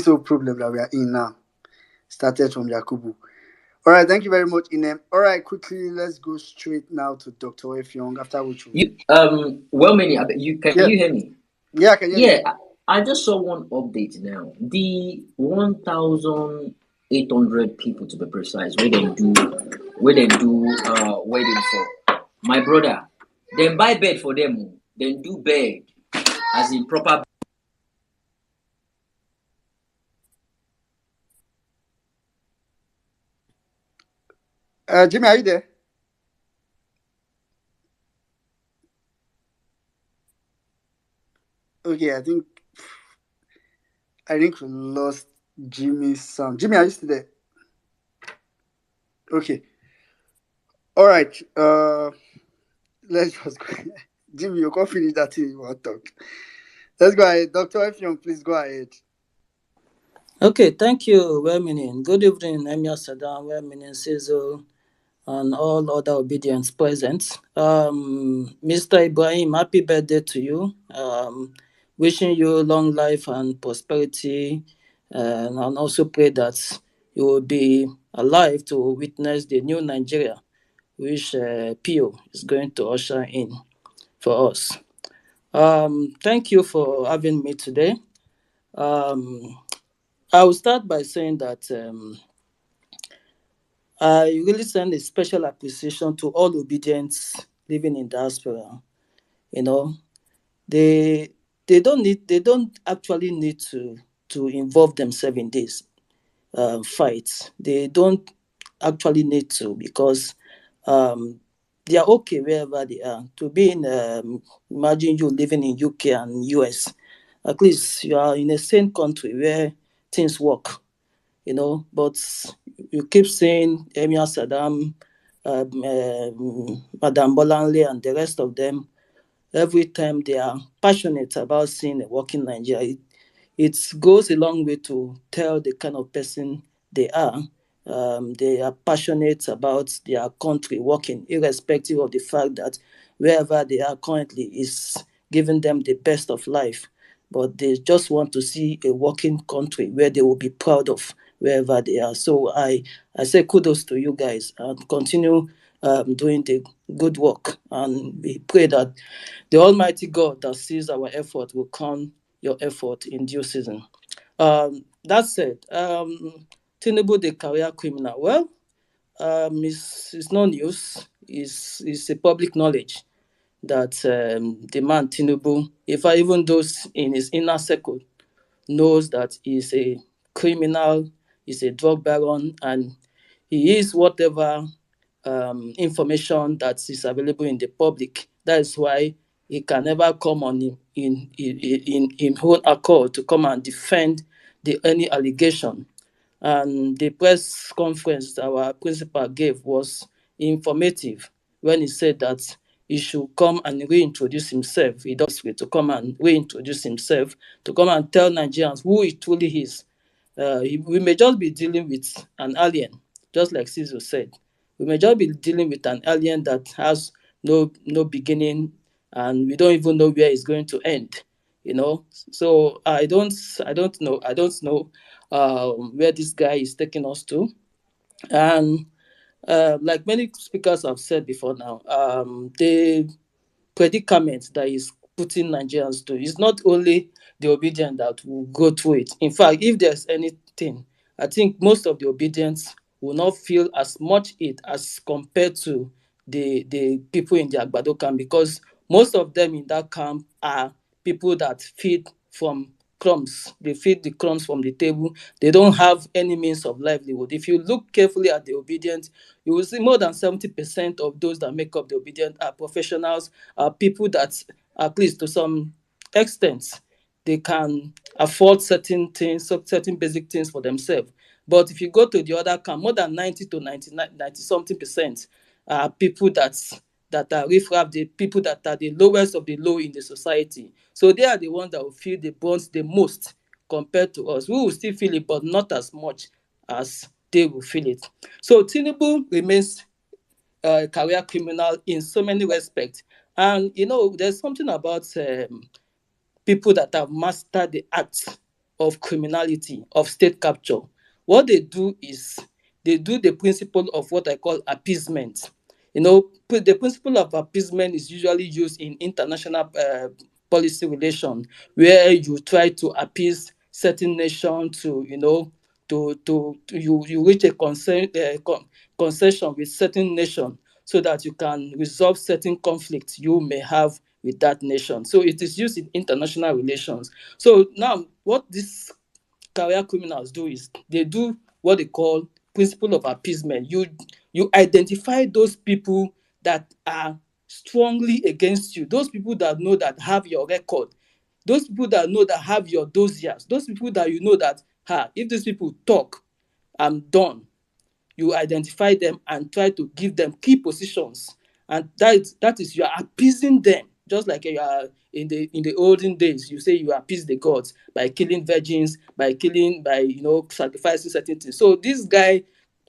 whole problem that we are in now started from Yakubu. All right, thank you very much, Inem. All right, quickly, let's go straight now to Dr. Effiong, after which we... You well, many you can Yeah, you hear me? yeah, I can hear you. Yeah, I just saw one update now. The 1,800 people to be precise, where they do wedding for my brother. Then buy bed for them. Then do bed as in proper. Jimmy, are you there? Okay, I think we lost Jimmy's sound. Jimmy, are you still there? Okay. All right. Let's just go. Jimmy, you can't finish that thing you want to talk. Let's go ahead. Dr. Effiong, please go ahead. Okay, thank you, well-meaning. Good evening, Emir Saddam, well-meaning Cecil, and all other obedience present. Mr. Ibrahim, happy birthday to you. Wishing you long life and prosperity, and also pray that you will be alive to witness the new Nigeria, which PO is going to usher in for us. Thank you for having me today. Um, I will start by saying that I really send a special appreciation to all obedience living in diaspora. You know, they they don't actually need to involve themselves in this fight. They don't actually need to because um, they are okay wherever they are. To be in, imagine you living in UK and US, at least you are in a same country where things work, but you keep saying Emir Saddam, Madam Bolanle, and the rest of them. Every time they are passionate about seeing a working Nigeria, it goes a long way to tell the kind of person they are. They are passionate about their country working, irrespective of the fact that wherever they are currently is giving them the best of life. But they just want to see a working country where they will be proud of wherever they are. So I say kudos to you guys and continue doing the good work. And we pray that the Almighty God that sees our effort will count your effort in due season. That said, Tinubu, the career criminal, well, it's no news. It's a public knowledge that the man Tinubu, even those in his inner circle, knows that he's a criminal, he's a drug baron, and he is whatever information that is available in the public. That is why he can never come on in own accord to come and defend any allegation. And the press conference our principal gave was informative when he said that he should come and reintroduce himself. He does it to come and reintroduce himself, to come and tell Nigerians who he truly is. We may just be dealing with an alien, just like Caesar said. We may just be dealing with an alien that has no beginning, and we don't even know where it's going to end. So I don't know where this guy is taking us to. And like many speakers have said before now, the predicament that is putting Nigerians to is not only the obedient that will go through it. In fact, if there's anything, I think most of the obedience will not feel as much it as compared to the people in the Agbado camp, because most of them in that camp are people that feed from crumbs. They feed the crumbs from the table. They don't have any means of livelihood. If you look carefully at the obedient, you will see more than 70% of those that make up the obedient are professionals, are people that, at least to some extent, they can afford certain things, certain basic things for themselves. But if you go to the other camp, more than 90 to 99, 90 something percent are people that are riffraff, the people that are the lowest of the low in the society. So they are the ones that will feel the burns the most compared to us. We will still feel it, but not as much as they will feel it. So Tinubu remains a career criminal in so many respects. And there's something about people that have mastered the act of criminality, of state capture. What they do is they do the principle of what I call appeasement. The principle of appeasement is usually used in international policy relation, where you try to appease certain nation to, you reach a concession with certain nation so that you can resolve certain conflicts you may have with that nation. So it is used in international relations. So now what these career criminals do is they do what they call principle of appeasement. You identify those people that are strongly against you, those people that know that have your record, those people that know that have your dossiers, those people that you know that if these people talk, I'm done. You identify them and try to give them key positions, and that is you are appeasing them, just like you are in the olden days. You say you appease the gods by killing virgins, by sacrificing certain things. So this guy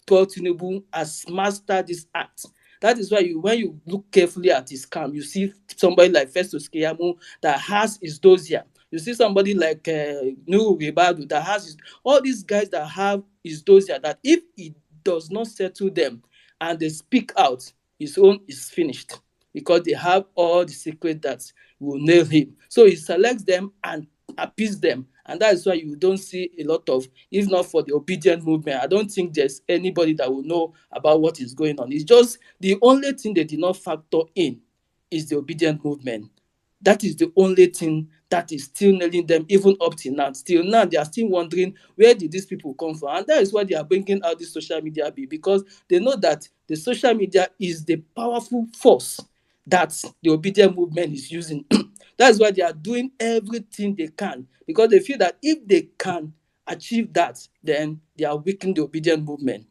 called Tinubu has mastered this art. That is why when you look carefully at his camp, you see somebody like Festus Keyamo that has his dossier. You see somebody like Nuhu Ribadu that has all these guys that have his dossier, that if he does not settle them and they speak out, his own is finished, because they have all the secret that will nail him. So he selects them and appease them. And that is why you don't see a lot of, if not for the obedient movement, I don't think there's anybody that will know about what is going on. It's just the only thing they did not factor in is the obedient movement. That is the only thing that is still nailing them even up till now. Still now, they are still wondering, where did these people come from? And that is why they are bringing out this social media bill, because they know that the social media is the powerful force that the obedient movement is using. That's why they are doing everything they can, because they feel that if they can achieve that, then they are weakening the obedient movement.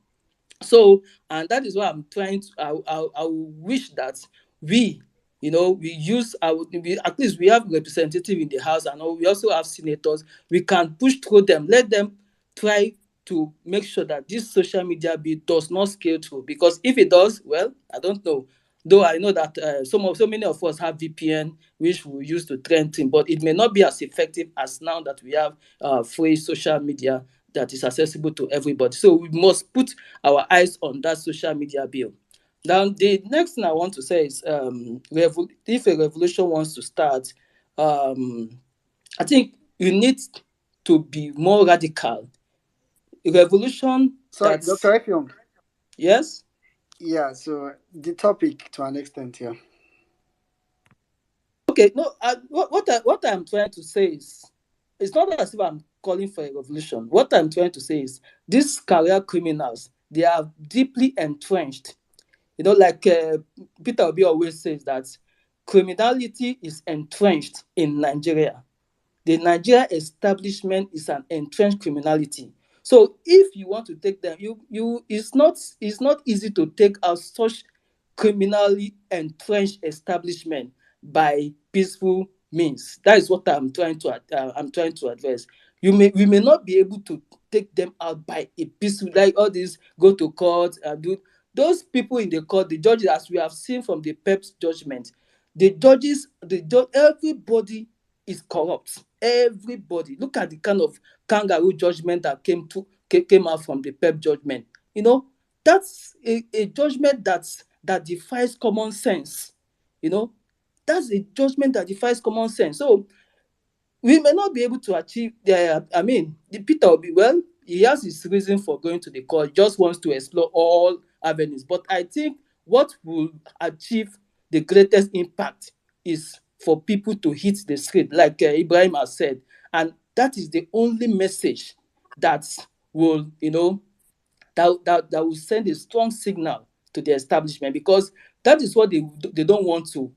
So, and that is why I'm trying to, I wish that we, we use at least we have representative in the house, and we also have senators. We can push through them, let them try to make sure that this social media bill does not scale through, because if it does, well, I don't know. Though I know that so many of us have VPN, which we use to trend things, but it may not be as effective as now that we have free social media that is accessible to everybody. So we must put our eyes on that social media bill. Now, the next thing I want to say is, if a revolution wants to start, I think you need to be more radical. A revolution Sorry, that's, Dr. Effiong. yes? Yeah, so the topic to an extent here. Okay, no, what I'm trying to say is, it's not as if I'm calling for a revolution. What I'm trying to say is, these career criminals, they are deeply entrenched. Like Peter Obi always says that criminality is entrenched in Nigeria. The Nigeria establishment is an entrenched criminality. So if you want to take them, it's not easy to take out such criminally entrenched establishment by peaceful means. That is what I'm trying to address. We may not be able to take them out by a peaceful, like all these go to court and do those people in the court, the judges, as we have seen from the PEP's judgment, everybody is corrupt. Everybody. Look at the kind of kangaroo judgment that came out from the PEP judgment. That's a judgment that defies common sense. You know, that's a judgment that defies common sense. So we may not be able to achieve the Peter Obi, well, he has his reason for going to the court. He just wants to explore all avenues. But I think what will achieve the greatest impact is for people to hit the street, like Ibrahim has said. And that is the only message that will, that will send a strong signal to the establishment, because that is what they don't want to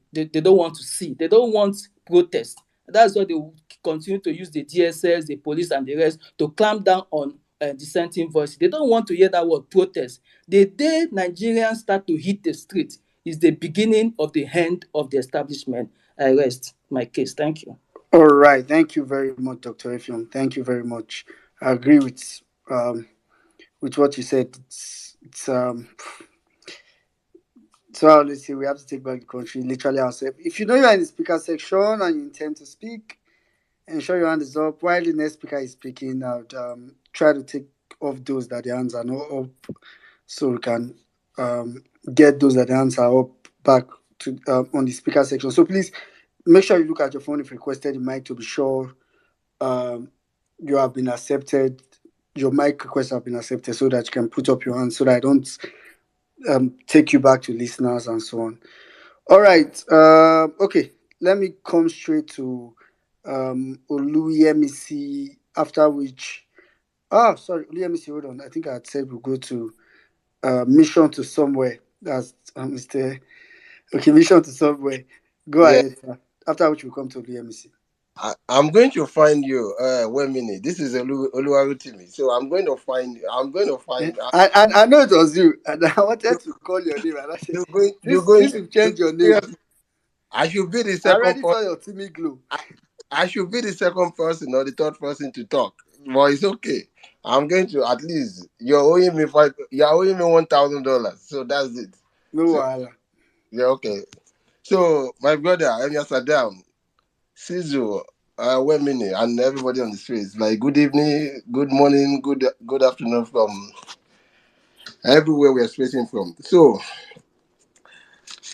see. They don't want protest. That's why they will continue to use the DSS, the police, and the rest to clamp down on dissenting voices. They don't want to hear that word protest. The day Nigerians start to hit the street is the beginning of the end of the establishment. I rest my case. Thank you. All right. Thank you very much, Dr. Effiong. Thank you very much. I agree with what you said. So let's see, we have to take back the country literally ourselves. If you know you're in the speaker section and you intend to speak, ensure your hand is up. While the next speaker is speaking, I would try to take off those that their hands are not up so we can get those that their hands are up back to on the speaker section. So please make sure you look at your phone if requested the mic to be sure you have been accepted. Your mic requests have been accepted so that you can put up your hand so that I don't take you back to listeners and so on. All right. Okay. Let me come straight to Oluyemisi, after which. Sorry, Oluyemisi, hold on. I think I had said we'll go to Mission to Somewhere. That's Mr. Okay, Mission to Somewhere. Go Yeah, ahead, sir. After which we'll come to Oluyemisi. I'm going to find you. 1 minute. This is Oluwarutimi. So I'm going to find. I'm going to find. I know it was you, and I wanted to call your name, and I said, You're going. You're since, going. since you've changed your name, Seriously, I should be the I second already person. saw your Timmy glow. I should be the second person or the third person to talk. But it's okay. I'm going to at least. You're owing me You're owing me $1,000. So that's it. No, So yeah, okay. So my brother, Emia Saddam, Sizu, 1 minute, and everybody on the streets. Like good evening, good morning, good afternoon from everywhere we are spacing from. So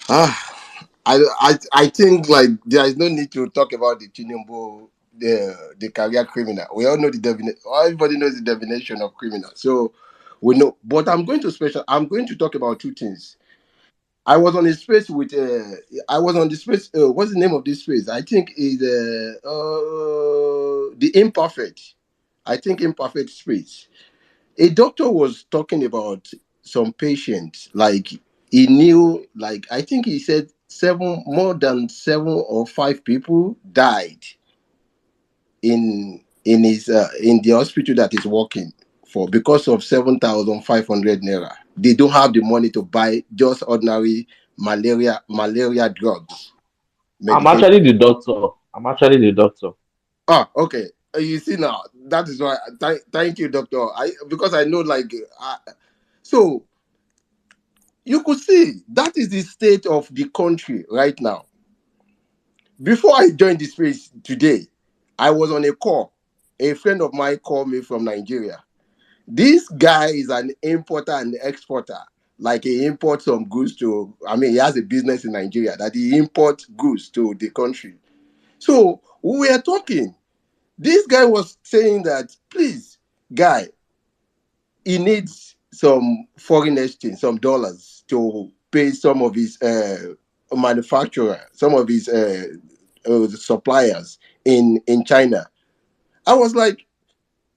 I think like there is no need to talk about the Tinubu, the career criminal. We all know the definition. Everybody knows the definition of criminal. So we know. But I'm going to talk about two things. I was on a space with. I was on the space. What's the name of this space? I think is the imperfect. I think imperfect space. A doctor was talking about some patients, like he knew, like I think he said more than 7 or 5 people died in his in the hospital that he's working for because of 7,500 naira. They don't have the money to buy just ordinary malaria drugs I'm medication. actually the doctor. I'm actually the doctor. Okay. You see now, that is why. Thank you, doctor. Because I know, like, so you could see that is the state of the country right now. Before I joined the space today, I was on a call. A friend of mine called me from Nigeria. This guy is an importer and exporter. Like he imports some goods to, I mean, he has a business in Nigeria that he imports goods to the country. So we were talking. This guy was saying that, please, guy, he needs some foreign exchange, some dollars to pay some of his manufacturer, some of his suppliers in China. I was like,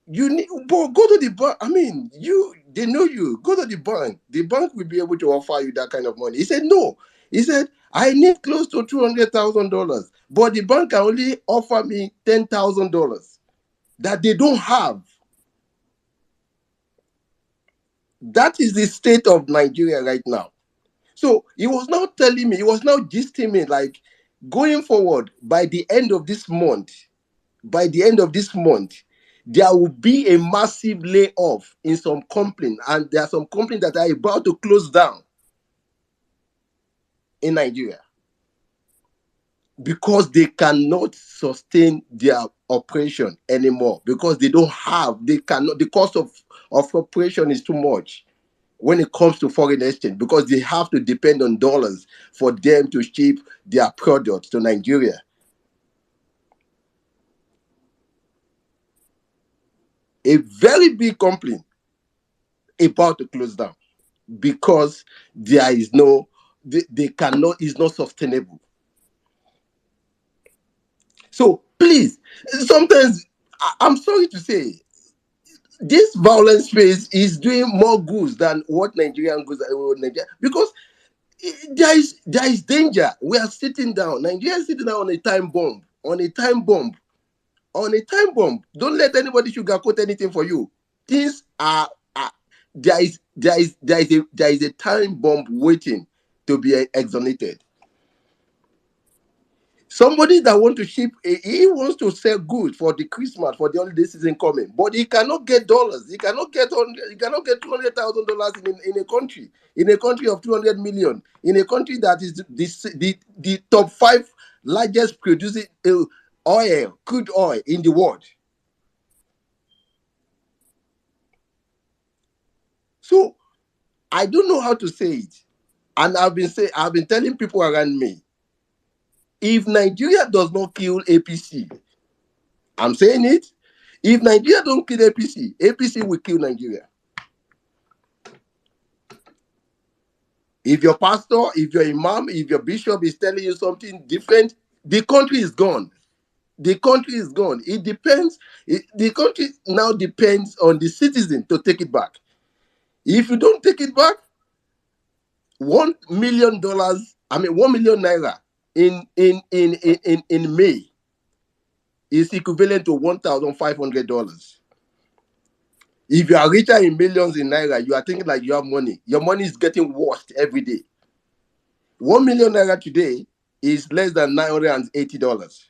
you need, but go to the bank. I mean, they know you. Go to the bank. The bank will be able to offer you that kind of money. He said no. He said I need close to $200,000, but the bank can only offer me $10,000 that they don't have. That is the state of Nigeria right now. So he was now telling me, he was now gisting me like going forward by the end of this month, there will be a massive layoff in some companies, and there are some companies that are about to close down in Nigeria because they cannot sustain their operation anymore because they cannot, the cost of operation is too much when it comes to foreign exchange because they have to depend on dollars for them to ship their products to Nigeria. A very big company about to close down because there is no, they cannot, it's not sustainable. So please, sometimes I'm sorry to say, this violence space is doing more goods than what Nigerian goods because there is danger. We are sitting down. Nigeria is sitting down on a time bomb on a time bomb. On a time bomb. Don't let anybody sugarcoat anything for you. Things are there is a time bomb waiting to be exonerated. Somebody that want to ship, he wants to sell goods for the Christmas, for the holiday season coming, but he cannot get dollars. He cannot get $200,000 in a country of 200 million, in a country that is the top 5 largest producing crude oil in the world. So I don't know how to say it, and I've been telling people around me, if Nigeria does not kill APC, I'm saying it. If Nigeria don't kill APC, APC will kill Nigeria. If your pastor, if your imam, if your bishop is telling you something different, the country is gone. The country is gone. It depends. The country now depends on the citizen to take it back. If you don't take it back, $1 million, I mean 1 million naira in May is equivalent to $1,500. If you are richer in millions in naira, you are thinking like you have money. Your money is getting worse every day. 1 million naira today is less than $980.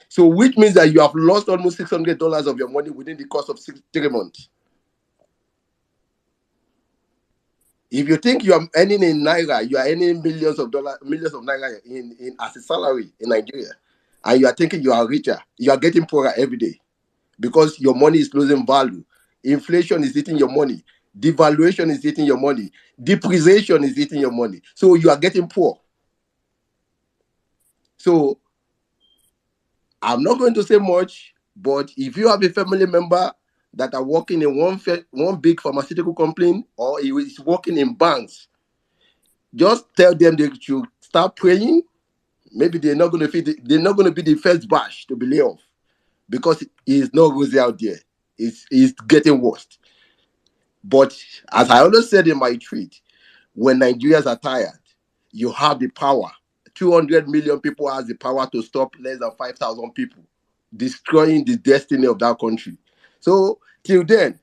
So, which means that you have lost almost $600 of your money within the course of 3 months. If you think you are earning in naira, you are earning millions of naira in as a salary in Nigeria, and you are thinking you are richer, you are getting poorer every day because your money is losing value. Inflation is eating your money. Devaluation is eating your money. Depreciation is eating your money. So you are getting poor. So I'm not going to say much, but if you have a family member that are working in one big pharmaceutical company or is working in banks, just tell them they should start praying. Maybe they're not going to be the first batch to be laid off because it's not rosy out there. It's getting worse. But as I always said in my tweet, when Nigerians are tired, you have the power. 200 million people has the power to stop less than 5,000 people destroying the destiny of that country. So till then,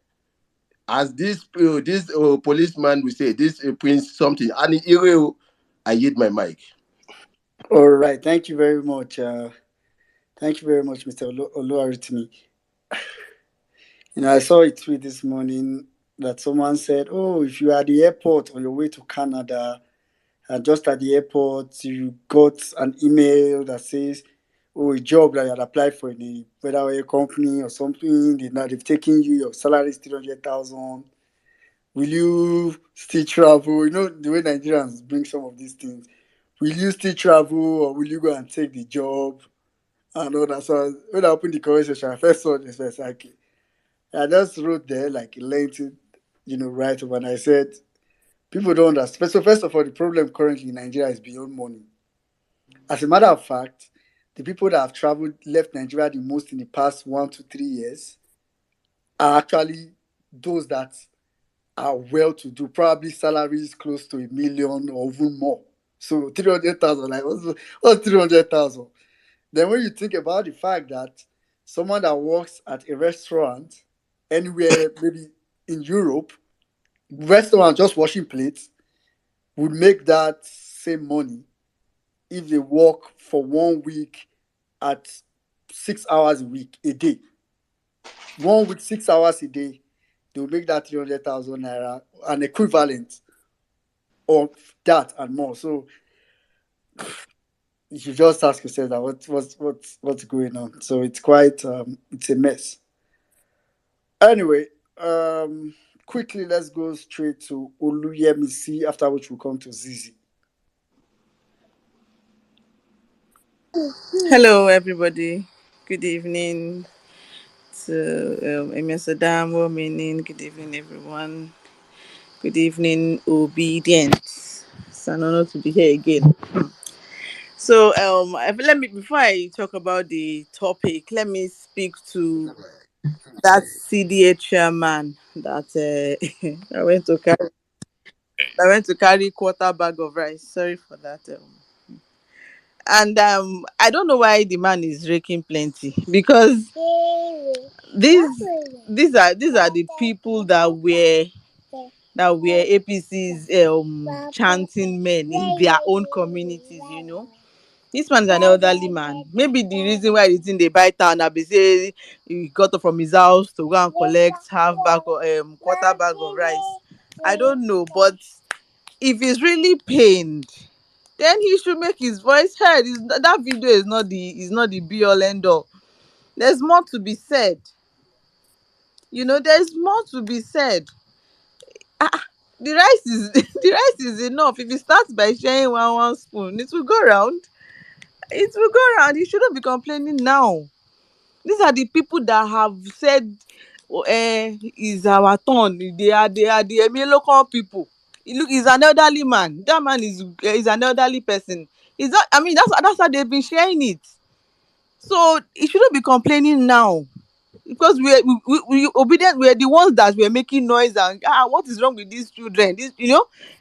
as this policeman will say, this prince something, and I yield my mic. All right. Thank you very much. Thank you very much, Mr. Oluwaritimi. I saw a tweet this morning that someone said, "Oh, if you are at the airport on your way to Canada, and just at the airport, you got an email that says, oh, a job that you had applied for in a whether a company or something, they've taken you, your salary is 300,000. Will you still travel? You know, the way Nigerians bring some of these things. Will you still travel or will you go and take the job?" And all that. So when I opened the conversation, I first saw this, I was like, I just wrote there, like, linked it, right over. And I said, people don't understand. So first of all, the problem currently in Nigeria is beyond money. As a matter of fact, the people that have traveled, left Nigeria the most in the past 1 to 3 years are actually those that are well to do, probably salaries close to 1 million or even more. So 300,000, like what's 300,000? Then when you think about the fact that someone that works at a restaurant anywhere, maybe in Europe, restaurant just washing plates, would make that same money if they work for 1 week at 6 hours a week a day. 1 week, 6 hours a day, they will make that 300,000 naira, an equivalent of that and more. So you should just ask yourself that what's going on. So it's quite it's a mess. Anyway, quickly let's go straight to Oluyemisi, after which we'll come to Zizi. Hello, everybody. Good evening to Emir Saddam, Womenin. Good evening, everyone. Good evening, Obedience. It's an honor to be here again. So, let me before I talk about the topic, let me speak to that CDA chairman that I went to carry quarter bag of rice. Sorry for that. And I don't know why the man is raking plenty, because these are the people that were APC's chanting men in their own communities, you know. This man is an elderly man. Maybe the reason why the thing they buy town, I be say he got up from his house to go and collect half bag or quarter bag of rice. I don't know, but if he's really pained, then he should make his voice heard. That video is not the be all end all. There's more to be said. You know, there's more to be said. The rice is the rice is enough. If he starts by sharing one spoon, it will go round. It will go round. He shouldn't be complaining now. These are the people that have said, oh, is our turn. They are the Emilokan people. He's an elderly man. That man is an elderly person. Is that, I mean, that's how they've been sharing it. So he shouldn't be complaining now, because we obedient. We're the ones that were making noise and what is wrong with these children?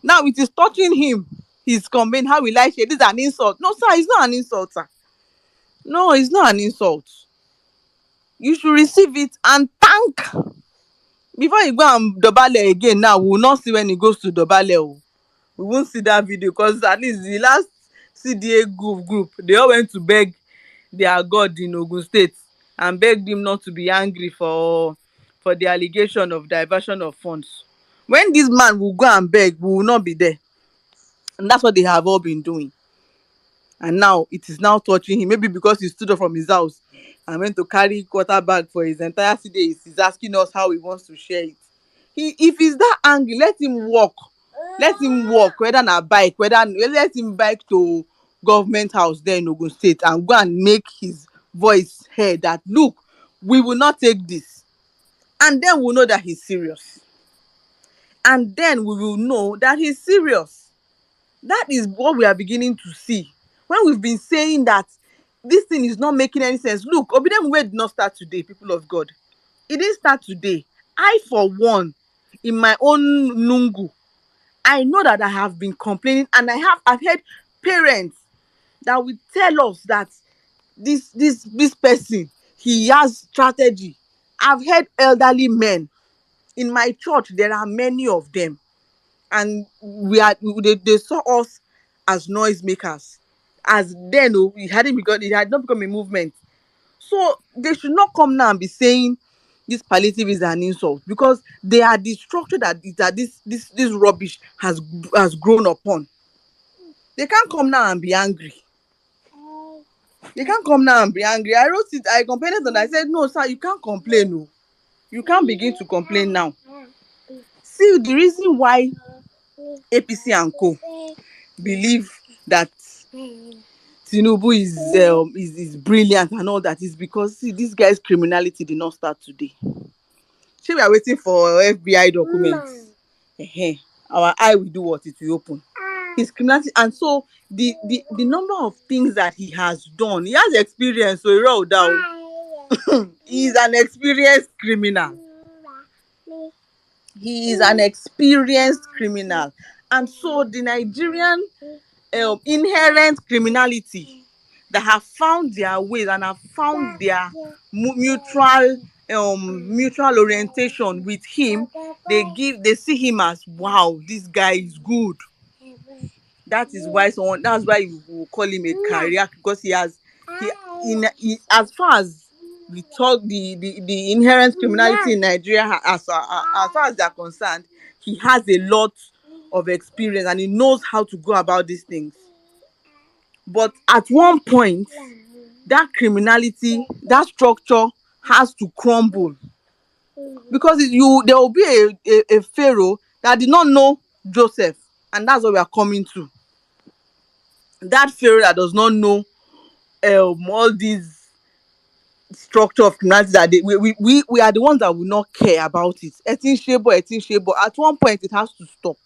Now it is touching him. He's complaining. How will I share? This is an insult. No, sir, it's not an insult, sir. No, it's not an insult. You should receive it and thank. Before you go and dobale again, now we will not see when he goes to dobale. We won't see that video, because at least the last CDA group, they all went to beg their God in Ogun State and begged him not to be angry for the allegation of diversion of funds. When this man will go and beg, we will not be there. And that's what they have all been doing. And now it is now touching him. Maybe because he stood up from his house and went to carry quarter bag for his entire city. He's asking us how he wants to share it. If he's that angry, let him walk. Let him walk, whether on a bike, let him bike to government house there in Ogun State and go and make his voice heard that, look, we will not take this. And then we'll know that he's serious. And then we will know that he's serious. That is what we are beginning to see. When we've been saying that this thing is not making any sense. Look, Obidem did not start today, people of God. It didn't start today. I, for one, in my own Nungu, I know that I have been complaining, and I've heard parents that will tell us that this person, he has strategy. I've heard elderly men in my church. There are many of them, and they saw us as noisemakers. As then, it had not become a movement. So they should not come now and be saying this palliative is an insult, because they are the structure that this rubbish has grown upon. They can't come now and be angry. They can't come now and be angry. I wrote it, I complained, and I said, no, sir, you can't complain. No. You can't begin to complain now. See, the reason why APC and co believe that Tinubu is brilliant and all that is because, see, this guy's criminality did not start today. See, we are waiting for FBI documents. Our eye will do what it will open. His criminality, and so the number of things that he has done, he has experience. So he rolled down. He is an experienced criminal. He is an experienced criminal, and so the Nigerian inherent criminality that have found their ways and have found their mutual orientation with him, they see him as, wow, this guy is good. That's why you will call him a career, because as far as we talk the inherent criminality in Nigeria, as far as they are concerned, he has a lot of experience and he knows how to go about these things. But at one point, that criminality, that structure has to crumble, because there will be a Pharaoh that did not know Joseph, and that's what we are coming to. That Pharaoh that does not know all these structure of criminality, that we are the ones that will not care about it. At one point it has to stop.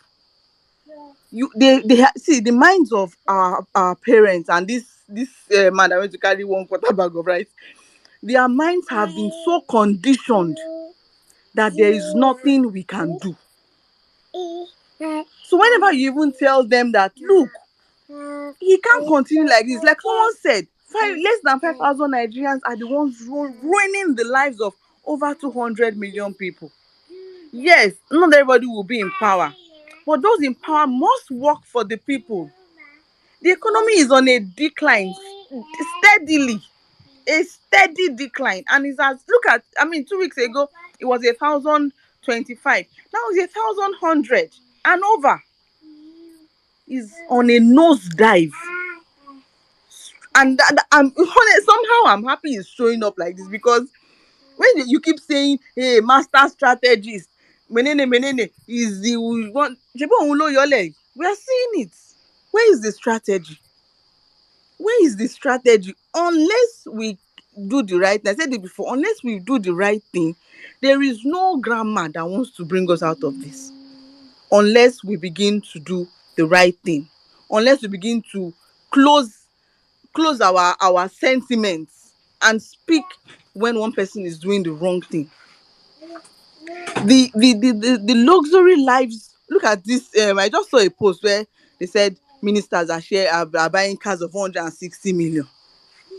See, the minds of our parents and this man that went to carry one quarter bag of rice, their minds have been so conditioned that there is nothing we can do. So whenever you even tell them that, look, He can't continue like this. Like someone said, less than 5,000 Nigerians are the ones ruining the lives of over 200 million people. Yes, not everybody will be in power, but those in power must work for the people. The economy is on a decline steadily, a steady decline, and it's as look at. I mean, 2 weeks ago it was 1,025. Now it's 1,100 and over. Is on a nosedive, and I'm honest. Somehow I'm happy it's showing up like this, because when you keep saying, "Hey, master strategist," menene is the one. We are seeing it. Where is the strategy? Where is the strategy? Unless we do the right thing, I said it before, unless we do the right thing, there is no grandma that wants to bring us out of this. Unless we begin to do the right thing, unless we begin to close our sentiments and speak when one person is doing the wrong thing. The luxury lives. Look at this. I just saw a post where they said ministers are buying cars of 160 million.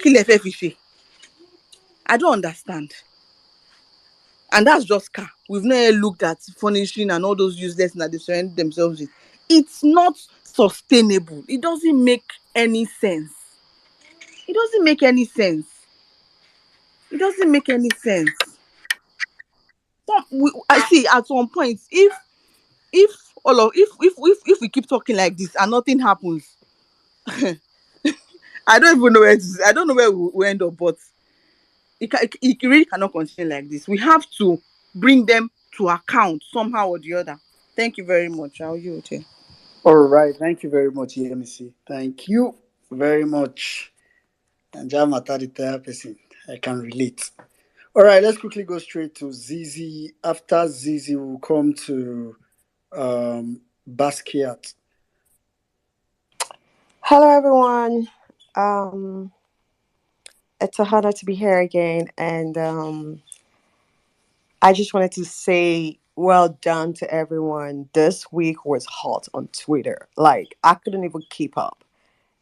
Kí lẹ fẹ́ fi ṣe? I don't understand. And that's just car. We've never looked at furnishing and all those useless that they surround themselves with. It's not sustainable. It doesn't make any sense. It doesn't make any sense. It doesn't make any sense. I see at some point, if all of if we keep talking like this and nothing happens, I don't even know I don't know where we end up, but it really cannot continue like this. We have to bring them to account somehow or the other. Thank you very much. I'll yield here. All right. Thank you very much, EMC. Thank you very much. And Jamata, the third person. I can relate. All right. Let's quickly go straight to Zizi. After Zizi, we'll come to Basquiat. Hello, everyone. Um, it's a honor to be here again, and I just wanted to say well done to everyone. This week was hot on Twitter. Like, I couldn't even keep up.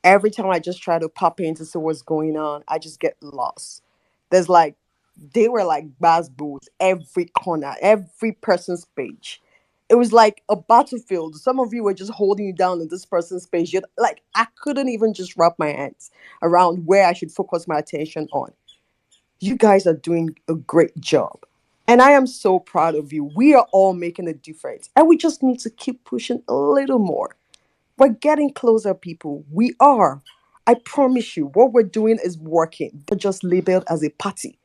Every time I just try to pop in to see what's going on, I just get lost. There's like, they were like bass boots every corner, every person's page. It was like a battlefield. Some of you were just holding you down in this person's page. Yet, like, I couldn't even just wrap my hands around where I should focus my attention on. You guys are doing a great job. And I am so proud of you. We are all making a difference. And we just need to keep pushing a little more. We're getting closer, people. We are. I promise you, what we're doing is working. We're just labeled as a party.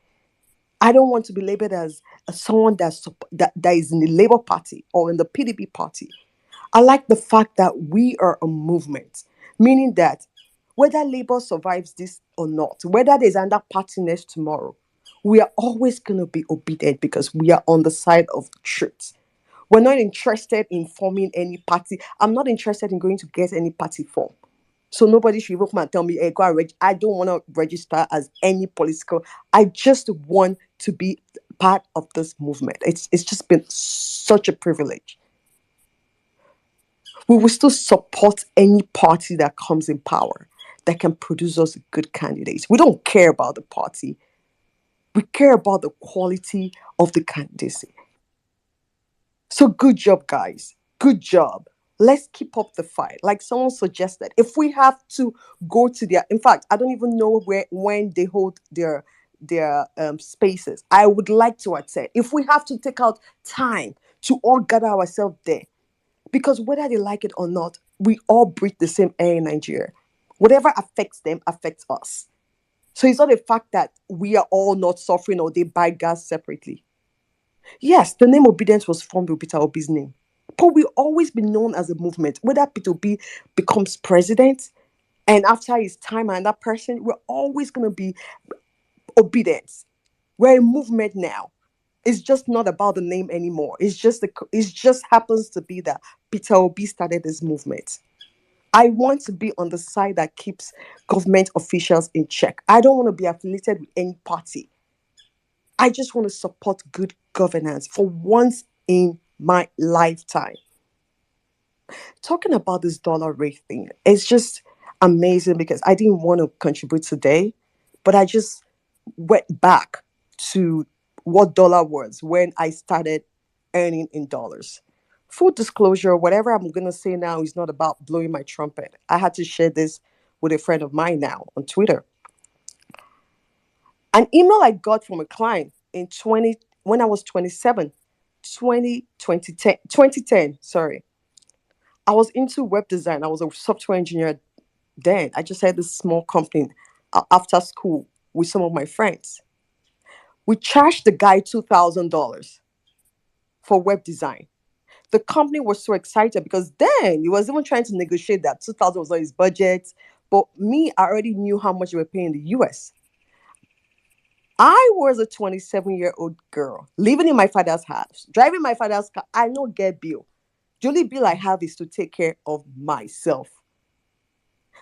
I don't want to be labeled as someone that is in the Labour Party or in the PDP party. I like the fact that we are a movement, meaning that whether Labour survives this or not, whether there's another party next tomorrow, we are always going to be obedient because we are on the side of truth. We're not interested in forming any party. I'm not interested in going to get any party form. So nobody should even come and tell me, hey, go and I don't want to register as any political. I just want to be part of this movement. It's just been such a privilege. We will still support any party that comes in power that can produce us good candidates. We don't care about the party. We care about the quality of the candidacy. So good job, guys. Good job. Let's keep up the fight. Like someone suggested, if we have to go to their, in fact, I don't even know when they hold their spaces. I would like to attend. If we have to take out time to all gather ourselves there, because whether they like it or not, we all breathe the same air in Nigeria. Whatever affects them affects us. So it's not a fact that we are all not suffering or they buy gas separately. Yes, the name Obedience was formed with Peter Obi's name. But we'll always be known as a movement. Whether Peter Obi becomes president and after his time another person, we're always going to be Obedience. We're a movement now. It's just not about the name anymore. It just happens to be that Peter Obi started this movement. I want to be on the side that keeps government officials in check. I don't want to be affiliated with any party. I just want to support good governance for once in my lifetime. Talking about this dollar rate thing, it's just, amazing because I didn't want to contribute today, but I just went back to what dollar was when I started earning in dollars. Full disclosure, whatever I'm going to say now is not about blowing my trumpet. I had to share this with a friend of mine now on Twitter. An email I got from a client in 20 when I was 27, 2010, sorry. I was into web design. I was a software engineer then. I just had this small company after school with some of my friends. We charged the guy $2,000 for web design. The company was so excited because then he was even trying to negotiate that 2,000 was on his budget. But me, I already knew how much they were paying in the US. I was a 27-year-old girl living in my father's house, driving my father's car. I no get bill. The only bill I have is to take care of myself.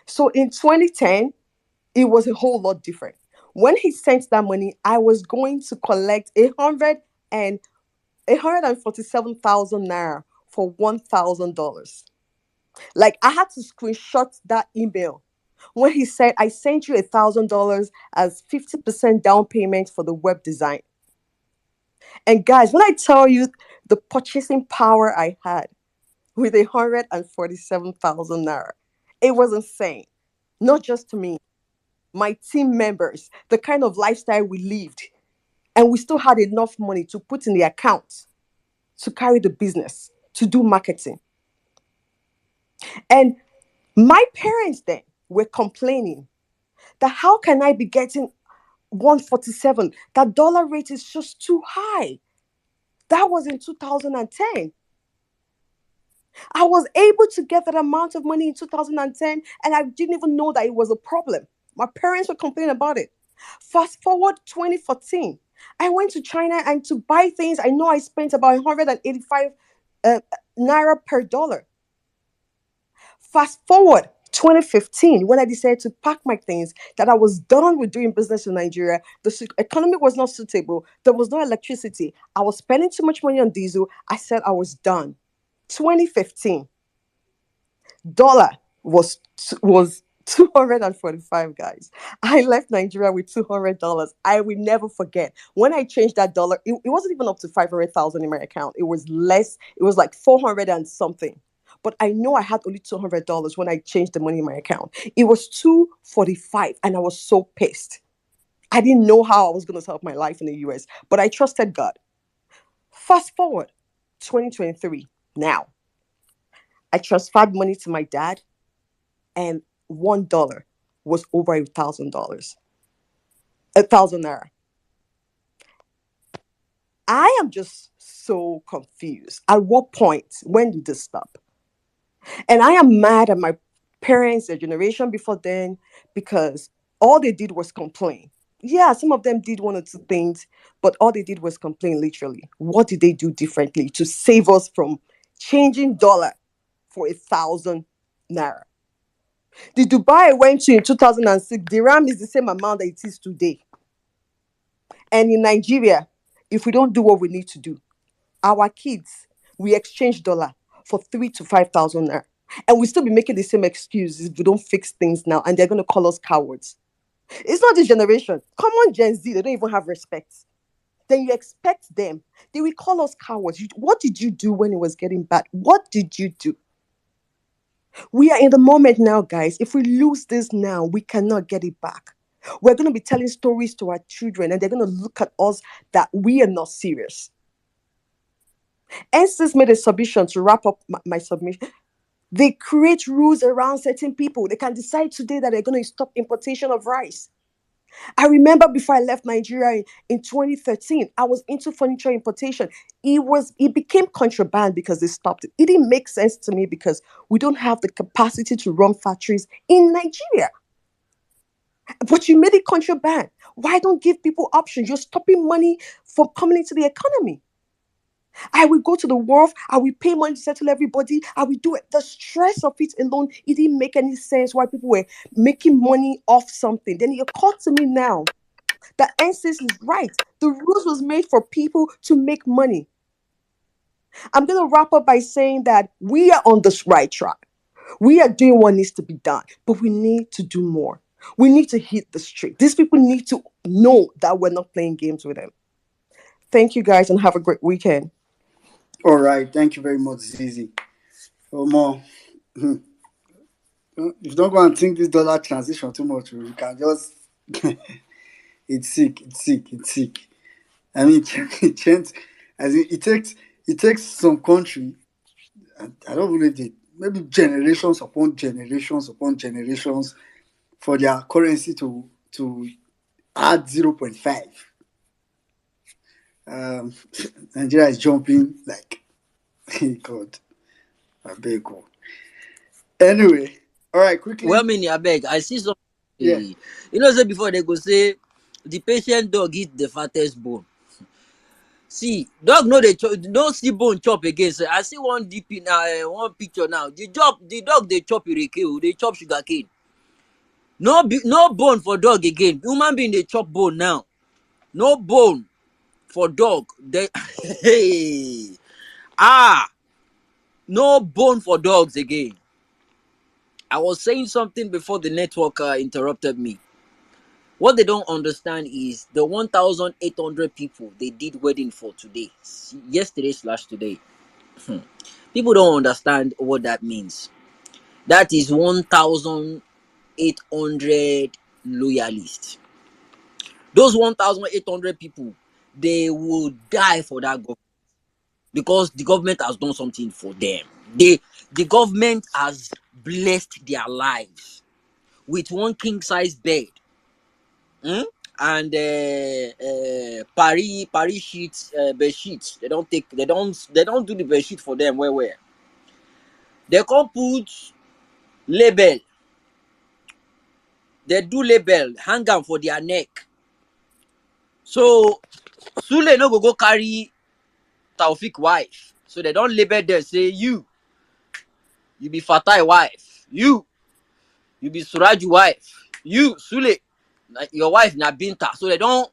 So in 2010, it was a whole lot different. When he sent that money, I was going to collect 147,000 naira for $1,000. Like I had to screenshot that email when he said, I sent you $1,000 as 50% down payment for the web design. And guys, when I tell you the purchasing power I had with 147,000 naira, it was insane. Not just to me, my team members, the kind of lifestyle we lived, and we still had enough money to put in the account to carry the business, to do marketing. And my parents then were complaining that how can I be getting 147? That dollar rate is just too high. That was in 2010. I was able to get that amount of money in 2010 and I didn't even know that it was a problem. My parents were complaining about it. Fast forward 2014, I went to China and to buy things, I know I spent about 185 naira per dollar. Fast forward 2015, when I decided to pack my things, that I was done with doing business in Nigeria. The economy was not suitable. There was no electricity. I was spending too much money on diesel. I said I was done. 2015, dollar was 245, guys. I left Nigeria with $200. I will never forget when I changed that dollar. It wasn't even up to 500,000 in my account. It was less. It was like 400 and something. But I know I had only $200 when I changed the money in my account. It was 245, and I was so pissed. I didn't know how I was going to set up my life in the US, but I trusted God. Fast forward 2023. Now, I transferred money to my dad, and $1 was over $1,000, 1,000 naira. I am just so confused. At what point? When did this stop? And I am mad at my parents, their generation before then, because all they did was complain. Yeah, some of them did one or two things, but all they did was complain literally. What did they do differently to save us from changing dollar for 1,000 naira? The Dubai I went to in 2006, dirham is the same amount that it is today. And in Nigeria, if we don't do what we need to do, our kids, we exchange dollar for 3 to 5,000 naira. And we still be making the same excuses if we don't fix things now, and they're going to call us cowards. It's not this generation. Come on, Gen Z, they don't even have respect. Then you expect them. They will call us cowards. What did you do when it was getting bad? What did you do? We are in the moment now, guys. If we lose this now, we cannot get it back. We're going to be telling stories to our children, and they're going to look at us that we are not serious. NSYS made a submission to wrap up my submission. They create rules around certain people. They can decide today that they're going to stop importation of rice. I remember before I left Nigeria in 2013, I was into furniture importation. It became contraband because they stopped it. It didn't make sense to me because we don't have the capacity to run factories in Nigeria. But you made it contraband. Why don't give people options? You're stopping money from coming into the economy. I will go to the wharf. I will pay money to settle everybody. I will do it. The stress of it alone, it didn't make any sense why people were making money off something. Then it occurred to me now that NSYS is right. The rules was made for people to make money. I'm going to wrap up by saying that we are on this right track. We are doing what needs to be done, but we need to do more. We need to hit the street. These people need to know that we're not playing games with them. Thank you guys and have a great weekend. All right, thank you very much, Zizi. Omo, you don't go and think this dollar transition too much. You can just it's sick, it's sick, it's sick. I mean, it changes as it takes some country. I don't believe it. Maybe generations upon generations upon generations for their currency to add 0.5. Um, Nigeria is jumping like God. I beg you. Anyway, all right, Well, quickly. mean, I beg. I see some. Yeah. You know, say before they go say the patient dog eat the fattest bone. See, dog no they no see bone chop again. So I see one DP now, one picture now. The dog they chop ireke, they chop sugar cane. No bone for dog again. Human being they chop bone now. No bone for dog. They hey no bone for dogs again. I was saying something before the network interrupted me. What they don't understand is the 1,800 people they did wedding for today, yesterday slash today. People don't understand what that means. That is 1,800 loyalists. Those 1,800 people, they will die for that government because the government has done something for them. The government has blessed their lives with one king size bed. Hmm? And Paris sheets, bed sheets. They don't do the bed sheet for them. Where they can't put label. They do label, hang am for their neck. So Sule no go carry Taufik wife. So they don't label there. Say you be Fatai wife. You be Suraju wife. You Sule, your wife na Binta. So they don't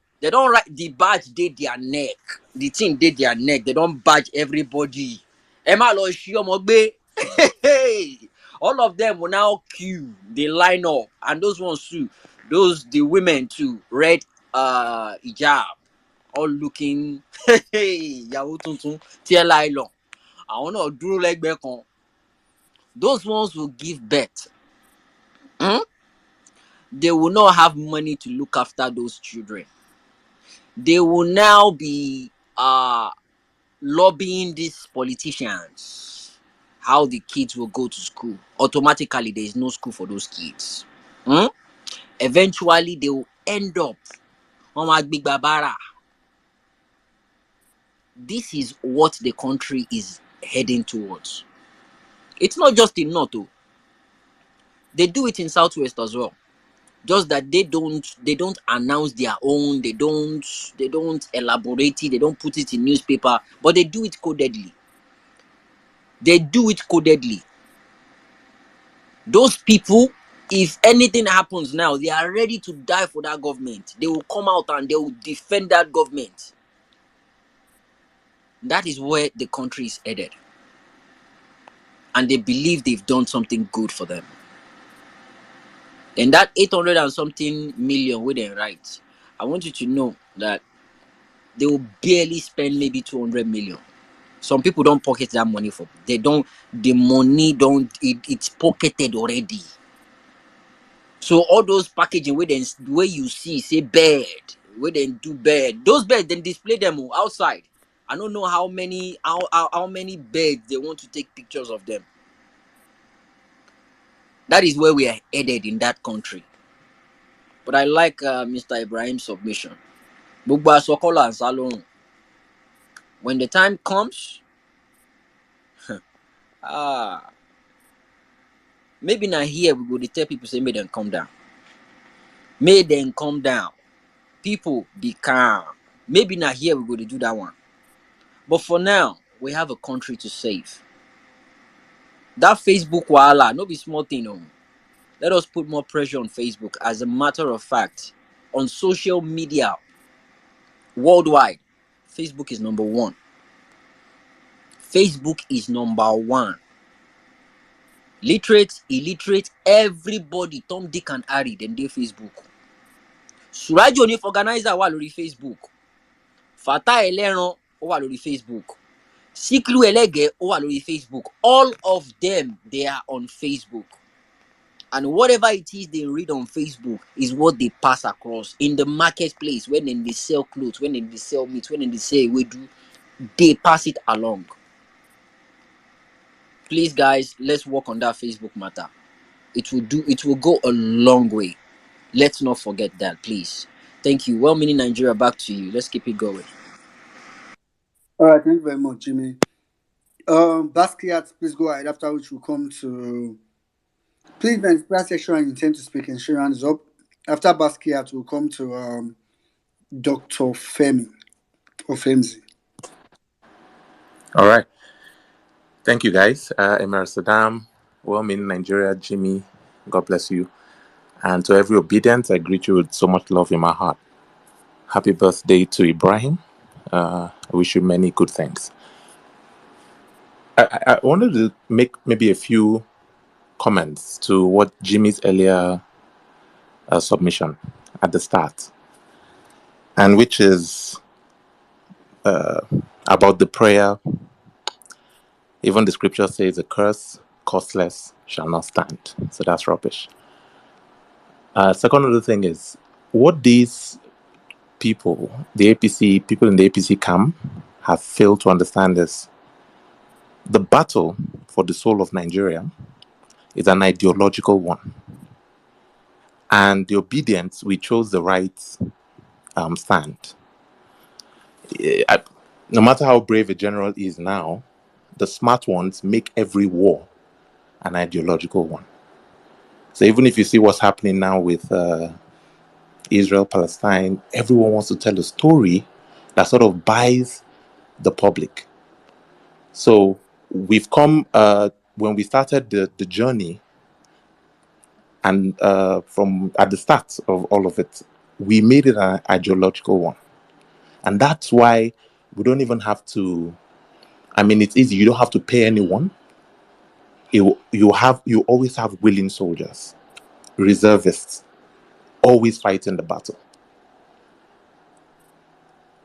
write the badge dey their neck. The thing dey their neck. They don't badge everybody. Emma lo shi omo gbe. All of them will now queue. They line up, and those ones too. The women too. Red hijab, all looking. Yahoo tuntun, tear nylon. Àwọn náà dúró lẹ́gbẹ̀ẹ́ kan. Those ones will give birth. Hmm? They will not have money to look after those children. They will now be lobbying these politicians how the kids will go to school. Automatically, there is no school for those kids. Hmm? Eventually, they will end up on Agbigbabara. This is what the country is heading towards. It's not just in North, though. They do it in Southwest as well. Just that they don't announce their own, they don't elaborate it, they don't put it in newspaper, but they do it codedly. Those people, if anything happens now, they are ready to die for that government. They will come out and they will defend that government. That is where the country is headed, and they believe they've done something good for them. And that 800 and something million with them, right? I want you to know that they will barely spend maybe 200 million. Some people don't pocket that money for. They don't. The money don't. It's pocketed already. So all those packaging where you see say bed, where they do bed, those beds then display them outside. I don't know how many beds they want to take pictures of them. That is where we are headed in that country. But I like Mr. Ibrahim's submission. Gbogbo asokola and salon. When the time comes, maybe now here we go to tell people say make them come down. Make them come down. People be calm. Maybe not here we go to do that one. But for now, we have a country to save. That Facebook wahala, no be small thing. No. Let us put more pressure on Facebook. As a matter of fact, on social media worldwide, Facebook is number one. Facebook is number one. Literate, illiterate, everybody, Tom, Dick and Harry, dem dey Facebook. Surajo Onif organizer wà lórí Facebook. Fatai Eleran ó wà lórí Facebook. Siklu Elege ó wà lórí Facebook. All of them, they are on Facebook. And whatever it is they read on Facebook is what they pass across in the marketplace. When they sell clothes, when they sell meat, when they say we do, they pass it along. Please, guys, let's work on that Facebook matter. It will go a long way. Let's not forget that, please. Thank you. Well-meaning Nigeria, back to you. Let's keep it going. All right, thank you very much, Jimmy. Basquiat, please go ahead. After which we'll come to. Please, then, press section and intend to speak. Insurance up. After Basquiat, we'll come to Dr. Femi or Femzi. All right. Thank you, guys. Emir Saddam, well-meaning Nigeria, Jimmy, God bless you. And to every obedience, I greet you with so much love in my heart. Happy birthday to Ibrahim. I wish you many good things. I wanted to make maybe a few comments to what Jimmy's earlier submission at the start, and which is about the prayer. Even the scripture says, a curse, costless, shall not stand. So that's rubbish. Second other thing is, what these people, people in the APC camp, have failed to understand is the battle for the soul of Nigeria is an ideological one. And the obedience, we chose the right stand. No matter how brave a general is now, the smart ones make every war an ideological one. So even if you see what's happening now with Israel, Palestine, everyone wants to tell a story that sort of buys the public. So we've come, when we started the journey, and from at the start of all of it, we made it an ideological one. And that's why we don't even have to, it's easy. You don't have to pay anyone. You always have willing soldiers, reservists, always fighting the battle.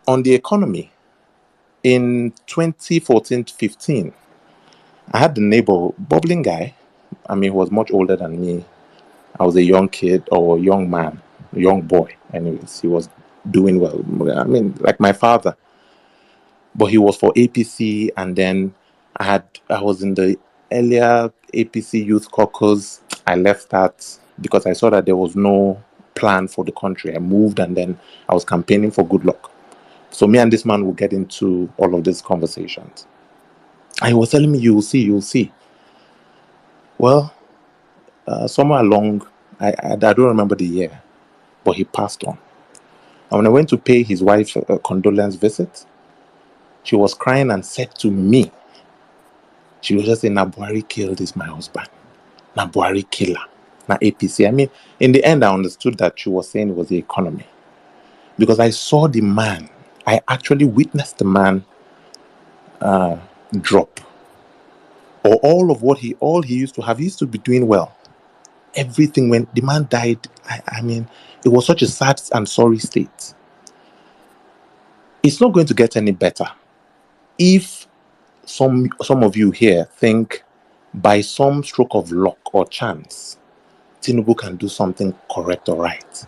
On the economy, in 2014-15, I had the neighbor, bubbling guy. He was much older than me. I was a young kid or young man, young boy. Anyways, he was doing well. Like my father. But he was for APC, and then I was in the earlier APC Youth Caucus. I left that because I saw that there was no plan for the country. I moved, and then I was campaigning for good luck. So me and this man will get into all of these conversations. And he was telling me, you'll see. Well, somewhere along, I don't remember the year, but he passed on. And when I went to pay his wife a condolence visit, she was crying and said to me, she was just saying, Nabuhari killed is my husband. Nabuhari killer. Na APC. In the end, I understood that she was saying it was the economy. Because I saw the man. I actually witnessed the man drop. Or all he used to have, he used to be doing well. Everything, when the man died, it was such a sad and sorry state. It's not going to get any better if some of you here think by some stroke of luck or chance, Tinubu can do something correct or right.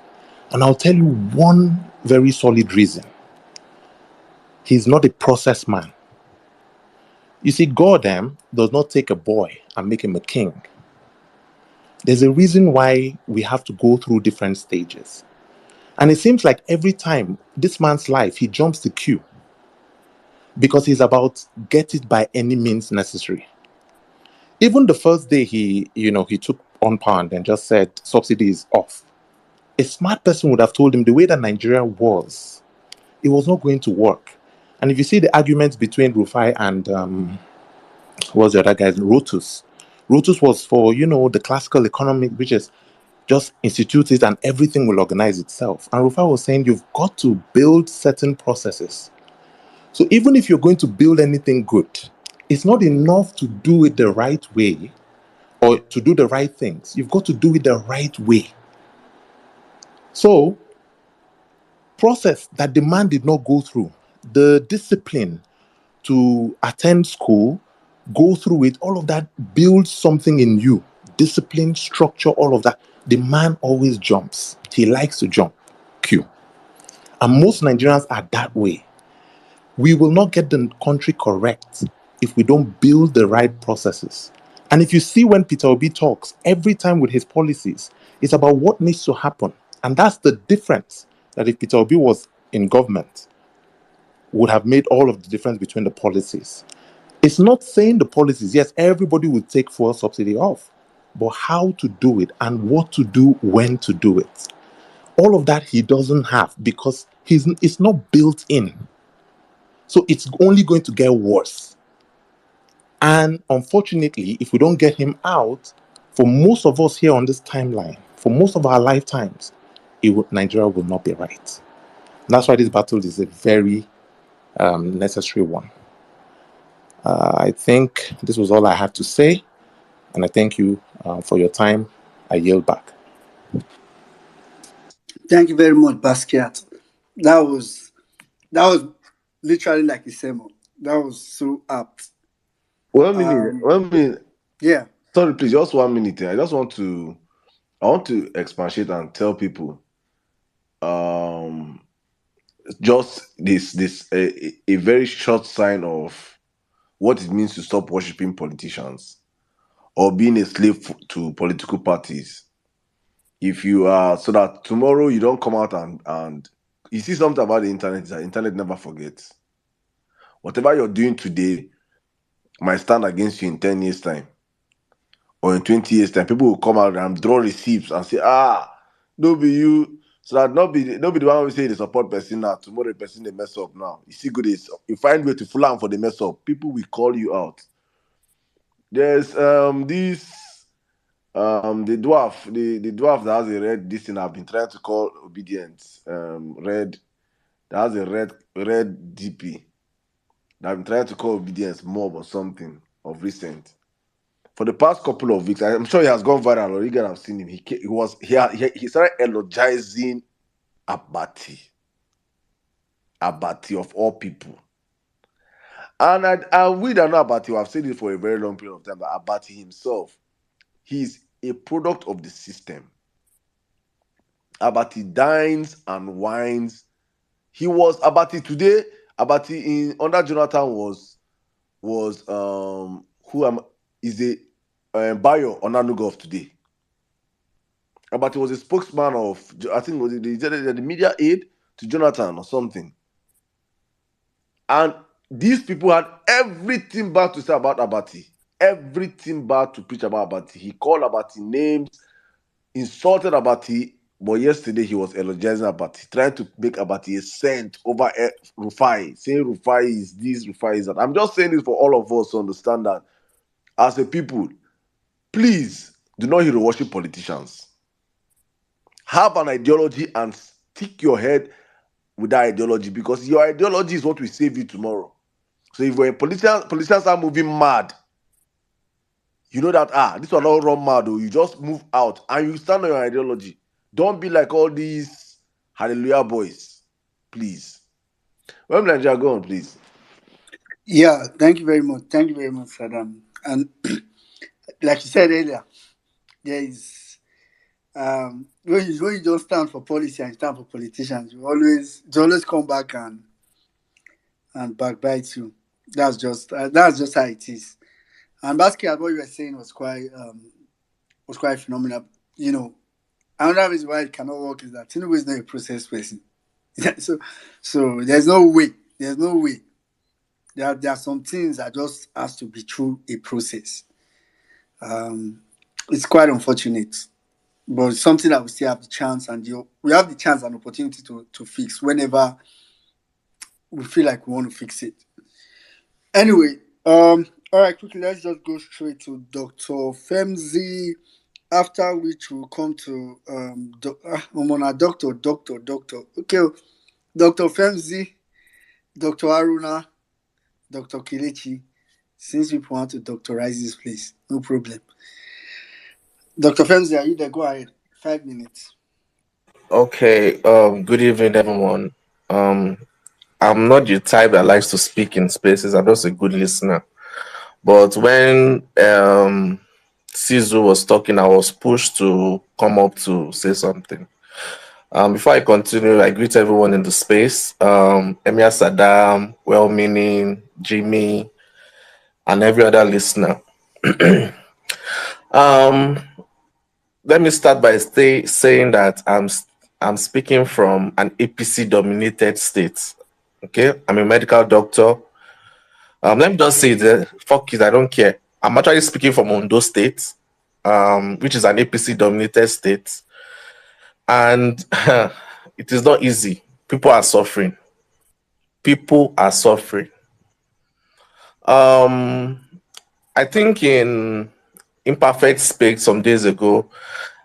And I'll tell you one very solid reason. He's not a process man. You see, God does not take a boy and make him a king. There's a reason why we have to go through different stages. And it seems like every time this man's life, he jumps the queue because he's about get it by any means necessary. Even the first day he took on power and just said subsidy is off. A smart person would have told him the way that Nigeria was, it was not going to work. And if you see the arguments between Rufai and what's the other guy's Rotus was for the classical economy, which is just institute it and everything will organize itself. And Rufai was saying you've got to build certain processes. So even if you're going to build anything good, it's not enough to do it the right way or to do the right things, you've got to do it the right way. So, process that the man did not go through, the discipline to attend school, go through it, all of that builds something in you. Discipline, structure, all of that. The man always jumps. He likes to jump. Q. And most Nigerians are that way. We will not get the country correct if we don't build the right processes. And if you see when Peter Obi talks, every time with his policies, it's about what needs to happen. And that's the difference, that if Peter Obi was in government, would have made all of the difference between the policies. It's not saying the policies, yes, everybody would take fuel subsidy off, but how to do it and what to do when to do it. All of that he doesn't have because it's not built in. So it's only going to get worse. And unfortunately, if we don't get him out, for most of us here on this timeline, for most of our lifetimes, Nigeria will not be right. And that's why this battle is a very necessary one. I think this was all I had to say, and I thank you for your time. I yield back. Thank you very much, Basquiat. That was literally like a sermon. That was so apt. 1 minute. Um, 1 minute. yeah. Sorry, please. Just 1 minute. I want to expatiate and tell people. Just a very short sign of what it means to stop worshiping politicians or being a slave to political parties. If you are, so that tomorrow you don't come out and you see something about the internet, is that internet never forgets. Whatever you're doing today might stand against you in 10 years' time or in 20 years' time. People will come out and draw receipts and say, no be you. So that not be the one who say they support person now. Tomorrow the person they mess up now. You see good is you find way to fool am for the mess up. People will call you out. There's this the dwarf that has a red this thing I've been trying to call obedience. Red that has a red DP. That I've been trying to call obedience mob or something of recent. For the past couple of weeks, I'm sure he has gone viral, or you guys have seen him. He started eulogizing Abati of all people. And we that know Abati, we have said it for a very long period of time, that Abati himself, he's a product of the system. Abati dines and wines. He was Abati today. Abati in under Jonathan was is a Bayo Onanuga of today. Abati was a spokesman of, I think, was it the media aide to Jonathan or something. And these people had everything bad to say about Abati. Everything bad to preach about Abati. He called Abati names, insulted Abati, but yesterday he was eulogizing Abati, trying to make Abati a saint over Rufai, saying Rufai is this, Rufai is that. I'm just saying this for all of us to understand that as a people, please do not hero worship politicians. Have an ideology and stick your head with that ideology, because your ideology is what will save you tomorrow. So if when politicians are moving mad, you know that this will not run mad, or you just move out and you stand on your ideology. Don't be like all these hallelujah boys, please. Well, Nigeria, go on, please. Yeah, thank you very much. Thank you very much, Saddam. And like you said earlier, there is when you don't stand for policy and stand for politicians, you always come back and backbite you. That's just how it is. And Basquiat, what you were saying was quite phenomenal. You know, another reason why it cannot work is that Tinubu is not a process person. so there's no way. There's no way. There are some things that just has to be through a process. Um, it's quite unfortunate, but it's something that we still have the chance we have the chance and opportunity to fix whenever we feel like we want to fix it. Anyway, all right, quickly, let's just go straight to Dr. Femzi, after which we'll come to doctor. Okay, Dr. Femzi, Dr. Aruna, Dr. Kelechi, since people want to doctorize this place, no problem. Dr. Femzi, are you there? Go ahead. 5 minutes. Okay, good evening, everyone. Um, I'm not the type that likes to speak in spaces. I'm just a good listener. But when Sizu was talking, I was pushed to come up to say something. Before I continue, I greet everyone in the space. Emir Saddam, well-meaning, Jimmy, and every other listener. um, Let me start by saying that I'm speaking from an APC dominated state. Okay, I'm a medical doctor. Let me just say that fuck it, I don't care. I'm actually speaking from Ondo State, which is an APC dominated state, and it is not easy. People are suffering. People are suffering. Um, I think in Imperfect Speak some days ago,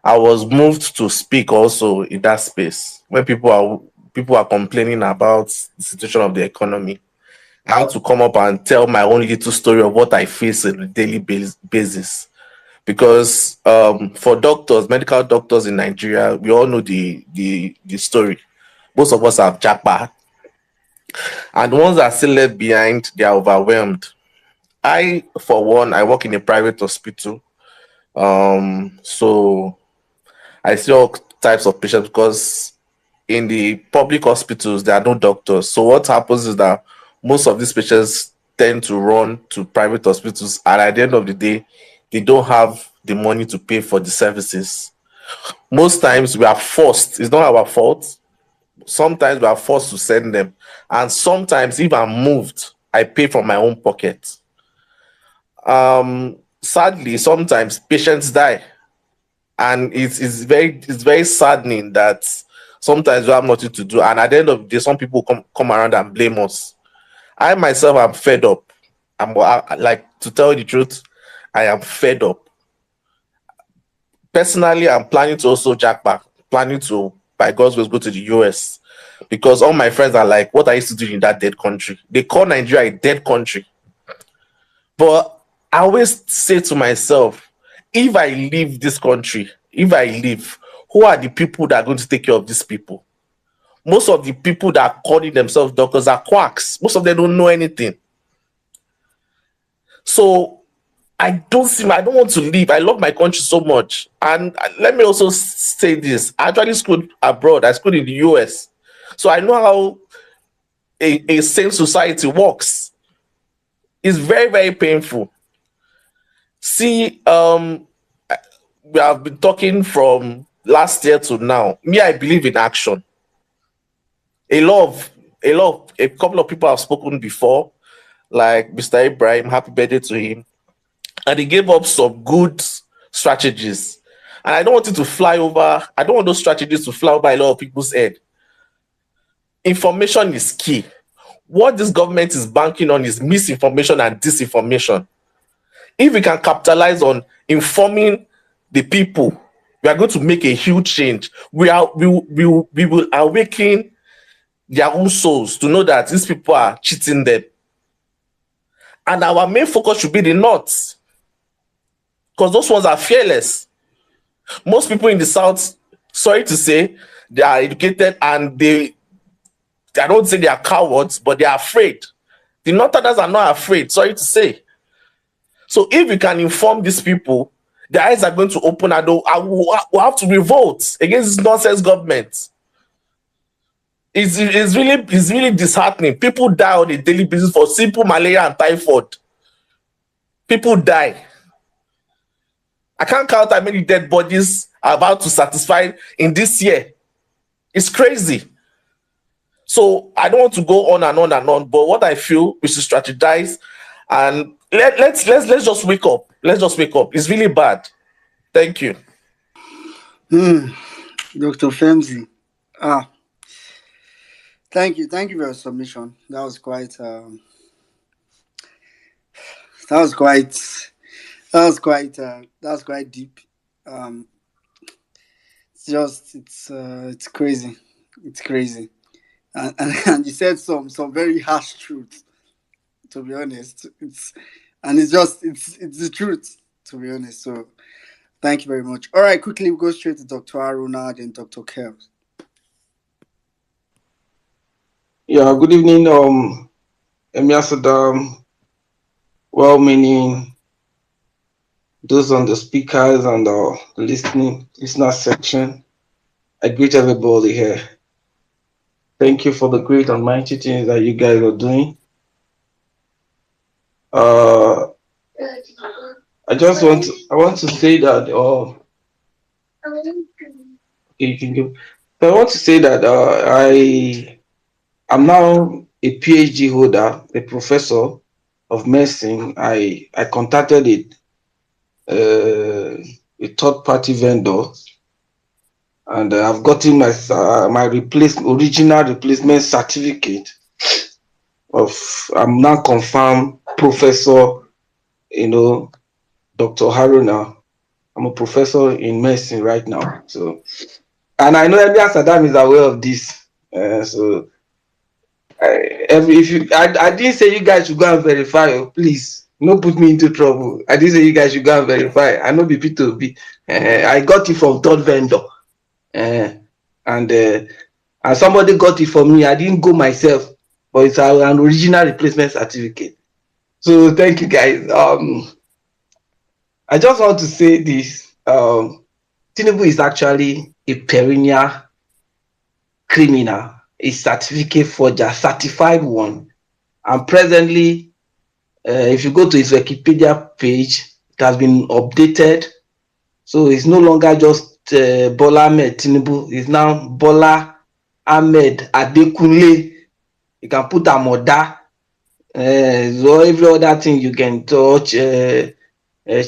I was moved to speak also in that space when people are complaining about the situation of the economy. I had to come up and tell my own little story of what I face on a daily basis. Because for doctors, medical doctors in Nigeria, we all know the story. Most of us have japa, and the ones that are still left behind, they are overwhelmed. I, for one, I work in a private hospital. So I see all types of patients because in the public hospitals there are no doctors. So what happens is that most of these patients tend to run to private hospitals, and at the end of the day, they don't have the money to pay for the services. Most times we are forced, it's not our fault. Sometimes we are forced to send them, and sometimes if I'm moved, I pay from my own pocket. Sadly, sometimes patients die, and it's very saddening that sometimes we have nothing to do, and at the end of the day some people come around and blame us. I myself am fed up. Like, to tell you the truth, I am fed up. Personally, I'm planning to also jack back, planning to, by God's grace, go to the US, because all my friends are like, what are you still doing in that dead country? They call Nigeria a dead country. But I always say to myself, if I leave this country, if I leave, who are the people that are going to take care of these people? Most of the people that are calling themselves doctors are quacks. Most of them don't know anything. So I don't want to leave. I love my country so much. And let me also say this. I actually schooled abroad. I schooled in the US. So I know how a sane society works. It's very, very painful. See, we have been talking from last year to now. Me, I believe in action. A lot of a couple of people have spoken before, like Mr. Ibrahim. Happy birthday to him, and he gave up some good strategies. And I don't want it to fly over. I don't want those strategies to fly over a lot of people's head. Information is key. What this government is banking on is misinformation and disinformation. If we can capitalize on informing the people, we are going to make a huge change. We will awaken their own souls to know that these people are cheating them. And our main focus should be the North, because those ones are fearless. Most people in the South, sorry to say, they are educated and I don't say they are cowards, but they are afraid. The Northerners are not afraid, sorry to say. So if we can inform these people, their eyes are going to open, and we'll have to revolt against this nonsense government. It's really disheartening. People die on a daily basis for simple malaria and typhoid. People die. I can't count how many dead bodies are about to satisfy in this year. It's crazy. So I don't want to go on and on and on, but what I feel we should strategize, and let's just wake up. Let's just wake up. It's really bad. Thank you. Dr. Femzi. Thank you for your submission. That was quite that was quite that was quite deep. Um it's crazy. It's crazy. And you said some very harsh truths, to be honest. It's the truth, to be honest. So Thank you very much. All right, quickly we go straight to Dr. Aruna and Dr. Kels. Yeah, good evening, Emir Saddam, well-meaning, those on the speakers and the listener section. I greet everybody here. Thank you for the great and mighty things that you guys are doing. Uh, I want to say that, okay, you can give. So I want to say that I'm now a PhD holder, a professor of medicine. I contacted a third party vendor, and I've gotten my original replacement certificate of. I'm now confirmed professor. Dr. Haruna. I'm a professor in medicine right now. So, and I know Emir Saddam is aware of this. So, I didn't say you guys should go and verify. Please, no put me into trouble. I didn't say you guys should go and verify. I know BP to be. I got it from third vendor, and somebody got it for me. I didn't go myself, but it's an original replacement certificate. So thank you guys. I just want to say this. Tinubu is actually a perennial criminal, a certificate forger, certified one. And presently, if you go to his Wikipedia page, it has been updated. So it's no longer just Bola Ahmed Tinubu. It's now Bola Ahmed Adekunle. You can put Amoda. So every other thing you can touch.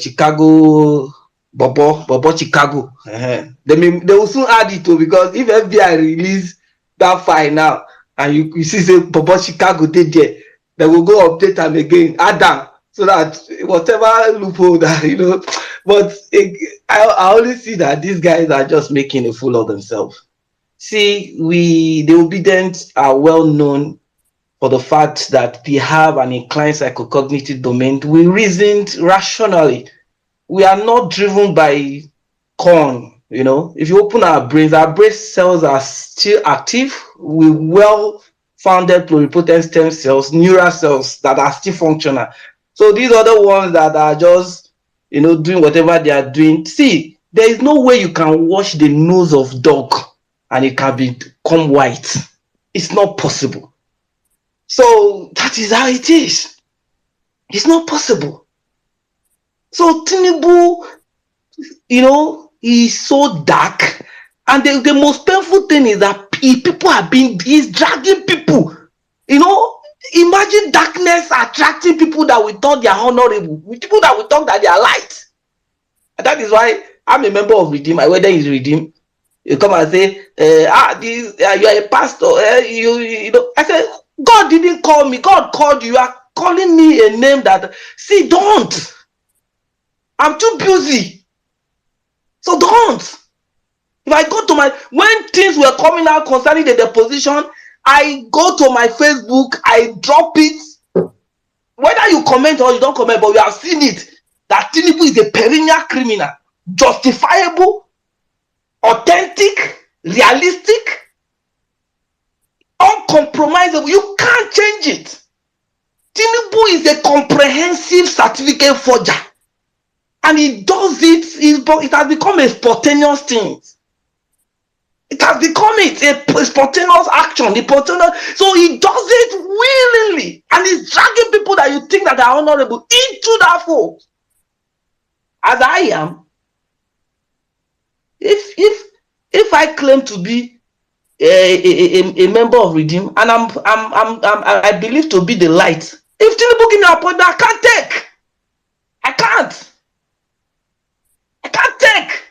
Chicago, Bobo Chicago. They will soon add it too, because if FBI release that file now and you see say Bobo Chicago did there, they will go update them again, add them, so that whatever loophole that But I only see that these guys are just making a fool of themselves. See, the obedient are well known for the fact that they have an inclined psychocognitive domain. We reasoned rationally. We are not driven by corn. If you open our brain cells are still active with well-founded pluripotent stem cells, neural cells that are still functional. So these other ones that are just, doing whatever they are doing. See, there is no way you can wash the nose of dog and it can become white. It's not possible. So that is how it is. It's not possible. So Tinubu, he's so dark. And the most painful thing is that he's dragging people. Imagine darkness attracting people that we thought they are honorable, people that we thought that they are light. And that is why I'm a member of Redeem. My wedding is Redeem. You come and say, you are a pastor. I said, God didn't call me. God called you. You are calling me a name that, see, don't. I'm too busy. So don't. If I go to when things were coming out concerning the deposition, I go to my Facebook, I drop it. Whether you comment or you don't comment, but we have seen it, that Tinubu is a perennial criminal, justifiable, authentic, realistic, uncompromisable. You can't change it. Tinubu is a comprehensive certificate forger, and he does it. It has become a spontaneous thing. It has become a spontaneous action. So he does it willingly, and he's dragging people that you think that are honorable into that fold. As I am, if I claim to be a member of Redeem, and I believe to be the light, if Tinubu give me an appointment, I can't take. I can't take.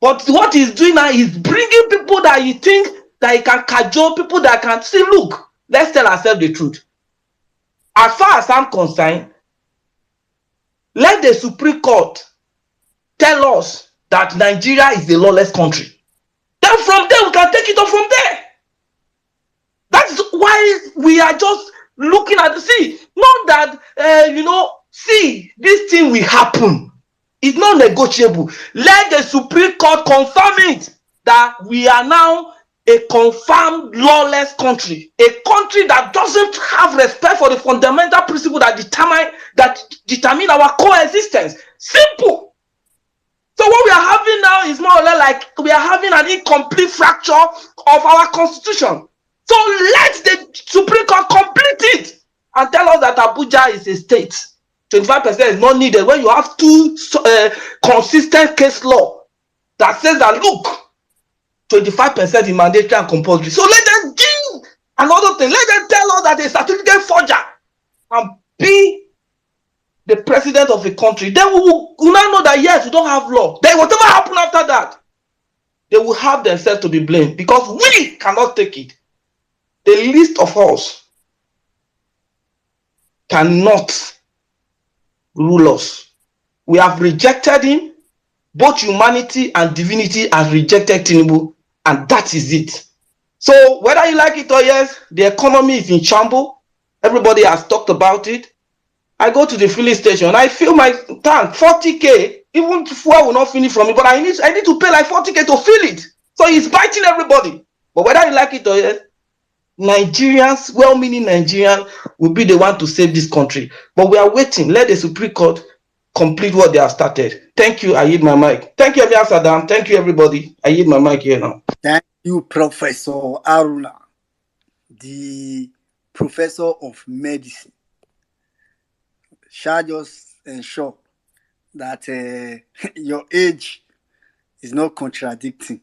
But what he's doing now is bringing people that you think that he can cajole, people that can see. Look, let's tell ourselves the truth. As far as I'm concerned, let the Supreme Court tell us that Nigeria is a lawless country. Then from there, we can take it up from there. That's why we are just looking at not that, see, this thing will happen. It's not negotiable. Let the Supreme Court confirm it that we are now a confirmed lawless country, a country that doesn't have respect for the fundamental principle that determine our coexistence. Simple. So what we are having now is more or less like we are having an incomplete fracture of our constitution. So let the Supreme Court complete it and tell us that Abuja is a state. 25% is not needed when you have two consistent case law that says that look, 25% is mandatory and compulsory. So let them give another thing. Let them tell us that a certificate forger and be the president of a country. Then we will now know that yes, we don't have law. Then whatever happens after that, they will have themselves to be blamed because we cannot take it. The least of us cannot rule us. We have rejected him. Both humanity and divinity has rejected Tinubu, and that is it. So whether you like it or yes, the economy is in shambles. Everybody has talked about it. I go to the filling station, I fill my tank 40k. Even fuel will not finish from it, but I need to pay like 40k to fill it. So it's biting everybody. But whether you like it or yes, Nigerians, well-meaning Nigerians, will be the one to save this country. But we are waiting. Let the Supreme Court complete what they have started. Thank you. I yield my mic. Thank you, everyone, Saddam. Thank you, everybody. I yield my mic here now. Thank you, Professor Aruna, the professor of medicine. Shall just ensure that your age is not contradicting.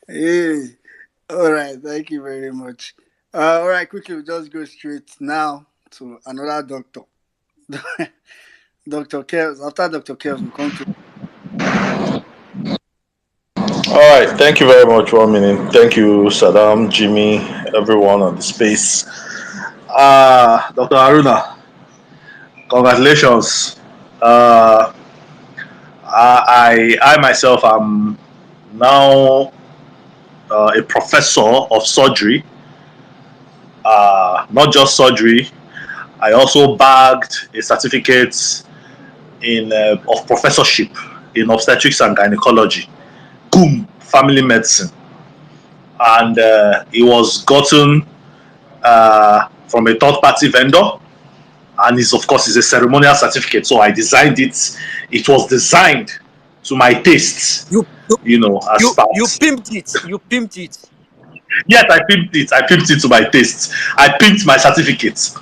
Hey, all right, thank you very much. All right, quickly, we'll just go straight now to another doctor. Dr. Kels. After Dr. Kels, we'll come to. All right, thank you very much, 1 minute. Thank you, Saddam, Jimmy, everyone on the space. Dr. Haruna, congratulations. I myself am now a professor of surgery. Not just surgery, I also bagged a certificate of professorship in obstetrics and gynecology, family medicine, and it was gotten from a third-party vendor, and of course is a ceremonial certificate. So I designed it. It was designed to my tastes. You pimped it. You pimped it. Yes, I pimped it. I pimped it to my tastes. I pimped my certificates.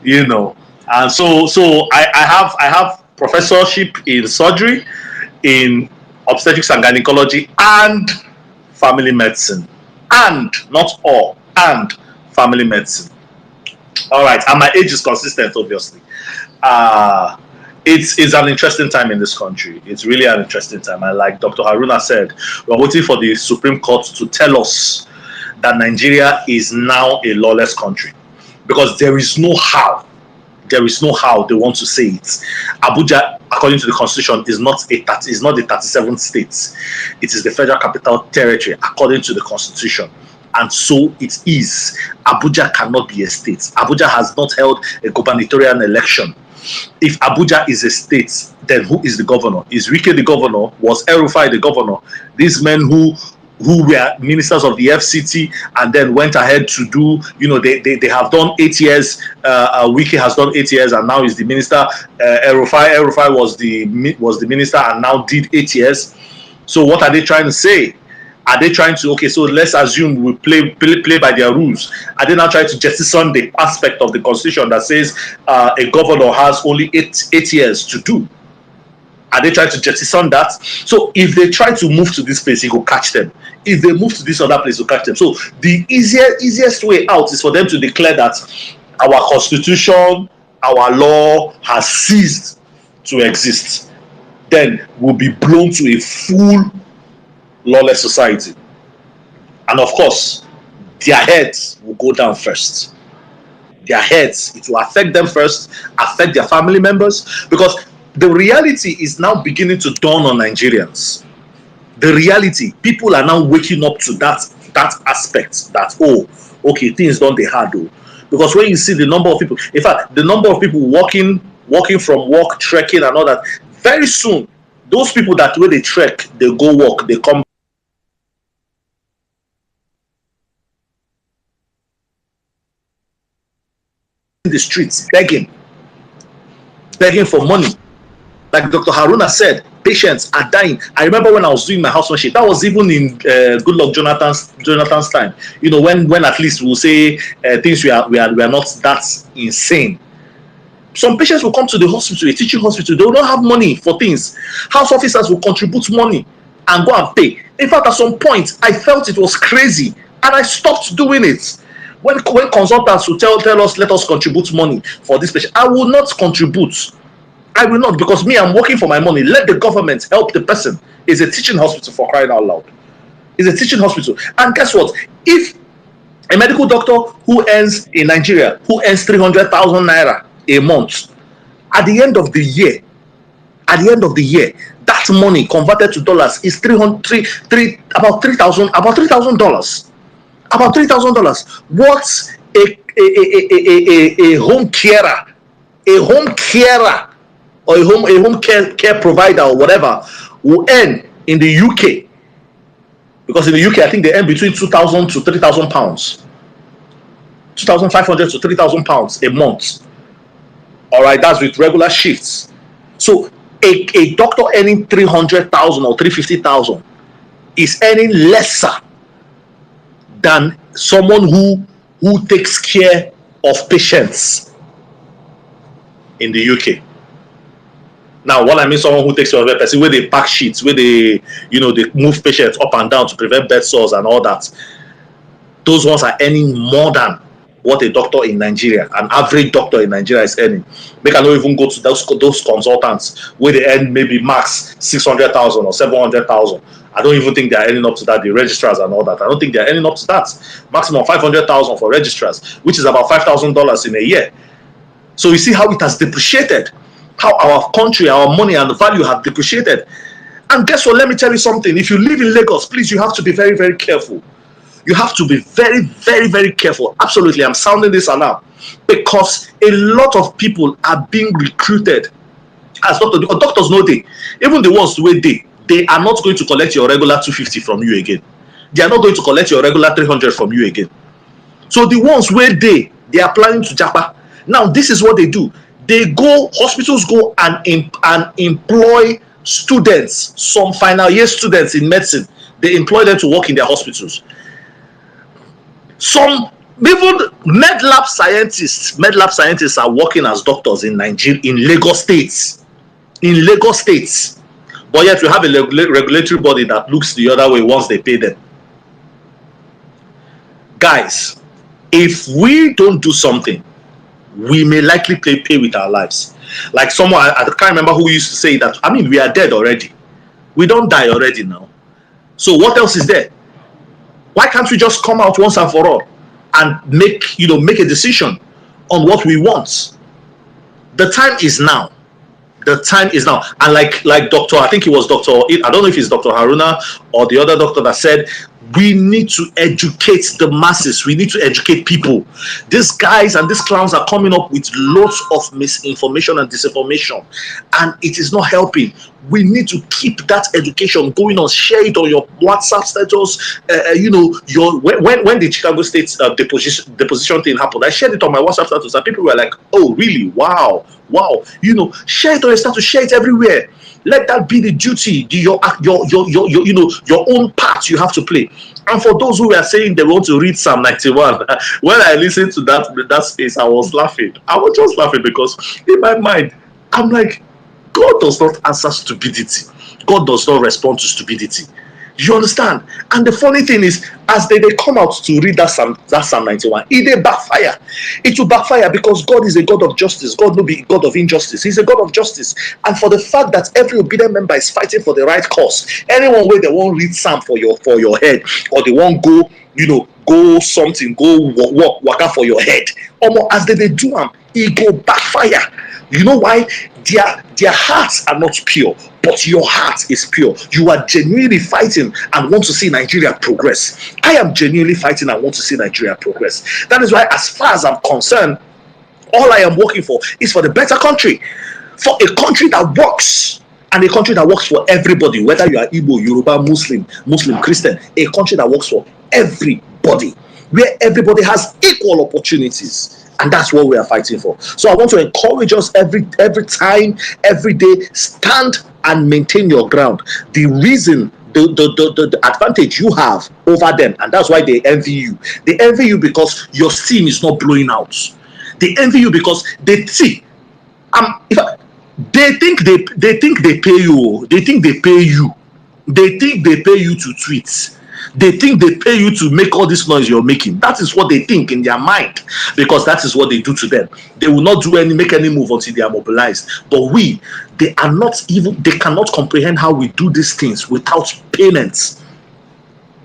And so I have professorship in surgery, in obstetrics and gynecology, and family medicine, and not all, and family medicine. All right, and my age is consistent, obviously. It's an interesting time in this country. It's really an interesting time. And like Dr. Haruna said, we're waiting for the Supreme Court to tell us that Nigeria is now a lawless country, because there is no how they want to say it. Abuja, according to the constitution, is not the 37th state. It is the Federal Capital Territory according to the constitution, and so it is. Abuja cannot be a state. Abuja has not held a gubernatorial election. If Abuja is a state, then who is the governor? Is Wike the governor? Was El-Rufai the governor? These men who were ministers of the FCT and then went ahead to do, they have done 8 years. Wike has done 8 years and now is the minister. El-Rufai was the minister and now did 8 years. So what are they trying to say? Are they trying to, okay, so let's assume we play by their rules. Are they now trying to jettison the aspect of the constitution that says a governor has only eight years to do? Are they trying to jettison that? So if they try to move to this place, it will catch them. If they move to this other place, it will catch them. So the easiest way out is for them to declare that our constitution, our law has ceased to exist. Then we'll be blown to a full lawless society. And of course, their heads will go down first. Their heads, it will affect them first, affect their family members, because the reality is now beginning to dawn on Nigerians. The reality, people are now waking up to that aspect that, oh, okay, things don't they hard though. Because when you see the number of people, in fact, the number of people walking walking from work, trekking and all that. Very soon, those people that when they trek, they go walk, they come in the streets begging for money. Like Dr. Haruna said, patients are dying. I remember when I was doing my housemanship, that was even in Goodluck Jonathan's time. You know, when at least we'll say things we are not that insane. Some patients will come to the hospital, a teaching hospital, they will not have money for things. House officers will contribute money and go and pay. In fact, at some point, I felt it was crazy and I stopped doing it. When consultants will tell us, let us contribute money for this patient, I will not contribute. I will not, because me, I'm working for my money. Let the government help the person. It's a teaching hospital, for crying out loud. It's a teaching hospital. And guess what? If a medical doctor who earns in Nigeria, who earns 300,000 naira a month, at the end of the year, that money converted to dollars is about $3,000. About $3,000. What a home carer, or a home care provider or whatever will earn in the UK, because in the UK I think they earn between 2,000 to 3,000 pounds, 2,500 to 3,000 pounds a month. All right, that's with regular shifts. So a doctor earning 300,000 or 350,000 is earning lesser than someone who takes care of patients in the UK. Now, what I mean, someone who takes care of a person, where they pack sheets, where they move patients up and down to prevent bed sores and all that. Those ones are earning more than what a doctor in Nigeria, an average doctor in Nigeria, is earning. They cannot even go to those consultants where they earn maybe max 600,000 or 700,000. I don't even think they are earning up to that. The registrars and all that, I don't think they are earning up to that. Maximum 500,000 for registrars, which is about $5,000 in a year. So you see how it has depreciated, how our country, our money and the value have depreciated. And guess what? Let me tell you something. If you live in Lagos, please, you have to be very, very careful. You have to be very, very, very careful. Absolutely, I'm sounding this alarm, because a lot of people are being recruited as doctors. Because doctors know even the ones where they are not going to collect your regular 250 from you again. They are not going to collect your regular 300 from you again. So the ones where they are planning to japa. Now, this is what they do. Hospitals go and employ students, some final year students in medicine. They employ them to work in their hospitals. Some even med lab scientists are working as doctors in Nigeria, in Lagos State. But yet you have a regulatory body that looks the other way once they pay them. Guys, if we don't do something, we may likely pay with our lives. Like someone, I can't remember who used to say that. I mean, we are dead already. We don't die already now. So what else is there? Why can't we just come out once and for all and make a decision on what we want? The time is now. And like Dr. I think it was Dr. I don't know if it's Dr. Haruna or the other doctor that said, we need to educate the masses. We need to educate people. These guys and these clowns are coming up with lots of misinformation and disinformation, and it is not helping. We need to keep that education going on. Share it on your WhatsApp status. When the Chicago State deposition thing happened, I shared it on my WhatsApp status, and people were like, "Oh, really? Wow!" Share it on your status. Share it everywhere. Let that be the duty, your own part you have to play. And for those who are saying they want to read Psalm 91, when I listened to that space, I was laughing. I was just laughing because in my mind, I'm like, God does not answer stupidity. God does not respond to stupidity. You understand? And the funny thing is, as they come out to read that Psalm 91, it backfire. It will backfire because God is a God of justice. God will be a God of injustice. He's a God of justice. And for the fact that every obedient member is fighting for the right cause, anyone where they won't read Psalm for your head, or they won't go, walk waka for your head. Almost as they do them, it go backfire. You know why? Their hearts are not pure, but your heart is pure. You are genuinely fighting and want to see Nigeria progress. I am genuinely fighting and want to see Nigeria progress. That is why, as far as I'm concerned, All I am working for is for the better country, for a country that works, and a country that works for everybody, whether you are Igbo, Yoruba, Muslim, Christian, a country that works for everybody, where everybody has equal opportunities. And that's what we are fighting for. So I want to encourage us every time, every day, stand and maintain your ground. The reason, the advantage you have over them, and that's why they envy you. They envy you because your steam is not blowing out. They envy you because they see. If I, they think they pay you. They think they pay you. They think they pay you to tweet. They think they pay you to make all this noise you're making. That is what they think in their mind, because that is what they do to them. They will not make any move until they are mobilized. But they are not even, they cannot comprehend how we do these things without payments.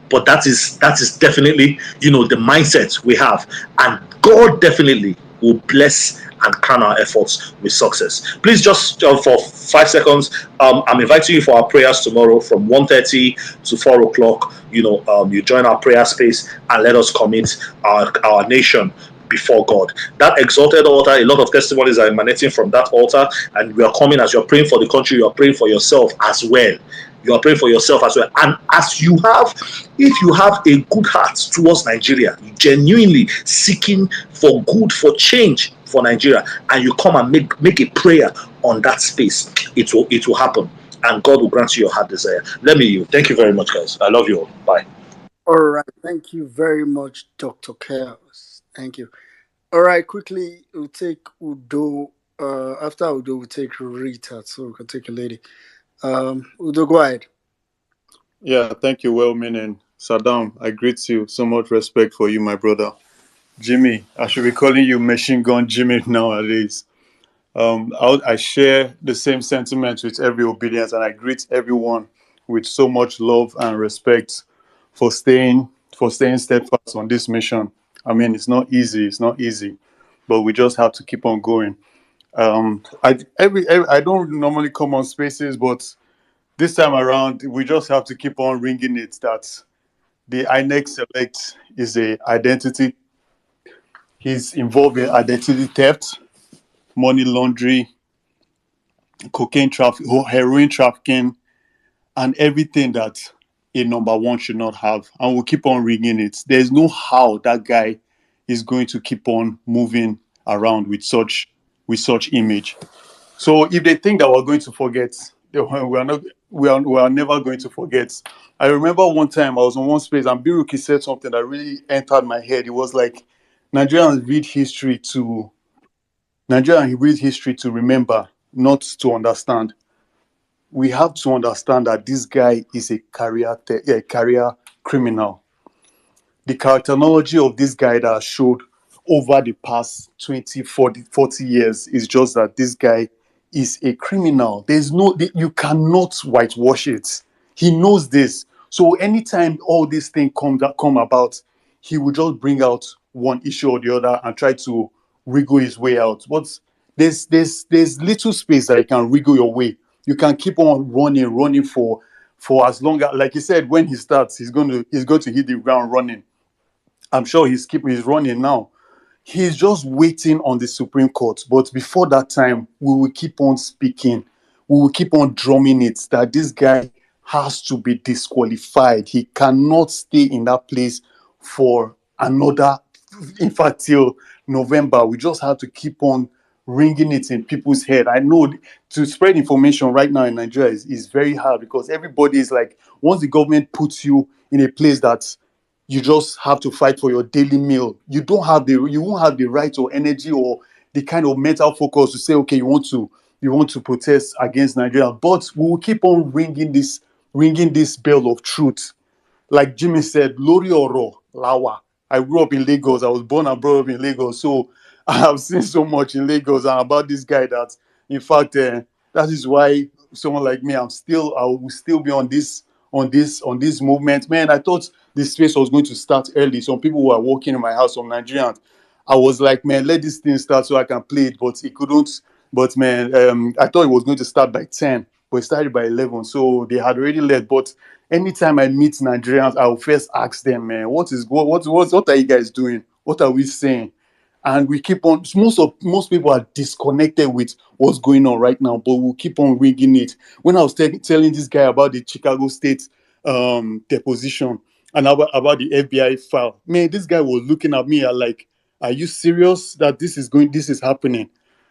But that is definitely, the mindset we have, and God definitely will bless and crown our efforts with success. Please, just for 5 seconds, I'm inviting you for our prayers tomorrow from 1:30 to 4 o'clock. You join our prayer space and let us commit our nation before God. That exalted altar, a lot of testimonies are emanating from that altar, and we are coming. As you're praying for the country, you are praying for yourself as well. You are praying for yourself as well. And if you have a good heart towards Nigeria, genuinely seeking for good, for change for Nigeria, and you come and make a prayer on that space, it will happen. And God will grant you your heart desire. Thank you very much, guys. I love you all. Bye. All right. Thank you very much, Dr. Chaos. Thank you. All right. Quickly, we'll take Udo. After Udo, we'll take Rita. So we can take a lady. Udo, go ahead. Yeah, thank you, well meaning. Saddam, I greet you. So much respect for you, my brother. Jimmy, I should be calling you Machine Gun Jimmy nowadays. I share the same sentiments with every obedience, and I greet everyone with so much love and respect for staying steadfast on this mission. I mean, it's not easy, but we just have to keep on going. I don't normally come on spaces, but this time around, we just have to keep on ringing it that the INEC Select is he's involved in identity theft, money laundering, cocaine trafficking, heroin trafficking, and everything that a number one should not have. And we'll keep on ringing it. There's no how that guy is going to keep on moving around with such image. So if they think that we're going to forget, we are not. We are never going to forget. I remember one time I was on one space and Biruki said something that really entered my head. It was like Nigerians read history to remember, not to understand. We have to understand that this guy is a career criminal. The characterology of this guy that showed over the past 20, 40 years is just that this guy is a criminal. You cannot whitewash it. He knows this. So anytime all these things come about, he will just bring out one issue or the other and try to wriggle his way out. But there's little space that you can wriggle your way. You can keep on running for as long as, like he said, when he starts, he's going to hit the ground running. I'm sure he's running now. He's just waiting on the Supreme Court. But before that time, we will keep on speaking. We will keep on drumming it that this guy has to be disqualified. He cannot stay in that place for another, in fact, till November. We just have to keep on ringing it in people's head. I know to spread information right now in Nigeria is very hard, because everybody is like, once the government puts you in a place that you just have to fight for your daily meal, you won't have the right or energy or the kind of mental focus to say, okay, you want to protest against Nigeria. But we will keep on ringing this bell of truth. Like Jimmy said, Lori Oro, Lawa. I grew up in Lagos. I was born and brought up in Lagos. So I have seen so much in Lagos and about this guy that, in fact, that is why someone like me, I will still be on this movement. Man, I thought this space was going to start early. Some people were walking in my house, some Nigerians. I was like, man, let this thing start so I can play it, but it couldn't. But man, I thought it was going to start by 10, but it started by 11. So they had already left. But anytime I meet Nigerians, I will first ask them, man, what are you guys doing? What are we saying? and we keep on. Most people are disconnected with what's going on right now, but we'll keep on ringing it. When I was telling this guy about the Chicago State deposition and about the FBI file, man, this guy was looking at me like, "Are you serious that this is happening?"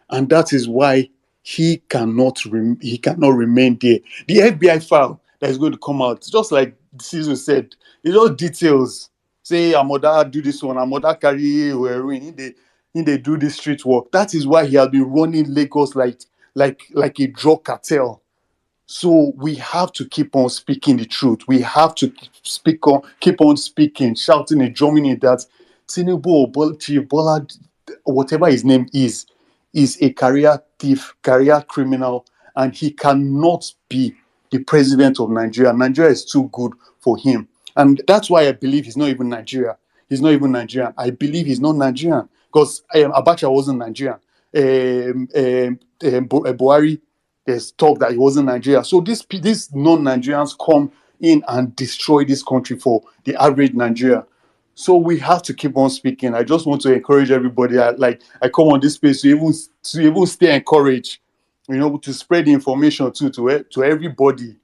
And that is why he cannot remain there. The FBI file that is going to come out, just like Caesar said, it's all details. Say Amoda do this one, Amoda carry heroin, they do this street work. That is why he has been running Lagos like a drug cartel. So we have to keep on speaking the truth. We have to keep on speaking, shouting and drumming it that Tinubu or Chief Bola, whatever his name is a career thief, career criminal, and he cannot be the president of Nigeria. Nigeria is too good for him. And that's why I believe he's not even Nigeria. He's not even Nigerian. I believe he's not Nigerian because Abacha wasn't Nigerian. Buhari, there's talk that he wasn't Nigeria. So these non-Nigerians come in and destroy this country for the average Nigeria. So we have to keep on speaking. I just want to encourage everybody. I come on this space to even stay encouraged, to spread the information too to everybody,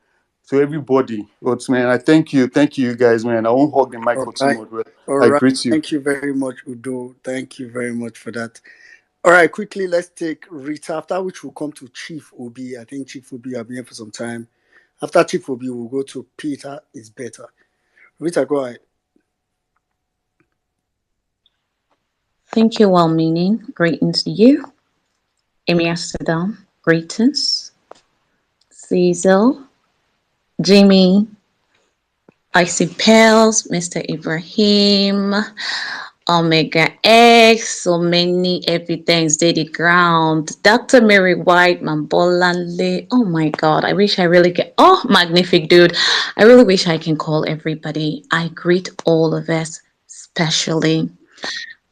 But man, I thank you guys, man. I won't hog the mic All for too right. much, but All I right. greet you. Thank you very much, Udo. Thank you very much for that. All right, quickly, let's take Rita, after which we'll come to Chief Obi. I think Chief Obi have been here for some time. After Chief Obi, we'll go to Peter is better. Rita, go ahead. Thank you, well meaning. Greetings to you. Amy Amsterdam, greetings. Cecil, Jimmy, Icy Pels, Mr. Ibrahim, Omega X, so many evidence, Daddy Ground, Dr. Mary White, Mambolanle. Oh my God, I wish I really get. Oh, magnific dude. I really wish I can call everybody. I greet all of us, especially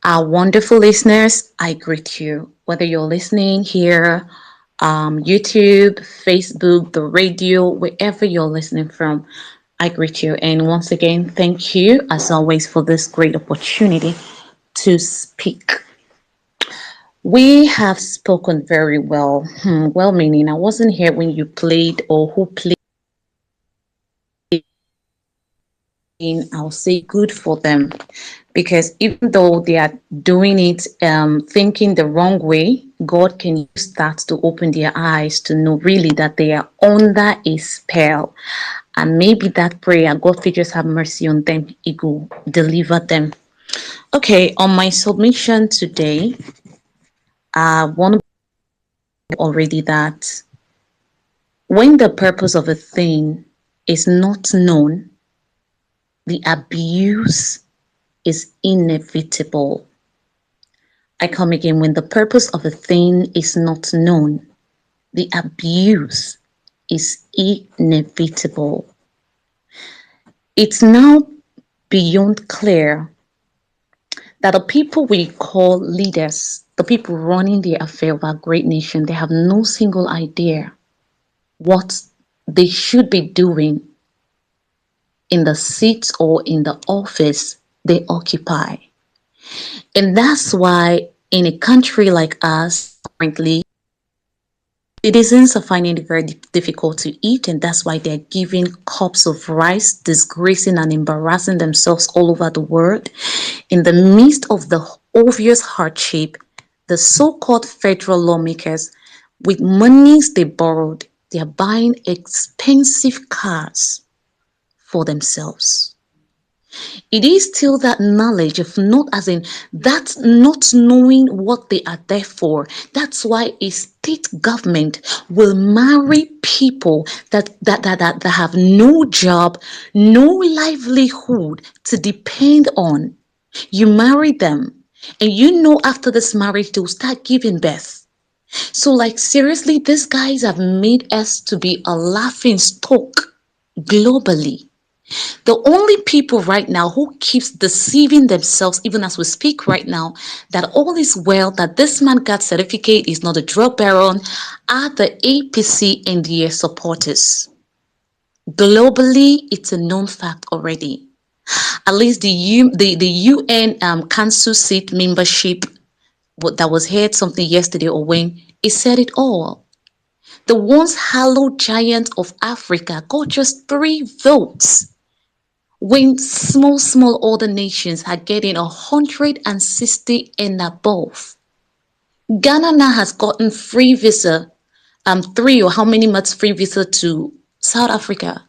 our wonderful listeners. I greet you, whether you're listening here, YouTube, Facebook, the radio, wherever you're listening from. I greet you. And once again, thank you, as always, for this great opportunity to speak. We have spoken very well. Well meaning, I wasn't here when you played or who played. I'll say good for them, because even though they are doing it thinking the wrong way, God can use that to open their eyes to know really that they are under a spell. And maybe that prayer, God will just have mercy on them, He will deliver them. Okay, on my submission today, I want to already that when the purpose of a thing is not known, the abuse is inevitable. I come again, when the purpose of a thing is not known, the abuse is inevitable. It's now beyond clear that the people we call leaders, the people running the affair of our great nation, they have no single idea what they should be doing in the seats or in the office they occupy. And that's why in a country like us, currently, citizens are finding it very difficult to eat, and that's why they're giving cups of rice, disgracing and embarrassing themselves all over the world. In the midst of the obvious hardship, the so-called federal lawmakers, with monies they borrowed, they're buying expensive cars for themselves. It is still that knowledge of not, as in that not knowing what they are there for. That's why a state government will marry people that have no job, no livelihood to depend on. You marry them, and you know after this marriage they'll start giving birth. So like seriously, these guys have made us to be a laughing stock globally. The only people right now who keeps deceiving themselves, even as we speak right now, that all is well, that this man got certificate, is not a drug baron, are the APC and their supporters. Globally, it's a known fact already. At least the UN council seat membership that was heard something yesterday or when it said it all. The once hallowed giant of Africa got just 3 votes when small other nations are getting 160 and above. Ghana now has gotten free visa, 3 or how many months free visa to South Africa,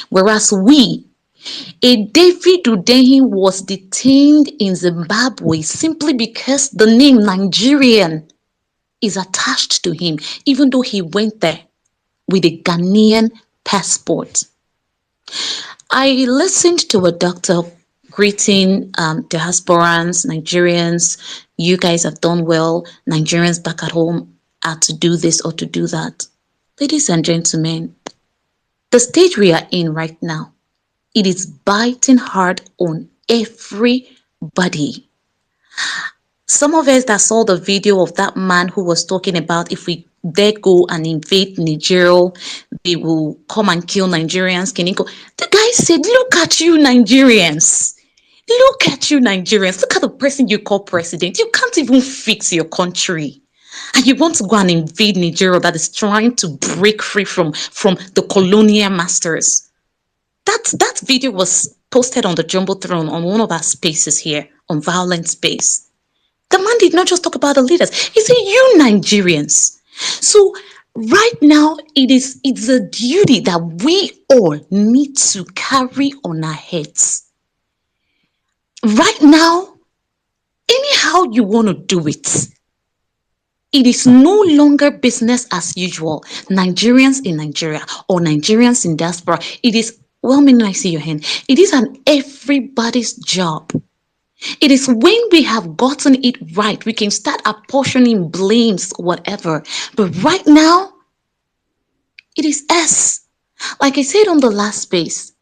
whereas a David Udehin was detained in Zimbabwe simply because the name Nigerian is attached to him, even though he went there with a Ghanaian passport. I listened to a doctor greeting diasporans, Nigerians. You guys have done well. Nigerians back at home are to do this or to do that. Ladies and gentlemen, the stage we are in right now, it is biting hard on everybody. Some of us that saw the video of that man who was talking about if we dare go and invade Nigeria, they will come and kill Nigerians. The guy said, look at you Nigerians. Look at you Nigerians. Look at the person you call president. You can't even fix your country. And you want to go and invade Nigeria that is trying to break free from the colonial masters. That video was posted on the Jumbotron on one of our spaces here on Vawulence Space. The man did not just talk about the leaders. He said, you Nigerians. So right now, it's a duty that we all need to carry on our heads. Right now, anyhow you want to do it, it is no longer business as usual. Nigerians in Nigeria or Nigerians in diaspora, it is, well, may I see your hand? It is an everybody's job. It is when we have gotten it right, we can start apportioning blames, whatever. But right now, it is us. Like I said on the last space,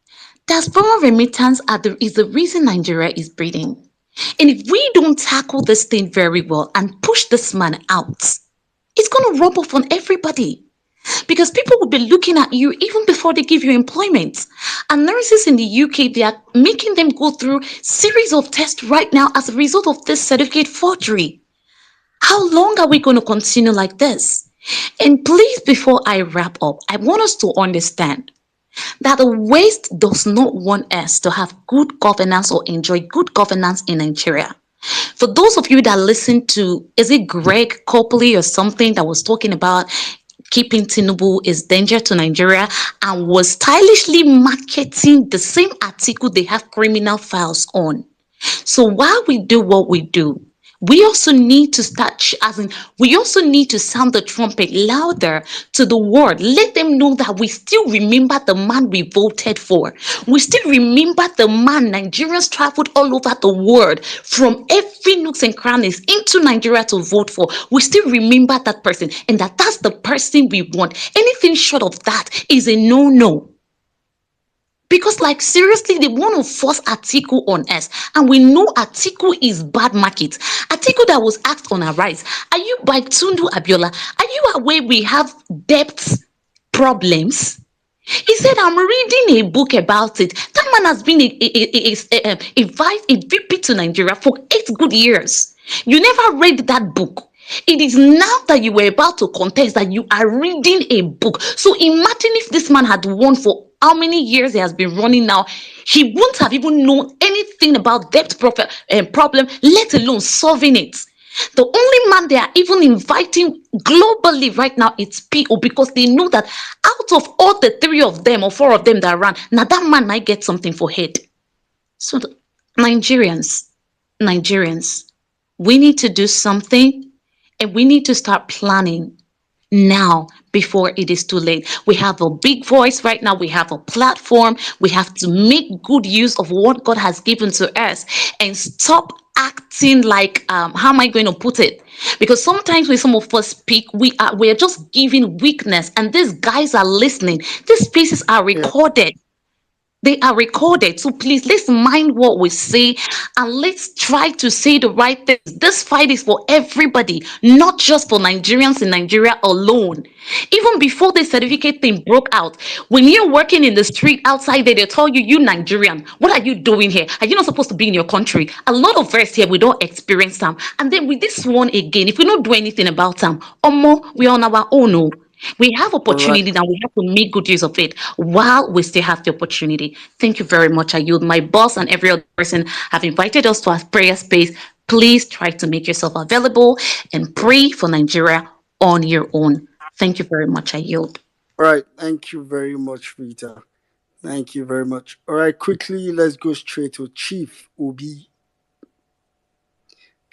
diaspora remittance is the reason Nigeria is breathing. And if we don't tackle this thing very well and push this man out, it's going to rub off on everybody. Because people will be looking at you even before they give you employment. And nurses in the UK, they are making them go through series of tests right now as a result of this certificate forgery. How long are we going to continue like this? And please, before I wrap up, I want us to understand that the West does not want us to have good governance or enjoy good governance in Nigeria. For those of you that listen to, is it Greg Copley or something that was talking about keeping Tinubu is danger to Nigeria and was stylishly marketing the same article they have criminal files on. So while we do what we do, we also need to we also need to sound the trumpet louder to the world. Let them know that we still remember the man we voted for. We still remember the man Nigerians traveled all over the world from every nooks and crannies into Nigeria to vote for. We still remember that person, and that's the person we want. Anything short of that is a no-no. Because, like, seriously, they want to force Atiku on us. And we know Atiku is bad market. Atiku that was asked on Arise, are you by Tundu Abiola? Are you aware we have debt problems? He said, I'm reading a book about it. That man has been a VP to Nigeria for 8 good years. You never read that book. It is now that you were about to contest that you are reading a book. So imagine if this man had won for how many years he has been running now. He wouldn't have even known anything about problem, let alone solving it. The only man they are even inviting globally right now is PO, because they know that out of all the 3 of them or 4 of them that ran, now that man might get something for head. So Nigerians, we need to do something, and we need to start planning now before it is too late. We have a big voice right now. We have a platform. We have to make good use of what God has given to us and stop acting like, how am I going to put it? Because sometimes when some of us speak, we are just giving weakness, and these guys are listening. These spaces are Yeah. recorded. They are recorded. So please, let's mind what we say and let's try to say the right things. This fight is for everybody, not just for Nigerians in Nigeria alone. Even before the certificate thing broke out, when you're working in the street outside there, they tell you, you Nigerian, what are you doing here? Are you not supposed to be in your country? A lot of us here, we don't experience them. And then with this one again, if we don't do anything about them, we're on our own. Oh. We have All right. opportunity and we have to make good use of it while we still have the opportunity. Thank you very much. I yield. My boss and every other person have invited us to our prayer space. Please try to make yourself available and pray for Nigeria on your own. Thank you very much. I yield. All right. Thank you very much, Rita. Thank you very much. All right, quickly, let's go straight to Chief Obi,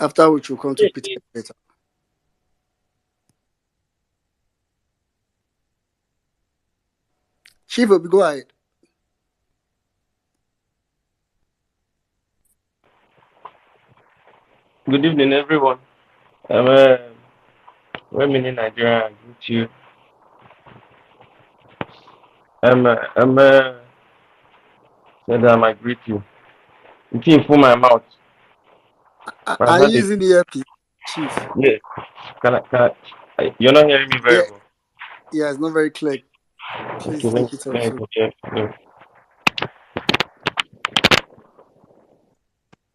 after which we'll come to Peter later. Chief Obi, go ahead. Good evening, everyone. I'm women in Nigeria. I greet you. Said I greet you. You can't fool my mouth. My Are hand you is using the earpiece, Chief? yeah. You're not hearing me very Yeah, well. yeah, it's not very clear. Please Okay, take it off. let me So, go check. Yeah.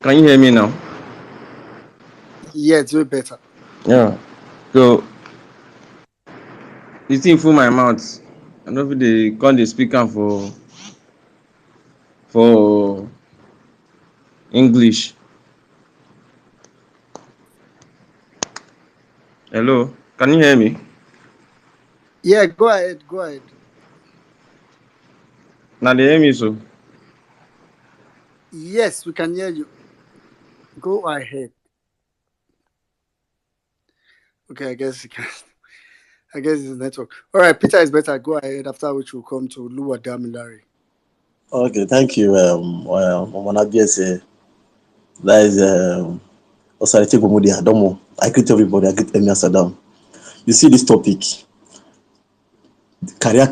Can you hear me now? yeah, it's way better. Yeah. So you think fool my mouth. I know if they call the speaker for English. Hello, can you hear me? Yeah, go ahead. Go ahead. Now they hear me so. Yes, we can hear you. Go ahead. Okay, I guess you can. I guess it's network. All right, Peter is better. Go ahead. After which we'll come to Lua Damilari. Okay, thank you. Mama BSA. That is Osarete Gomodi Adomo. I greet everybody. I greet Emir Saddam. You see this topic, career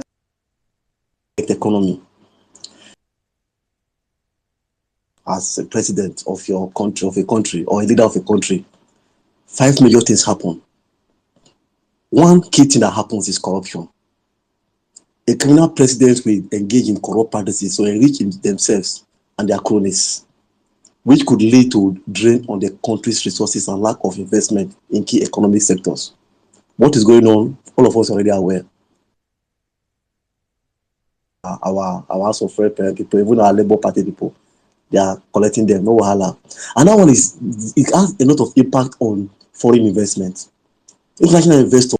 economy. As a president of your country, of a country, or a leader of a country, 5 major things happen. One key thing that happens is corruption. A criminal president will engage in corrupt practices to enrich themselves and their cronies, which could lead to drain on the country's resources and lack of investment in key economic sectors. What is going on? All of us are already aware. Our House of Rep people, even our Labour Party people, they are collecting them, no wahala. Another one is it has a lot of impact on foreign investment. International investors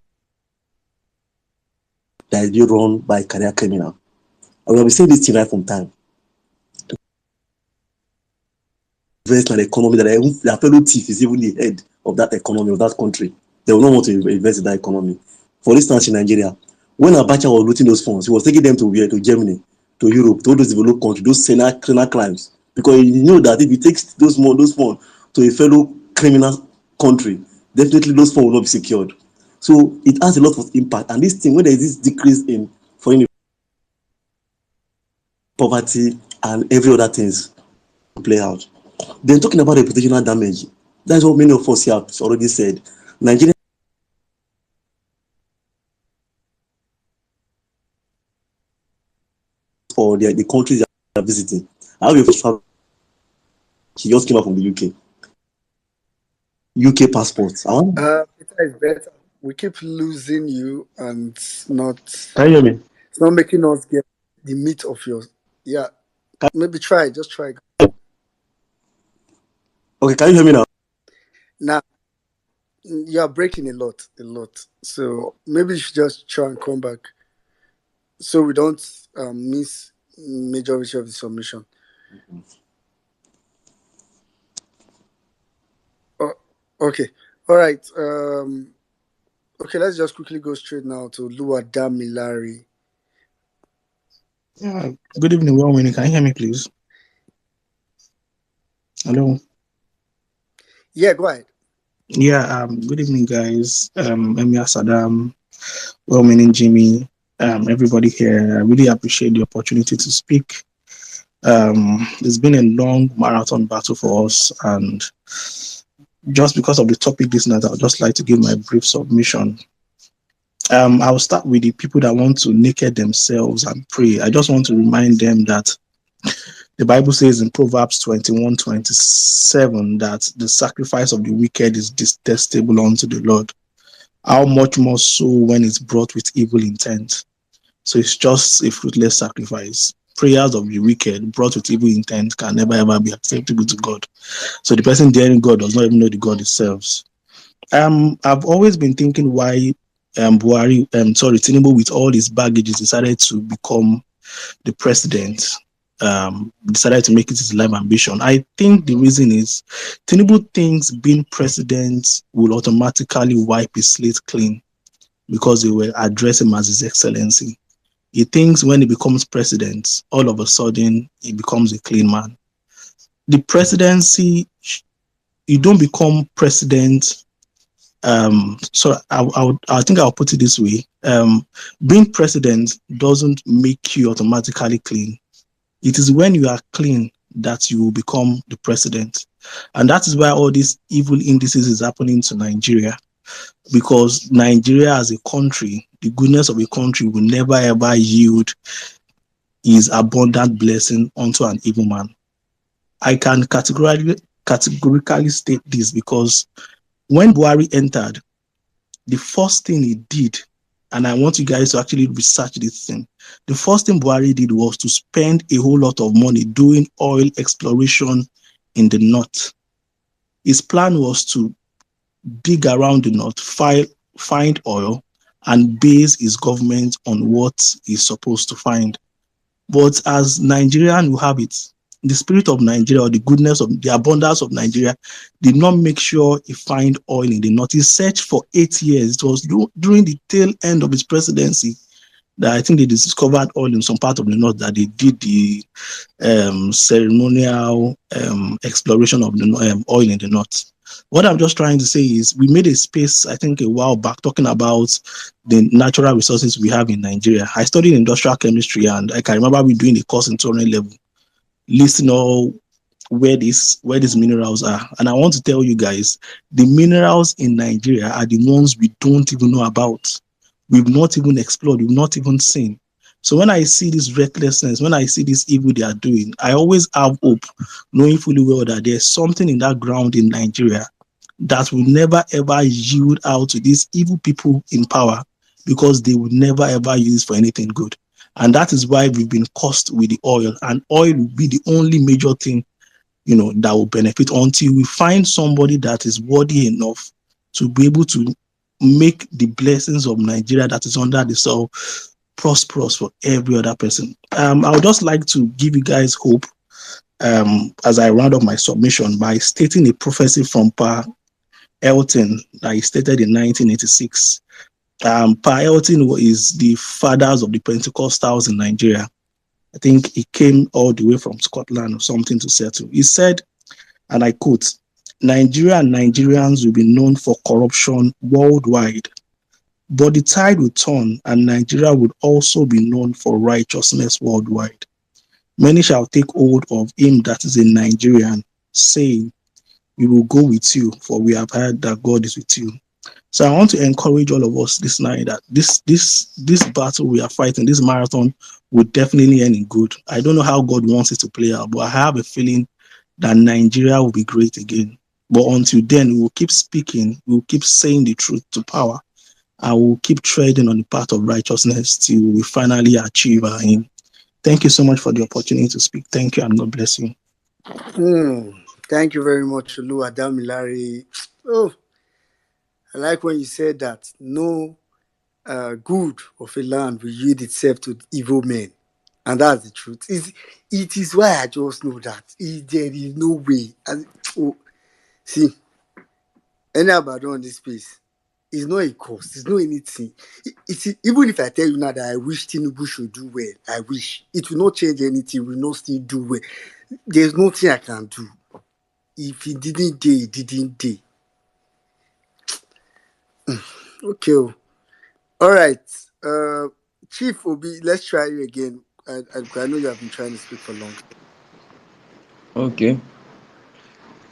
that is being run by career criminal. And we have been saying this thing right from time. Invest in an economy that their fellow thief is even the head of that economy of that country. They will not want to invest in that economy. For instance, in Nigeria, when Abacha was looting those funds, he was taking them to where? To Germany, to Europe, to all those developed countries, those criminal crimes. Because you know that if you take those funds to a fellow criminal country, definitely those funds will not be secured. So it has a lot of impact. And this thing, when there is this decrease in foreign poverty and every other things play out. Then talking about reputational damage, that's what many of us here have already said. Nigeria or the countries they are visiting. I have a friend, he just came out from the UK. UK passports. Peter is better. We keep losing you, and Can you hear me? it's not making us get the meat of yours. Yeah, maybe try. Just try. Okay, can you hear me now? Now you are breaking a lot. So maybe you should just try and come back, so we don't miss majority of the submission. Oh, okay. All right. Okay, let's just quickly go straight now to Lua Damilari. Yeah, good evening, well meaning. Can you hear me, please? Hello. Yeah, go ahead. Yeah, good evening, guys. Emir Saddam, well meaning Jimmy, everybody here. I really appreciate the opportunity to speak. It's been a long marathon battle for us, and just because of the topic this night, I would just like to give my brief submission. I'll start with the people that want to naked themselves and pray. I just want to remind them that the Bible says in Proverbs 21:27 that the sacrifice of the wicked is detestable unto the Lord. How much more so when it's brought with evil intent? So it's just a fruitless sacrifice. Prayers of the wicked brought with evil intent can never ever be acceptable to God. So the person daring God does not even know the God he serves. I've always been thinking why Tinubu, with all his baggages, decided to become the president. Decided to make it his life ambition. I think the reason is Tinubu thinks being president will automatically wipe his slate clean because they will address him as His Excellency. He thinks when he becomes president, all of a sudden he becomes a clean man. The presidency, you don't become president. So I think I'll put it this way. Being president doesn't make you automatically clean. It is when you are clean that you will become the president. And that is why all these evil indices is happening to Nigeria. Because Nigeria as a country, the goodness of a country will never ever yield his abundant blessing unto an evil man. I can categorically state this because when Buhari entered, the first thing he did, and I want you guys to actually research this thing, the first thing Buhari did was to spend a whole lot of money doing oil exploration in the north. His plan was to dig around the north, find oil, and base his government on what he's supposed to find. But as Nigerian who have it, the spirit of Nigeria or the goodness of the abundance of Nigeria did not make sure he find oil in the north. He searched for 8 years. It was during the tail end of his presidency that I think they discovered oil in some part of the north that they did the ceremonial exploration of the oil in the north. What I'm just trying to say is we made a space, I think a while back, talking about the natural resources we have in Nigeria. I studied industrial chemistry and I can remember we doing a course in 200 level, listing all where these minerals are. And I want to tell you guys, the minerals in Nigeria are the ones we don't even know about. We've not even explored, we've not even seen. So when I see this recklessness, when I see this evil they are doing, I always have hope, knowing fully well that there's something in that ground in Nigeria that will never ever yield out to these evil people in power because they will never ever use for anything good. And that is why we've been cursed with the oil. And oil will be the only major thing, that will benefit until we find somebody that is worthy enough to be able to make the blessings of Nigeria that is under the soil prosperous for every other person. I would just like to give you guys hope as I round up my submission by stating a prophecy from Pa Elton that he stated in 1986. Pa Elton is the fathers of the Pentecostals in Nigeria. I think he came all the way from Scotland or something to settle. He said, and I quote, Nigeria and Nigerians will be known for corruption worldwide, but the tide will turn and Nigeria would also be known for righteousness worldwide. Many shall take hold of him that is a Nigerian, saying, we will go with you, for we have heard that God is with you. So I want to encourage all of us this night that this battle we are fighting, this marathon, will definitely end in good. I don't know how God wants it to play out, but I have a feeling that Nigeria will be great again. But until then, we will keep speaking, we will keep saying the truth to power, and we will keep treading on the path of righteousness till we finally achieve our aim. Thank you so much for the opportunity to speak. Thank you, and God bless you. Thank you very much, Olu Adamilari. Oh, I like when you said that no good of a land will yield itself to evil men. And that's the truth. It is why I just know that there is no way. See, any Abadan on this space is not a cost. It's not anything. Even if I tell you now that I wish Tinubu should do well, I wish. It will not change anything. We will not still do well. There's nothing I can do. If he didn't day, he didn't day. Okay. All right. Chief Obi, let's try you again. I know you have been trying to speak for long. Okay.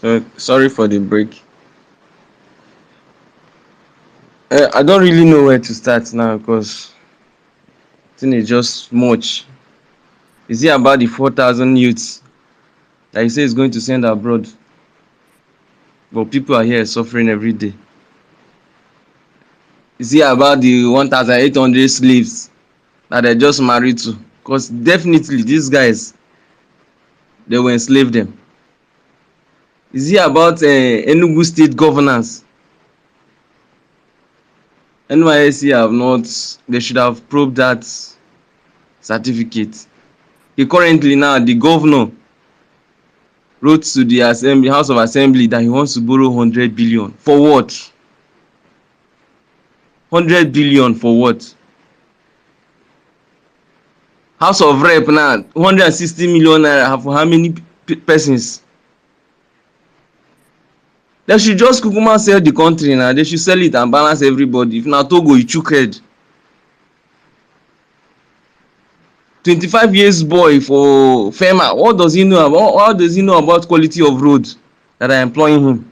So sorry for the break. I don't really know where to start now because I think it's just much. Is it about the 4,000 youths that he says is going to send abroad? But people are here suffering every day. Is it about the 1,800 slaves that they just married to? Because definitely these guys, they will enslave them. Is it about Enugu state governance? NYSC have not, they should have probed that certificate. Currently now, the governor wrote to the assembly, House of Assembly that he wants to borrow 100 billion. For what? 100 billion for what? House of Rep now, 160 million naira for how many persons? They should just kukuma sell the country now. They should sell it and balance everybody. If na Togo, you chook head. 25 years boy for FEMA. What does he know about? What does he know about quality of road that are employing him?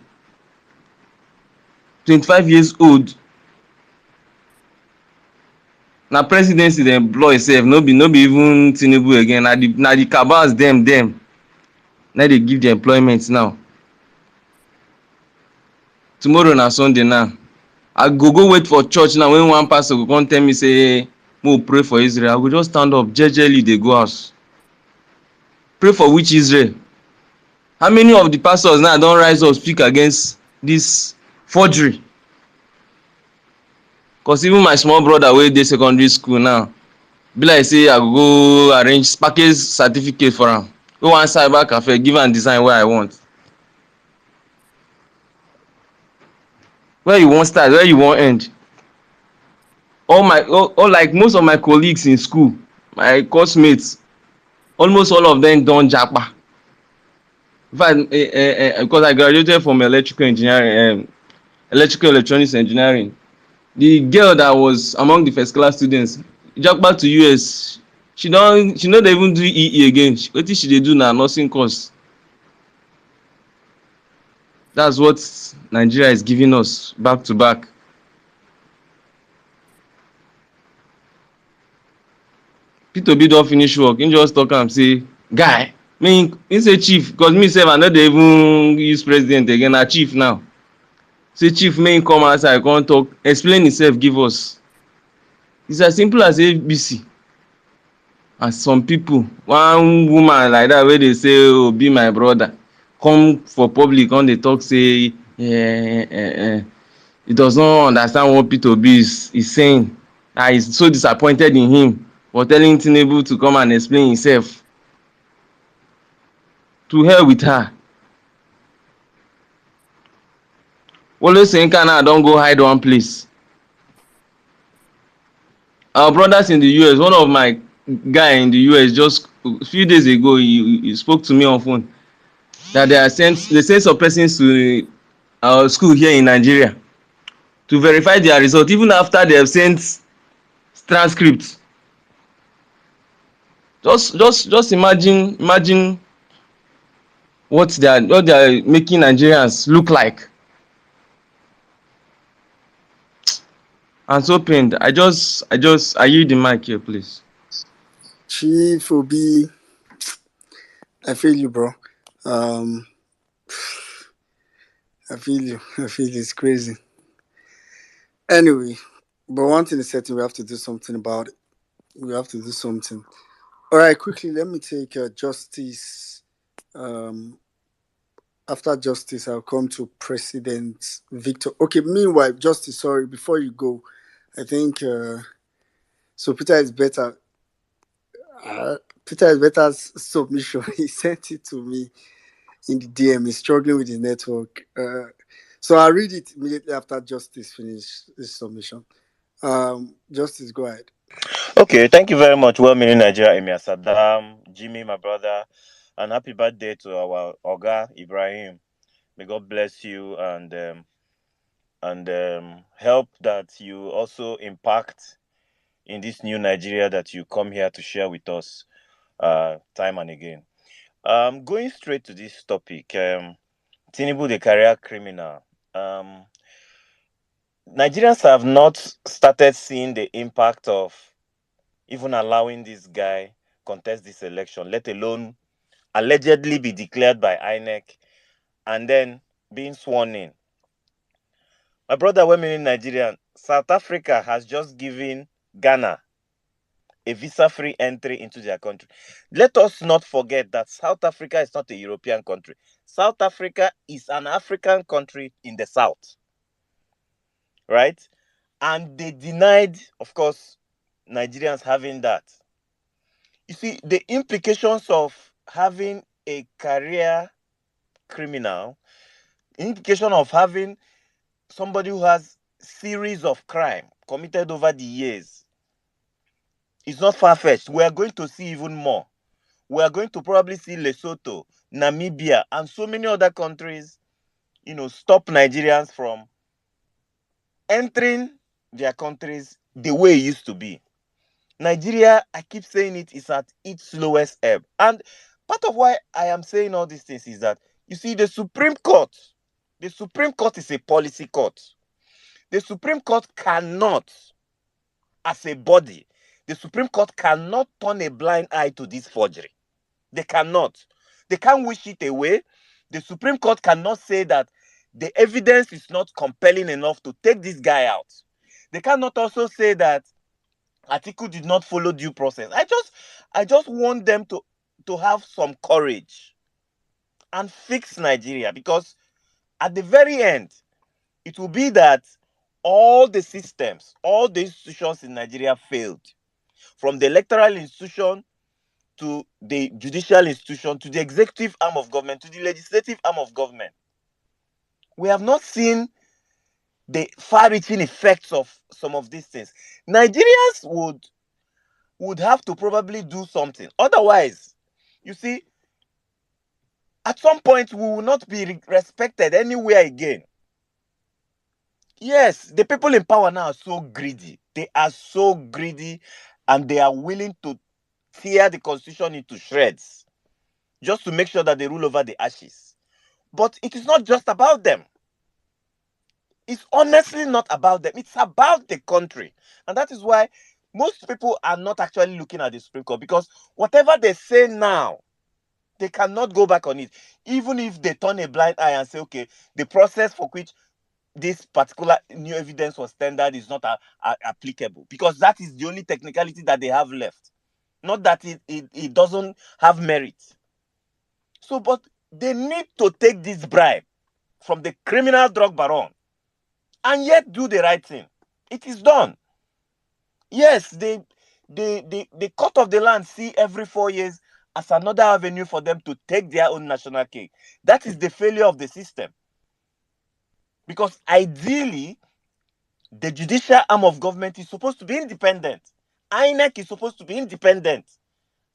25 years old. Na presidency dey employ sef, no be even Tinubu again. Na the cabals dem na dey give the employment now. Tomorrow na Sunday now. I go wait for church now when one pastor go come tell me say make we pray for Israel. I go just stand up jejely dey go house. Pray for which Israel? How many of the pastors now don rise up speak against this forgery? Cause even my small brother wey dey secondary school now, be like say I go arrange package certificate for am. Go one cyber cafe, give am design wey I want. Where you wan start? Where you wan end? All like most of my colleagues in school, my course almost all of them don japa. In fact, because I graduated from electrical engineering, electrical electronics engineering. The girl that was among the first class students japa to US. She no dey even do EE again. Wetin she dey do na nursing course. That's what Nigeria is giving us back to back. P2B don finish work. He just talk am say, guy, he say chief, because me sef I no dey even use president again, na chief now. Say chief make him come outside come talk, explain himself give us. It's as simple as ABC. And some people, one woman like that wey dey say, oh, be my brother, come for public come dey talk say he does not understand what P2B is saying. He's so disappointed in him for telling Tinubu to come and explain himself. To hell with her. Wole Soyinka now don go hide one place. Our brothers in the US, one of my guy in the US just a few days ago, he spoke to me on phone that they sent some persons to our school here in Nigeria to verify their result even after they have sent transcripts. Just imagine what they are making Nigerians look like. I'm so pained. I yield the mic here, please. Chief Obi, I feel you, bro. I feel you. It's crazy. Anyway, but one thing is certain, we have to do something about it. We have to do something. All right, quickly, let me take justice. After justice, I'll come to President Victor. Okay, meanwhile, justice, sorry, before you go, I think so. Peter is better. Peter is better's submission. He sent it to me in the DM. He's struggling with his network. So I'll read it immediately after Justice finish his submission. Justice, go ahead. Okay, thank you very much. Well meaning Nigeria, Emir Saddam, Jimmy, my brother, and happy birthday to our Oga Ibrahim. May God bless you and help that you also impact in this new Nigeria that you come here to share with us time and again. Going straight to this topic, Tinubu, the career criminal. Nigerians have not started seeing the impact of even allowing this guy contest this election, let alone allegedly be declared by INEC and then being sworn in. My brother, women in Nigeria, South Africa has just given Ghana a visa-free entry into their country. Let us not forget that South Africa is not a European country. South Africa is an African country in the south, right? And they denied, of course, Nigerians having that. You see, the implications of having a career criminal, implication of having somebody who has series of crime committed over the years is not far-fetched. We are going to see even more. We are going to probably see Lesotho, Namibia, and so many other countries, stop Nigerians from entering their countries the way it used to be. Nigeria, I keep saying it, is at its lowest ebb. And part of why I am saying all these things is that, you see, the Supreme Court is a policy court. The Supreme Court cannot, as a body, the Supreme Court cannot turn a blind eye to this forgery. They cannot. They can't wish it away. The Supreme Court cannot say that the evidence is not compelling enough to take this guy out. They cannot also say that Atiku did not follow due process. I just want them to have some courage and fix Nigeria, because at the very end, it will be that all the systems, all the institutions in Nigeria failed. From the electoral institution to the judicial institution, to the executive arm of government, to the legislative arm of government. We have not seen the far-reaching effects of some of these things. Nigerians would have to probably do something. Otherwise, you see, at some point, we will not be respected anywhere again. Yes, the people in power now are so greedy. They are so greedy, and they are willing to tear the constitution into shreds just to make sure that they rule over the ashes. But it is not just about them. It's honestly not about them. It's about the country. And that is why most people are not actually looking at the Supreme Court, because whatever they say now, they cannot go back on it. Even if they turn a blind eye and say, okay, the process for which this particular new evidence was tendered is not applicable, because that is the only technicality that they have left. Not that it doesn't have merit. So, but they need to take this bribe from the criminal drug baron and yet do the right thing. It is done. Yes, the court of the land see every 4 years as another avenue for them to take their own national cake. That is the failure of the system. Because ideally, the judicial arm of government is supposed to be independent. INEC is supposed to be independent.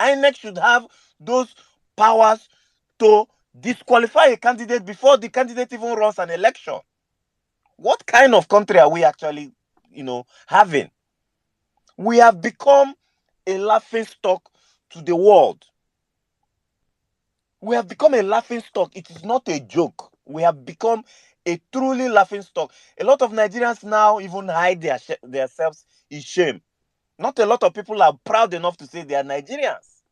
INEC should have those powers to disqualify a candidate before the candidate even runs an election. What kind of country are we actually, having? We have become a laughing stock to the world. We have become a laughing stock. It is not a joke. We have become a truly laughing stock. A lot of Nigerians now even hide themselves in shame. Not a lot of people are proud enough to say they are Nigerians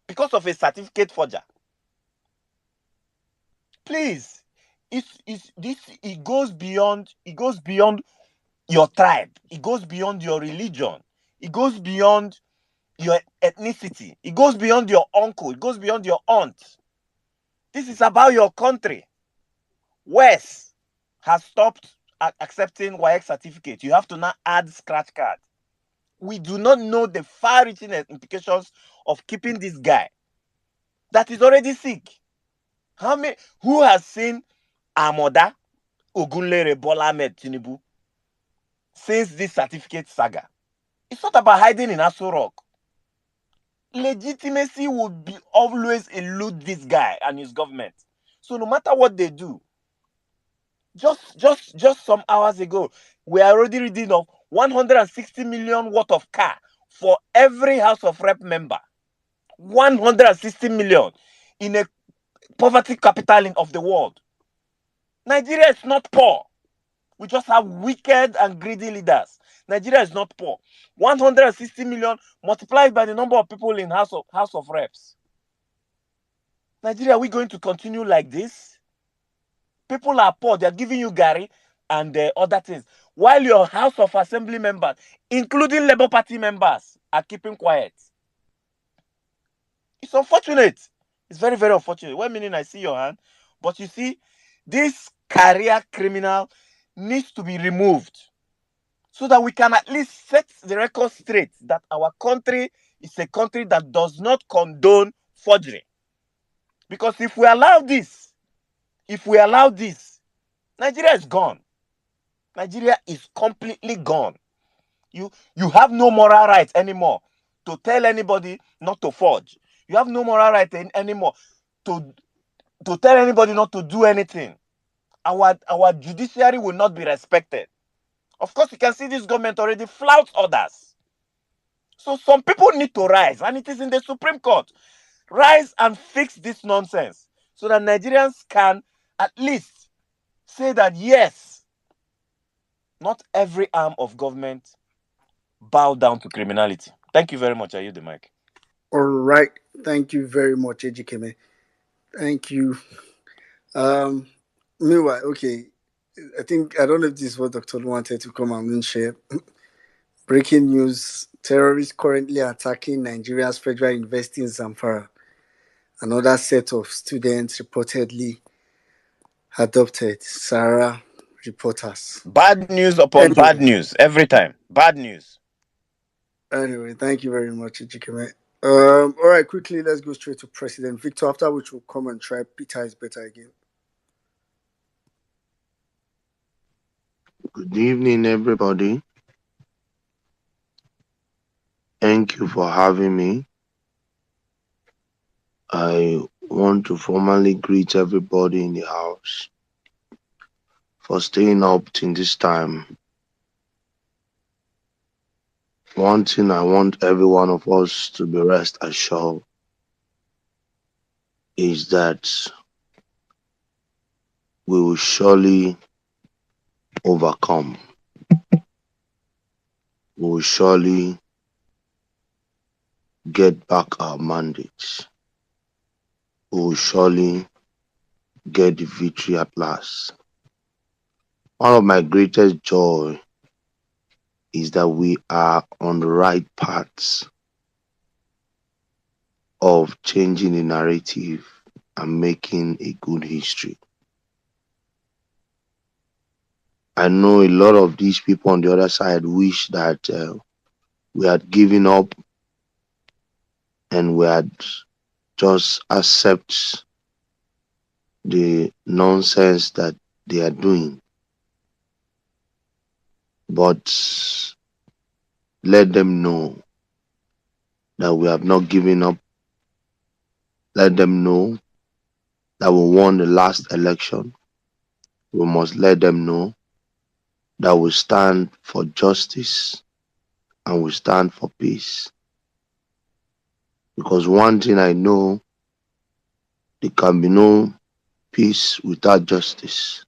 because of a certificate forger. Please, it goes beyond your tribe. It goes beyond your religion. It goes beyond your ethnicity. It goes beyond your uncle. It goes beyond your aunt. This is about your country. West has stopped accepting WAEC certificate. You have to now add scratch card. We do not know the far-reaching implications of keeping this guy that is already sick. Who has seen Amoda Ogunlere Bola Ahmed Tinubu since this certificate saga? It's not about hiding in Aso Rock. Legitimacy would be always elude this guy and his government. So no matter what they do, just some hours ago, we are already reading of 160 million worth of car for every House of Rep member. 160 million. in a poverty capital of the world. Nigeria is not poor. We just have wicked and greedy leaders. Nigeria is not poor. 160 million multiplied by the number of people in House of Reps. Nigeria, are we going to continue like this? People are poor. They are giving you Gary and other things. While your House of Assembly members, including Labour Party members, are keeping quiet. It's unfortunate. It's very, very unfortunate. One minute I see your hand, but you see, this career criminal needs to be removed so that we can at least set the record straight that our country is a country that does not condone forgery. Because if we allow this, Nigeria is gone. Nigeria is completely gone. You have no moral right anymore to tell anybody not to forge. You have no moral right anymore to tell anybody not to do anything. Our judiciary will not be respected. Of course, you can see this government already flouts others. So some people need to rise, and it is in the Supreme Court. Rise and fix this nonsense so that Nigerians can at least say that, yes, not every arm of government bow down to criminality. Thank you very much. I yield the mic. All right. Thank you very much, Ejikeme. Thank you. Meanwhile, okay. I don't know if this is what Dr. wanted to come and share. Breaking news: terrorists currently attacking Nigeria's Federal University in Zamfara. Another set of students reportedly adopted. Sarah reporters. Bad news upon bad news every time. Bad news. Anyway, thank you very much, Ejikeme. All right, quickly, let's go straight to President Victor, after which we'll come and try Peter is better again. Good evening, everybody. Thank you for having me. I want to formally greet everybody in the house for staying up till this time. One thing I want every one of us to be rest assured is that we will surely overcome. We will surely get back our mandates. We will surely get the victory at last. One of my greatest joy is that we are on the right path of changing the narrative and making a good history. I know a lot of these people on the other side wish that we had given up and we had just accept the nonsense that they are doing. But let them know that we have not given up. Let them know that we won the last election. We must let them know that we stand for justice and we stand for peace. Because one thing I know, there can be no peace without justice.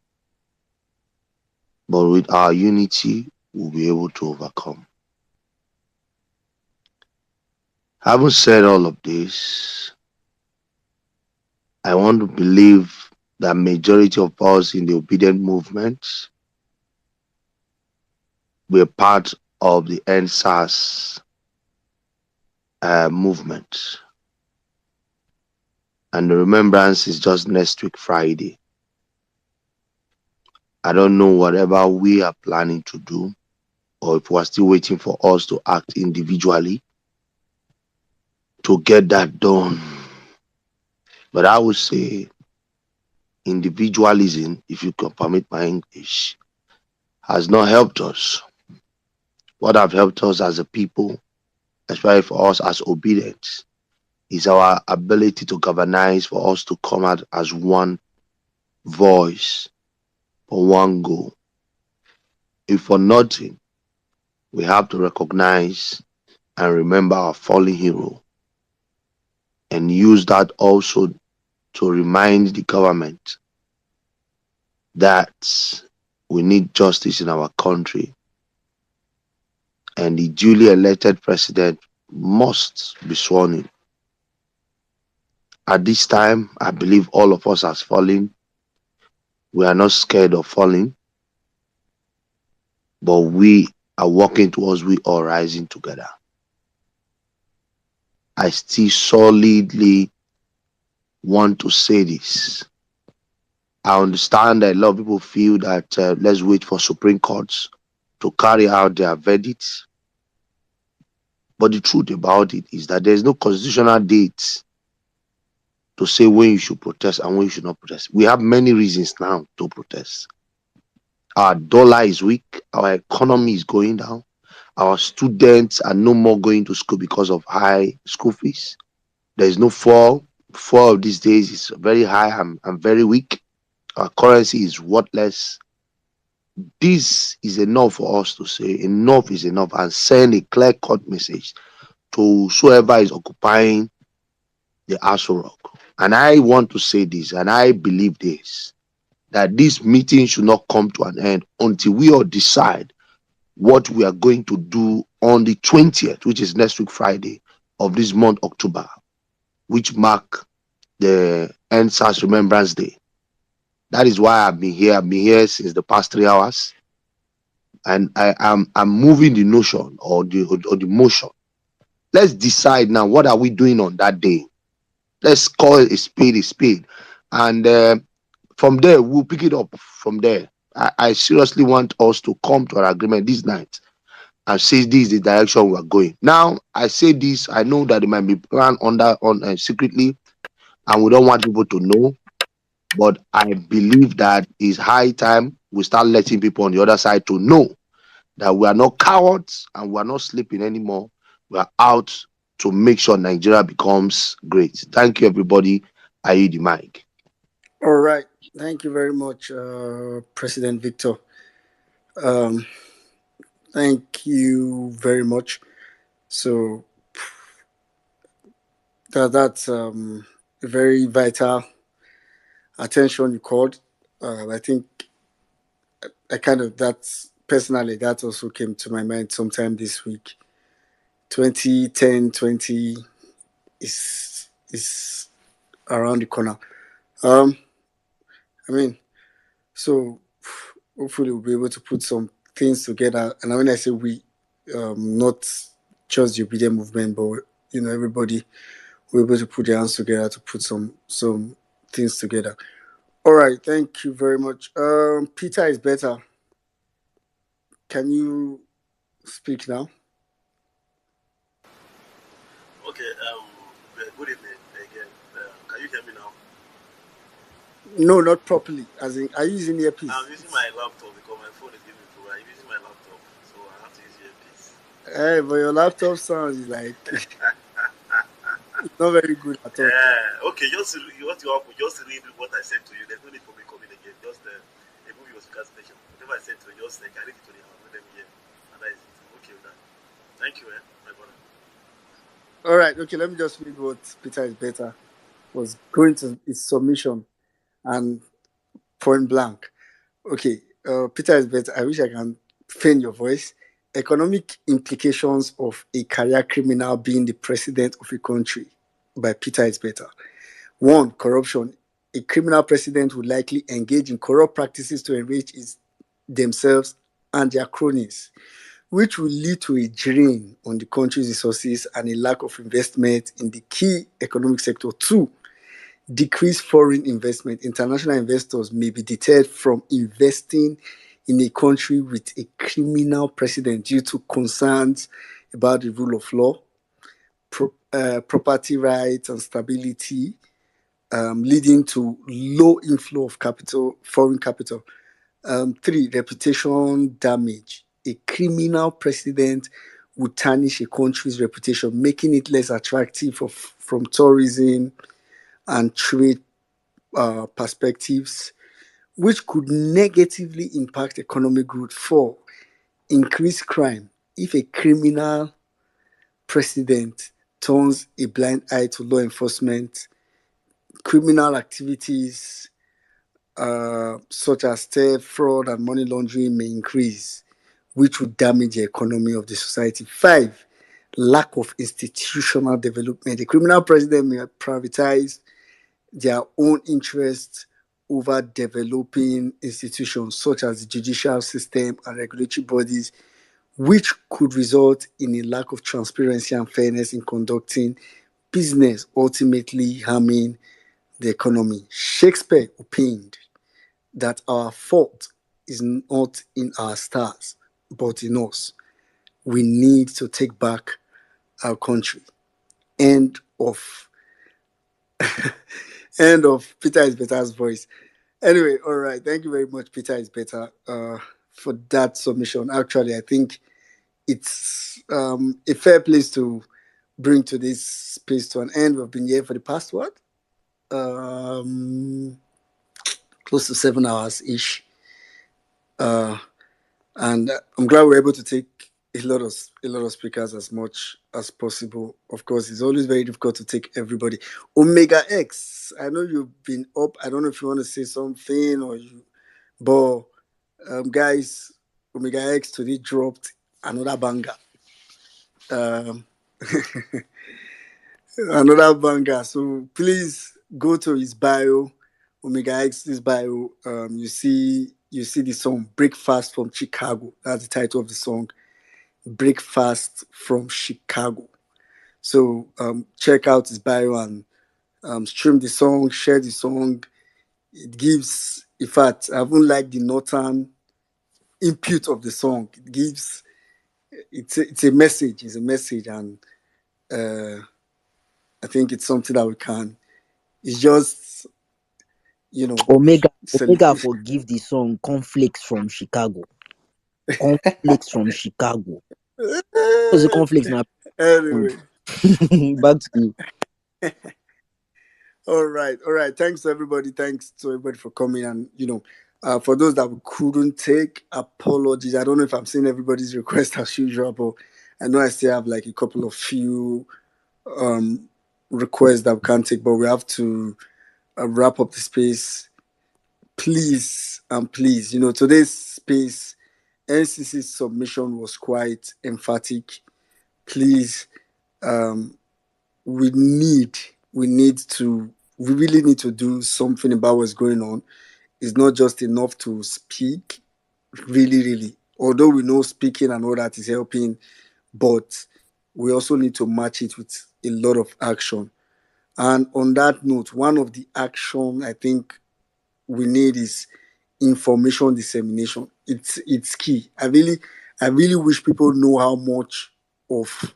But with our unity, we'll be able to overcome. Having said all of this, I want to believe that majority of us in the obedient movement were part of the NSAS movement. And the remembrance is just next week, Friday. I don't know whatever we are planning to do, or if we are still waiting for us to act individually to get that done. But I would say individualism, if you can permit my English, has not helped us. What have helped us as a people, especially for us as obedient, is our ability to galvanize, for us to come out as one voice for one goal. If for nothing, we have to recognize and remember our fallen hero and use that also to remind the government that we need justice in our country, and the duly elected president must be sworn in. At this time, I believe all of us has fallen. We are not scared of falling, but we are working towards we all rising together. I still solidly want to say this. I understand that a lot of people feel that let's wait for Supreme Courts to carry out their verdicts. But the truth about it is that there's no constitutional date to say when you should protest and when you should not protest. We have many reasons now to protest. Our dollar is weak, our economy is going down, our students are no more going to school because of high school fees. There is no fall. Fall of these days is very high and very weak. Our currency is worthless. This is enough for us to say enough is enough and send a clear-cut message to whoever is occupying the Aso Rock. And I want to say this, and I believe this, that this meeting should not come to an end until we all decide what we are going to do on the 20th, which is next week Friday of this month, October, which mark the NSAS Remembrance Day. That is why I've been here. I've been here since the past 3 hours, and I'm moving the notion or the motion. Let's decide now, what are we doing on that day? Let's call it a spade, and from there we'll pick it up from there. I seriously want us to come to an agreement this night and say this is the direction we are going. Now, I say this, I know that it might be planned secretly, and we don't want people to know, but I believe that it's high time we start letting people on the other side to know that we are not cowards and we are not sleeping anymore. We are out to make sure Nigeria becomes great. Thank you, everybody. I yield the mic. All right. Thank you very much, President Victor. Um, thank you very much. So that's a very vital attention you called. I think I kind of that also came to my mind sometime this week. 2010, 20 is around the corner. I mean, so hopefully we'll be able to put some things together. And when I say we, not just the obedient movement, but everybody will be able to put their hands together to put some things together. All right, thank you very much. Peter is better. Can you speak now? Okay, good evening again. Can you hear me now? No, not properly. As in, are you using earpiece? I'm using my laptop because my phone is giving me problem. I'm using my laptop, so I have to use earpiece. Hey, but your laptop sounds like it's not very good at all. Yeah, okay, just read what I sent to you. There's no need for me coming again. Just remove your speaker station. Whatever I sent to you, just carry it to the house. Let them hear. And that is it. Okay with that. Thank you, my brother. All right, okay, let me just read what Peter is better was going to his submission and point blank. Okay, Peter is better. I wish I can feign your voice. Economic implications of a career criminal being the president of a country by Peter is better. 1. Corruption. A criminal president would likely engage in corrupt practices to enrich themselves and their cronies, which will lead to a drain on the country's resources and a lack of investment in the key economic sector. 2. Decreased foreign investment. International investors may be deterred from investing in a country with a criminal president due to concerns about the rule of law, property rights, and stability, leading to low inflow of foreign capital. 3. Reputation damage. A criminal president would tarnish a country's reputation, making it less attractive from tourism and trade perspectives, which could negatively impact economic growth. 4. Increased crime. If a criminal president turns a blind eye to law enforcement, criminal activities such as theft, fraud, and money laundering may increase, which would damage the economy of the society. 5, lack of institutional development. The criminal president may prioritize their own interests over developing institutions such as the judicial system and regulatory bodies, which could result in a lack of transparency and fairness in conducting business, ultimately harming the economy. Shakespeare opined that our fault is not in our stars, but in us. We need to take back our country. End of end of Peter is Better's voice. Anyway, all right. Thank you very much, Peter is Better, for that submission. Actually, I think it's a fair place to bring to this space to an end. We've been here for the past what? Close to 7 hours ish. And I'm glad we're able to take a lot of speakers as much as possible. Of course, it's always very difficult to take everybody. Omega X, I know you've been up. I don't know if you want to say something but guys, Omega X today dropped another banger. Another banger. So please go to his bio, Omega X's bio. You see the song "Breakfast from Chicago." That's the title of the song. Breakfast from Chicago. So check out his bio and stream the song, share the song. It gives, in fact, I haven't liked the northern input of the song. It gives, it's a message. It's a message, and I think it's something that we can. It's just, Omega forgive the song "Conflicts from Chicago." Conflicts from Chicago. What's the conflicts now? Anyway. Back to you. All right. Thanks to everybody. Thanks to everybody for coming. And for those that we couldn't take, apologies. I don't know if I'm seeing everybody's request as usual, but I know I still have like a couple of few requests that we can't take, but we have to wrap up the space. Please, today's space, NCC's submission was quite emphatic. Please, we really need to do something about what's going on. It's not just enough to speak, really. Although we know speaking and all that is helping, but we also need to match it with a lot of action. And on that note, one of the action I think we need is information dissemination. It's key. I really wish people know how much of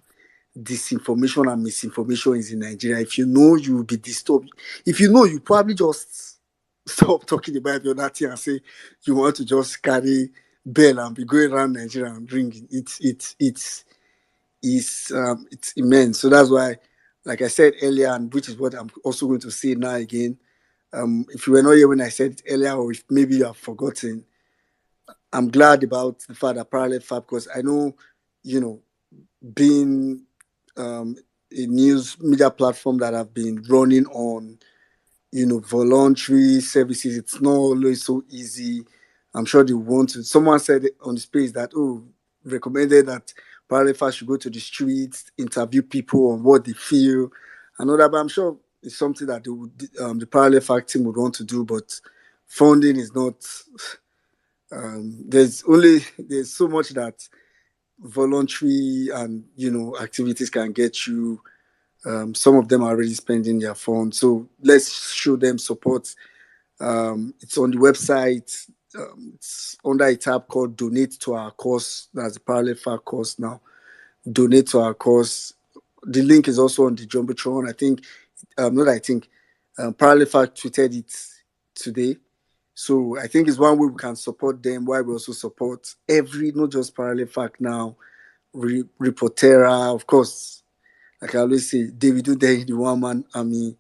disinformation and misinformation is in Nigeria. If you know, you will be disturbed. If you know, you probably just stop talking about your that thing and say you want to just carry bell and be going around Nigeria and ringing. It's immense. So that's why, like I said earlier, and which is what I'm also going to say now again. If you were not here when I said it earlier, or if maybe you have forgotten, I'm glad about the fact that Parallel Fab, because I know, being a news media platform that have been running on, voluntary services, it's not always so easy. I'm sure they want to. Someone said on the space that, recommended that Parallel Fab should go to the streets, interview people on what they feel, and all that. But I'm sure it's something that they would, the Parallel Fab team would want to do, but funding is not. There's so much that voluntary and activities can get you. Some of them are already spending their funds, so let's show them support. It's on the website. It's under a tab called "Donate to Our Cause." That's the Parallel Fab cause now. Donate to our cause. The link is also on the Jumbotron. I think, not I think, Parallel Fab tweeted it today. So I think it's one way we can support them, while we also support not just Parallel Fact now, Reportera, of course, like I always say, David Day, the One Man Army,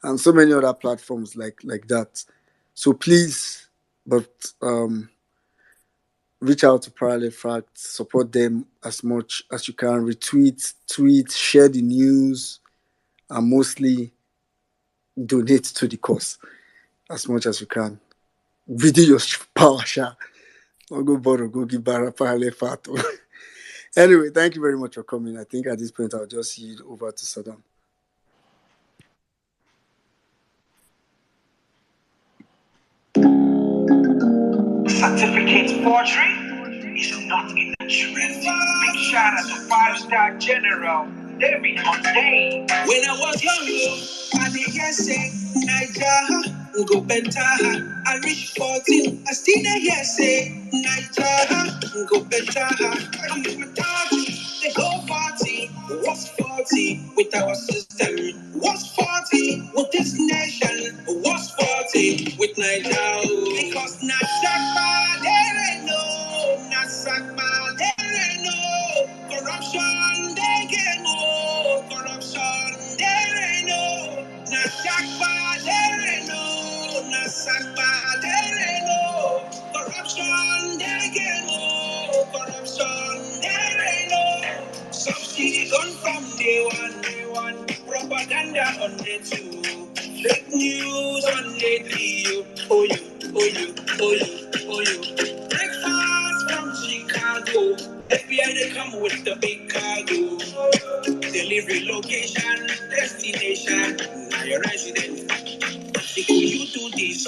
and so many other platforms like that. So please, but reach out to Parallel Fact, support them as much as you can, retweet, tweet, share the news, and mostly donate to the cause as much as you can. Within your power, sha. Don't go borrow, go give Bara Pale Fato. Anyway, thank you very much for coming. I think at this point I'll just yield over to Saddam. Certificate forgery is not in the trend. Big shout out to five-star general David Monday. When I was young, I did hear say Niger go better. I reached 14, I still dey hear say Niger go better. I'm with my dog, they go 40. What's 40 with our system? What's 40 with this nation? What's 40 with Niger? Because not Shakma, there ain't no, not Sakma, there ain't no corruption, they get more corruption, there ain't no, not Shakma, there ain't no, not Sakma, there ain't no corruption, they get more corruption, there ain't no subsidy gone from day one, propaganda on day two, fake news on day three, oh you. Breakfast from Chicago. FBI they come with the big cargo. Delivery location, destination, now your resident. Article you do this.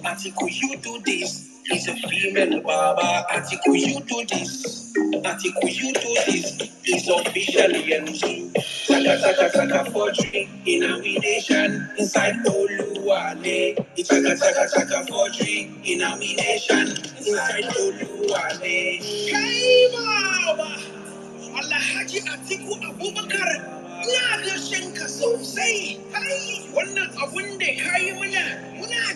Article you do this. He's a female barber. Article you do this. Article you do this. He's officially MC. Saka forgery in a nation inside Oluwale. It's saka forgery in a nation inside Oluwale. Hey Baba, Alhaji Atiku Abubakar. Na ga shanka sosai. Hai, wannan abun da kai muna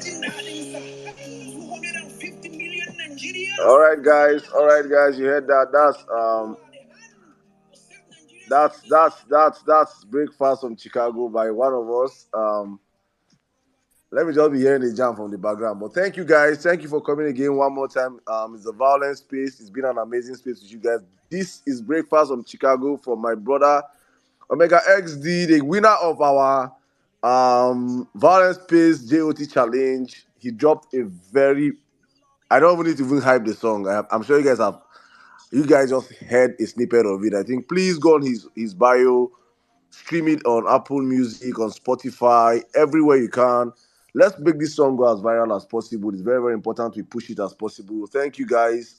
jin daɗin sa. 250 million Nigerians. All right, guys. You heard that? That's breakfast from Chicago by one of us. Let me just be hearing the jam from the background. But thank you, guys. Thank you for coming again one more time. It's the Violence space. It's been an amazing space with you guys. This is breakfast from Chicago from my brother Omega XD, the winner of our Violence Space JOT challenge. He dropped a very, I don't even need to even hype the song. I'm sure you guys have. You guys just heard a snippet of it. I think please go on his bio, stream it on Apple Music, on Spotify, everywhere you can. Let's make this song go as viral as possible. It's very, very important we push it as possible. Thank you guys.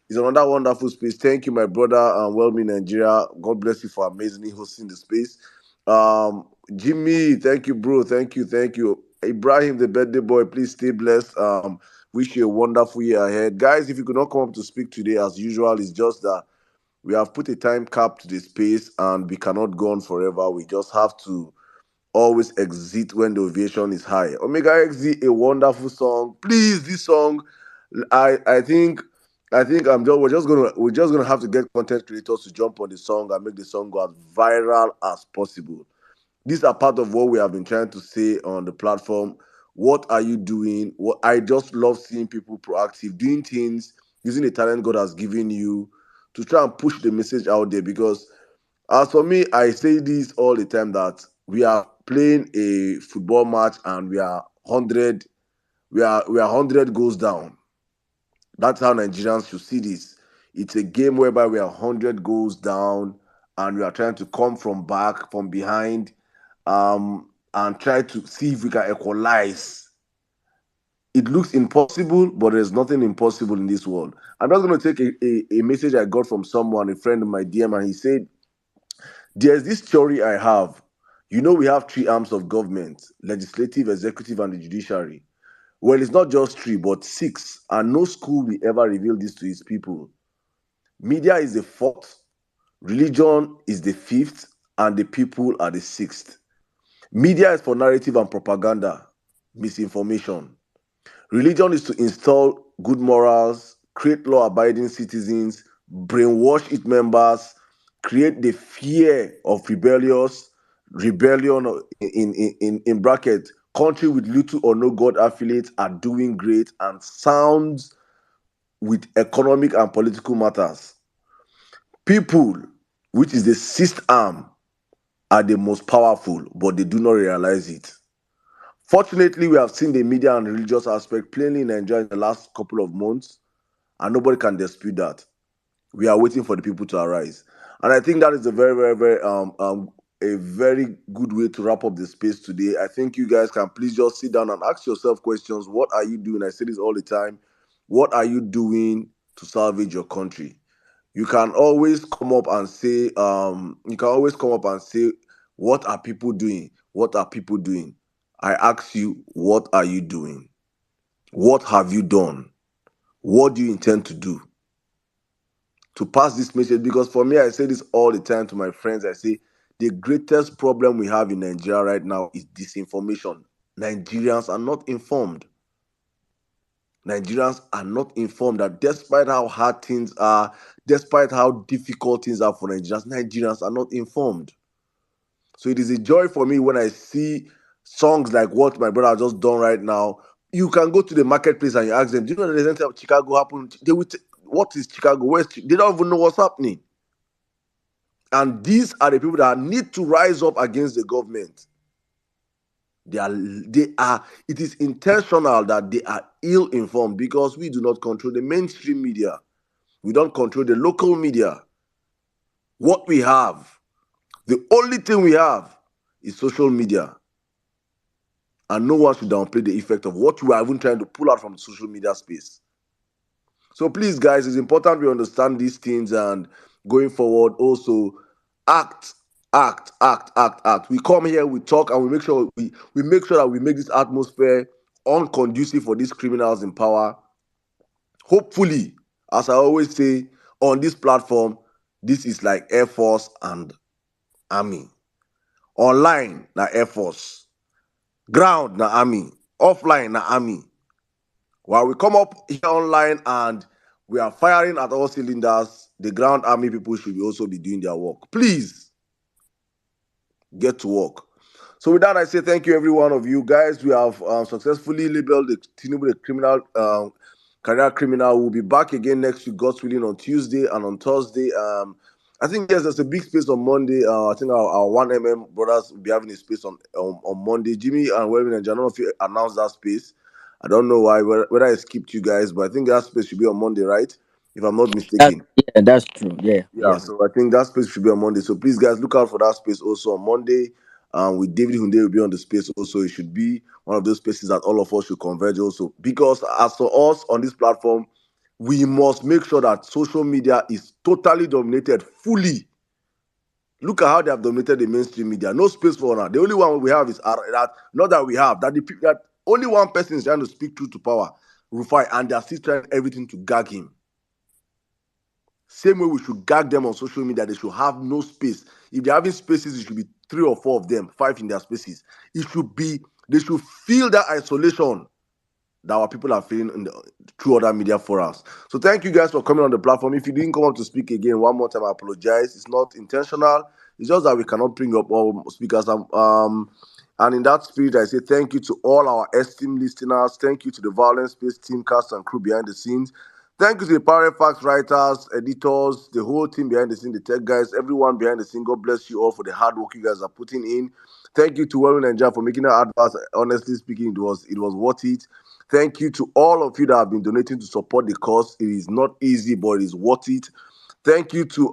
It's another wonderful space. Thank you, my brother, Well-Me Nigeria. God bless you for amazingly hosting the space. Jimmy, thank you, bro. Thank you. Ibrahim, the birthday boy, please stay blessed. Wish you a wonderful year ahead. Guys, if you could not come up to speak today, as usual, it's just that we have put a time cap to the space and we cannot go on forever. We just have to always exit when the ovation is high. Omega XZ, a wonderful song. Please, this song, I think we're just gonna have to get content creators to jump on the song and make the song go as viral as possible. These are part of what we have been trying to say on the platform. What are you doing? What I just love seeing people proactive, doing things, using the talent God has given you to try and push the message out there. Because as for me, I say this all the time that we are playing a football match and we are 100 goals down. That's how Nigerians should see this. It's a game whereby we are 100 goals down and we are trying to come from back, from behind, and try to see if we can equalize. It looks impossible, but there's nothing impossible in this world. I'm just going to take a message I got from someone, a friend of my DM, and he said, there's this theory I have. You know, we have three arms of government: legislative, executive, and the judiciary. Well, it's not just three, but six. And no school will ever reveal this to its people. Media is the fourth, religion is the fifth, and the people are the sixth. Media is for narrative and propaganda, misinformation. Religion is to install good morals, create law-abiding citizens, brainwash its members, create the fear of rebellion in bracket. Country with little or no God affiliates are doing great and sounds with economic and political matters. People, which is the sixth arm, are the most powerful, but they do not realize it. Fortunately, we have seen the media and religious aspect plainly in Nigeria in the last couple of months, and nobody can dispute that. We are waiting for the people to arise, and I think that is a a very good way to wrap up the space today. I think you guys can please just sit down and ask yourself questions. What are you doing? I say this all the time. What are you doing to salvage your country? You can always come up and say, what are people doing? What are people doing? I ask you, what are you doing? What have you done? What do you intend to do to pass this message? Because for me, I say this all the time to my friends. I say the greatest problem we have in Nigeria right now is disinformation. Nigerians are not informed. Nigerians are not informed that despite how hard things are, despite how difficult things are for Nigerians, Nigerians are not informed. So it is a joy for me when I see songs like what my brother has just done right now. You can go to the marketplace and you ask them, do you know the event of Chicago happened? They will what is Chicago? They don't even know what's happening. And these are the people that need to rise up against the government. It is intentional that they are ill-informed because we do not control the mainstream media. We don't control the local media. What we have, the only thing we have is social media. And no one should downplay the effect of what we are even trying to pull out from the social media space. So please, guys, it's important we understand these things, and going forward also act. We come here, we talk, and we make sure that we make this atmosphere unconducive for these criminals in power. Hopefully, as I always say on this platform, this is like Air Force and Army. Online na Air Force, ground na Army, offline na Army. While we come up here online and we are firing at all cylinders, the ground army people should also be doing their work. Please get to work. So with that, I say thank you, every one of you guys. We have successfully labeled the Tinubu the criminal, career criminal. We'll be back again next week, God's willing, on Tuesday and on Thursday. I think yes, there's a big space on Monday. I think our 1mm brothers will be having a space on Monday. Jimmy and Webin and Jan, I don't know if you announced that space. I don't know why, whether I skipped you guys, but I think that space should be on Monday, right? If I'm not mistaken. That's true. Yeah. So I think that space should be on Monday. So please, guys, look out for that space also on Monday. With David Hunde will be on the space also. It should be one of those spaces that all of us should converge also. Because as for us on this platform, we must make sure that social media is totally dominated fully. Look at how they have dominated the mainstream media. No space for honor. The only one we have is that that only one person is trying to speak truth to power, Rufai, and they are still trying everything to gag him. Same way we should gag them on social media. They should have no space. If they're having spaces, it should be 3 or 4 of them, 5 in their spaces. They should feel that isolation that our people are feeling through other media for us. So thank you guys for coming on the platform. If you didn't come up to speak again, one more time, I apologize. It's not intentional. It's just that we cannot bring up all speakers. And in that spirit, I say thank you to all our esteemed listeners. Thank you to the Violence Space team, cast and crew behind the scenes. Thank you to the Power Facts writers, editors, the whole team behind the scene, the tech guys, everyone behind the scene. God bless you all for the hard work you guys are putting in. Thank you to Warren and Jan for making that advance. Honestly speaking, it was worth it. Thank you to all of you that have been donating to support the cause. It is not easy, but it is worth it. Thank you to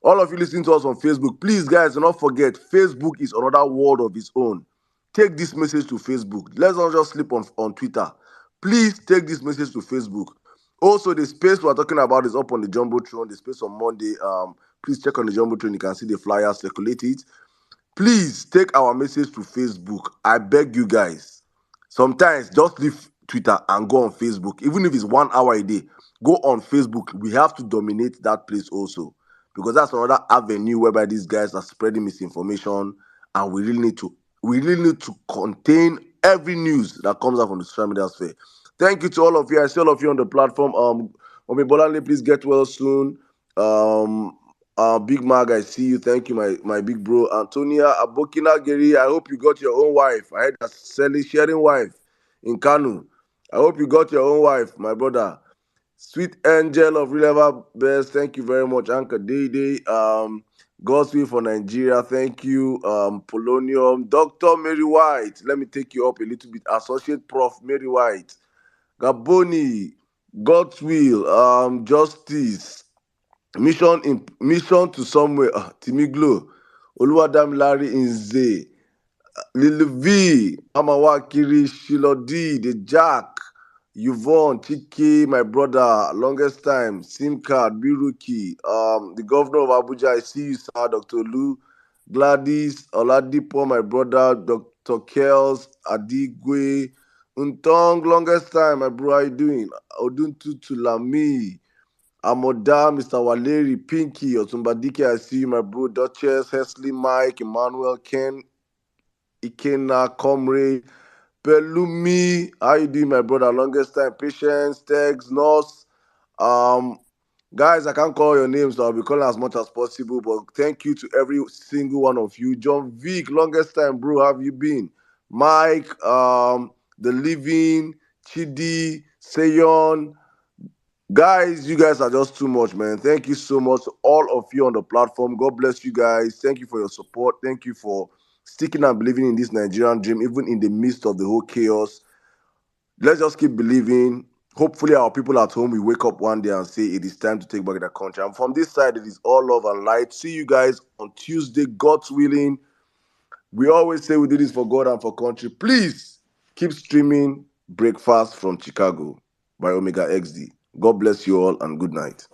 all of you listening to us on Facebook. Please, guys, do not forget, Facebook is another world of its own. Take this message to Facebook. Let's not just sleep on Twitter. Please take this message to Facebook. Also, the space we're talking about is up on the Jumbotron, the space on Monday. Please check on the Jumbotron. You can see the flyer circulated. Please take our message to Facebook. I beg you guys. Sometimes just leave Twitter and go on Facebook. Even if it's 1 hour a day, go on Facebook. We have to dominate that place also, because that's another avenue whereby these guys are spreading misinformation, and we really need to contain every news that comes out from the social media sphere. Thank you to all of you. I see all of you on the platform. Omi Bolanle, please get well soon. Big Mag, I see you. Thank you, my big bro. Antonia Abokina Geri, I hope you got your own wife. I had a sharing wife in Kanu. I hope you got your own wife, my brother. Sweet angel of River Best, thank you very much. Anchor Day. God's will for Nigeria. Thank you, Polonium. Dr. Mary White. Let me take you up a little bit. Associate Prof. Mary White. Gaboni. God's will. Justice. Mission to somewhere. Timiglo. Oluwadamilari Inze. Lil V, Amawakiri, Shilodi, The Jack, Yvonne, Chiki, my brother, longest time, SIM card, Biruki, the governor of Abuja, I see you, sir, Dr. Lu, Gladys, Oladipo, my brother, Dr. Kels, Adigwe, Untong, longest time, my bro, how you doing? Oduntu Tulami, Amoda, Mr. Waleri, Pinky, Otumbadike, I see you, my bro, Duchess, Hesley, Mike, Emmanuel, Ken, Ikena, Comrade, Pelumi, how you doing, my brother? Longest time, Patience, Tex, Nurse. Guys, I can't call your names, so I'll be calling as much as possible. But thank you to every single one of you. John Vic, longest time, bro. How have you been? Mike, The Living, Chidi, Seyon. Guys, you guys are just too much, man. Thank you so much to all of you on the platform. God bless you guys. Thank you for your support. Thank you for sticking and believing in this Nigerian dream, even in the midst of the whole chaos. Let's just keep believing. Hopefully, our people at home will wake up one day and say it is time to take back the country. And from this side, it is all love and light. See you guys on Tuesday, God's willing. We always say we do this for God and for country. Please keep streaming Breakfast from Chicago by Omega XD. God bless you all and good night.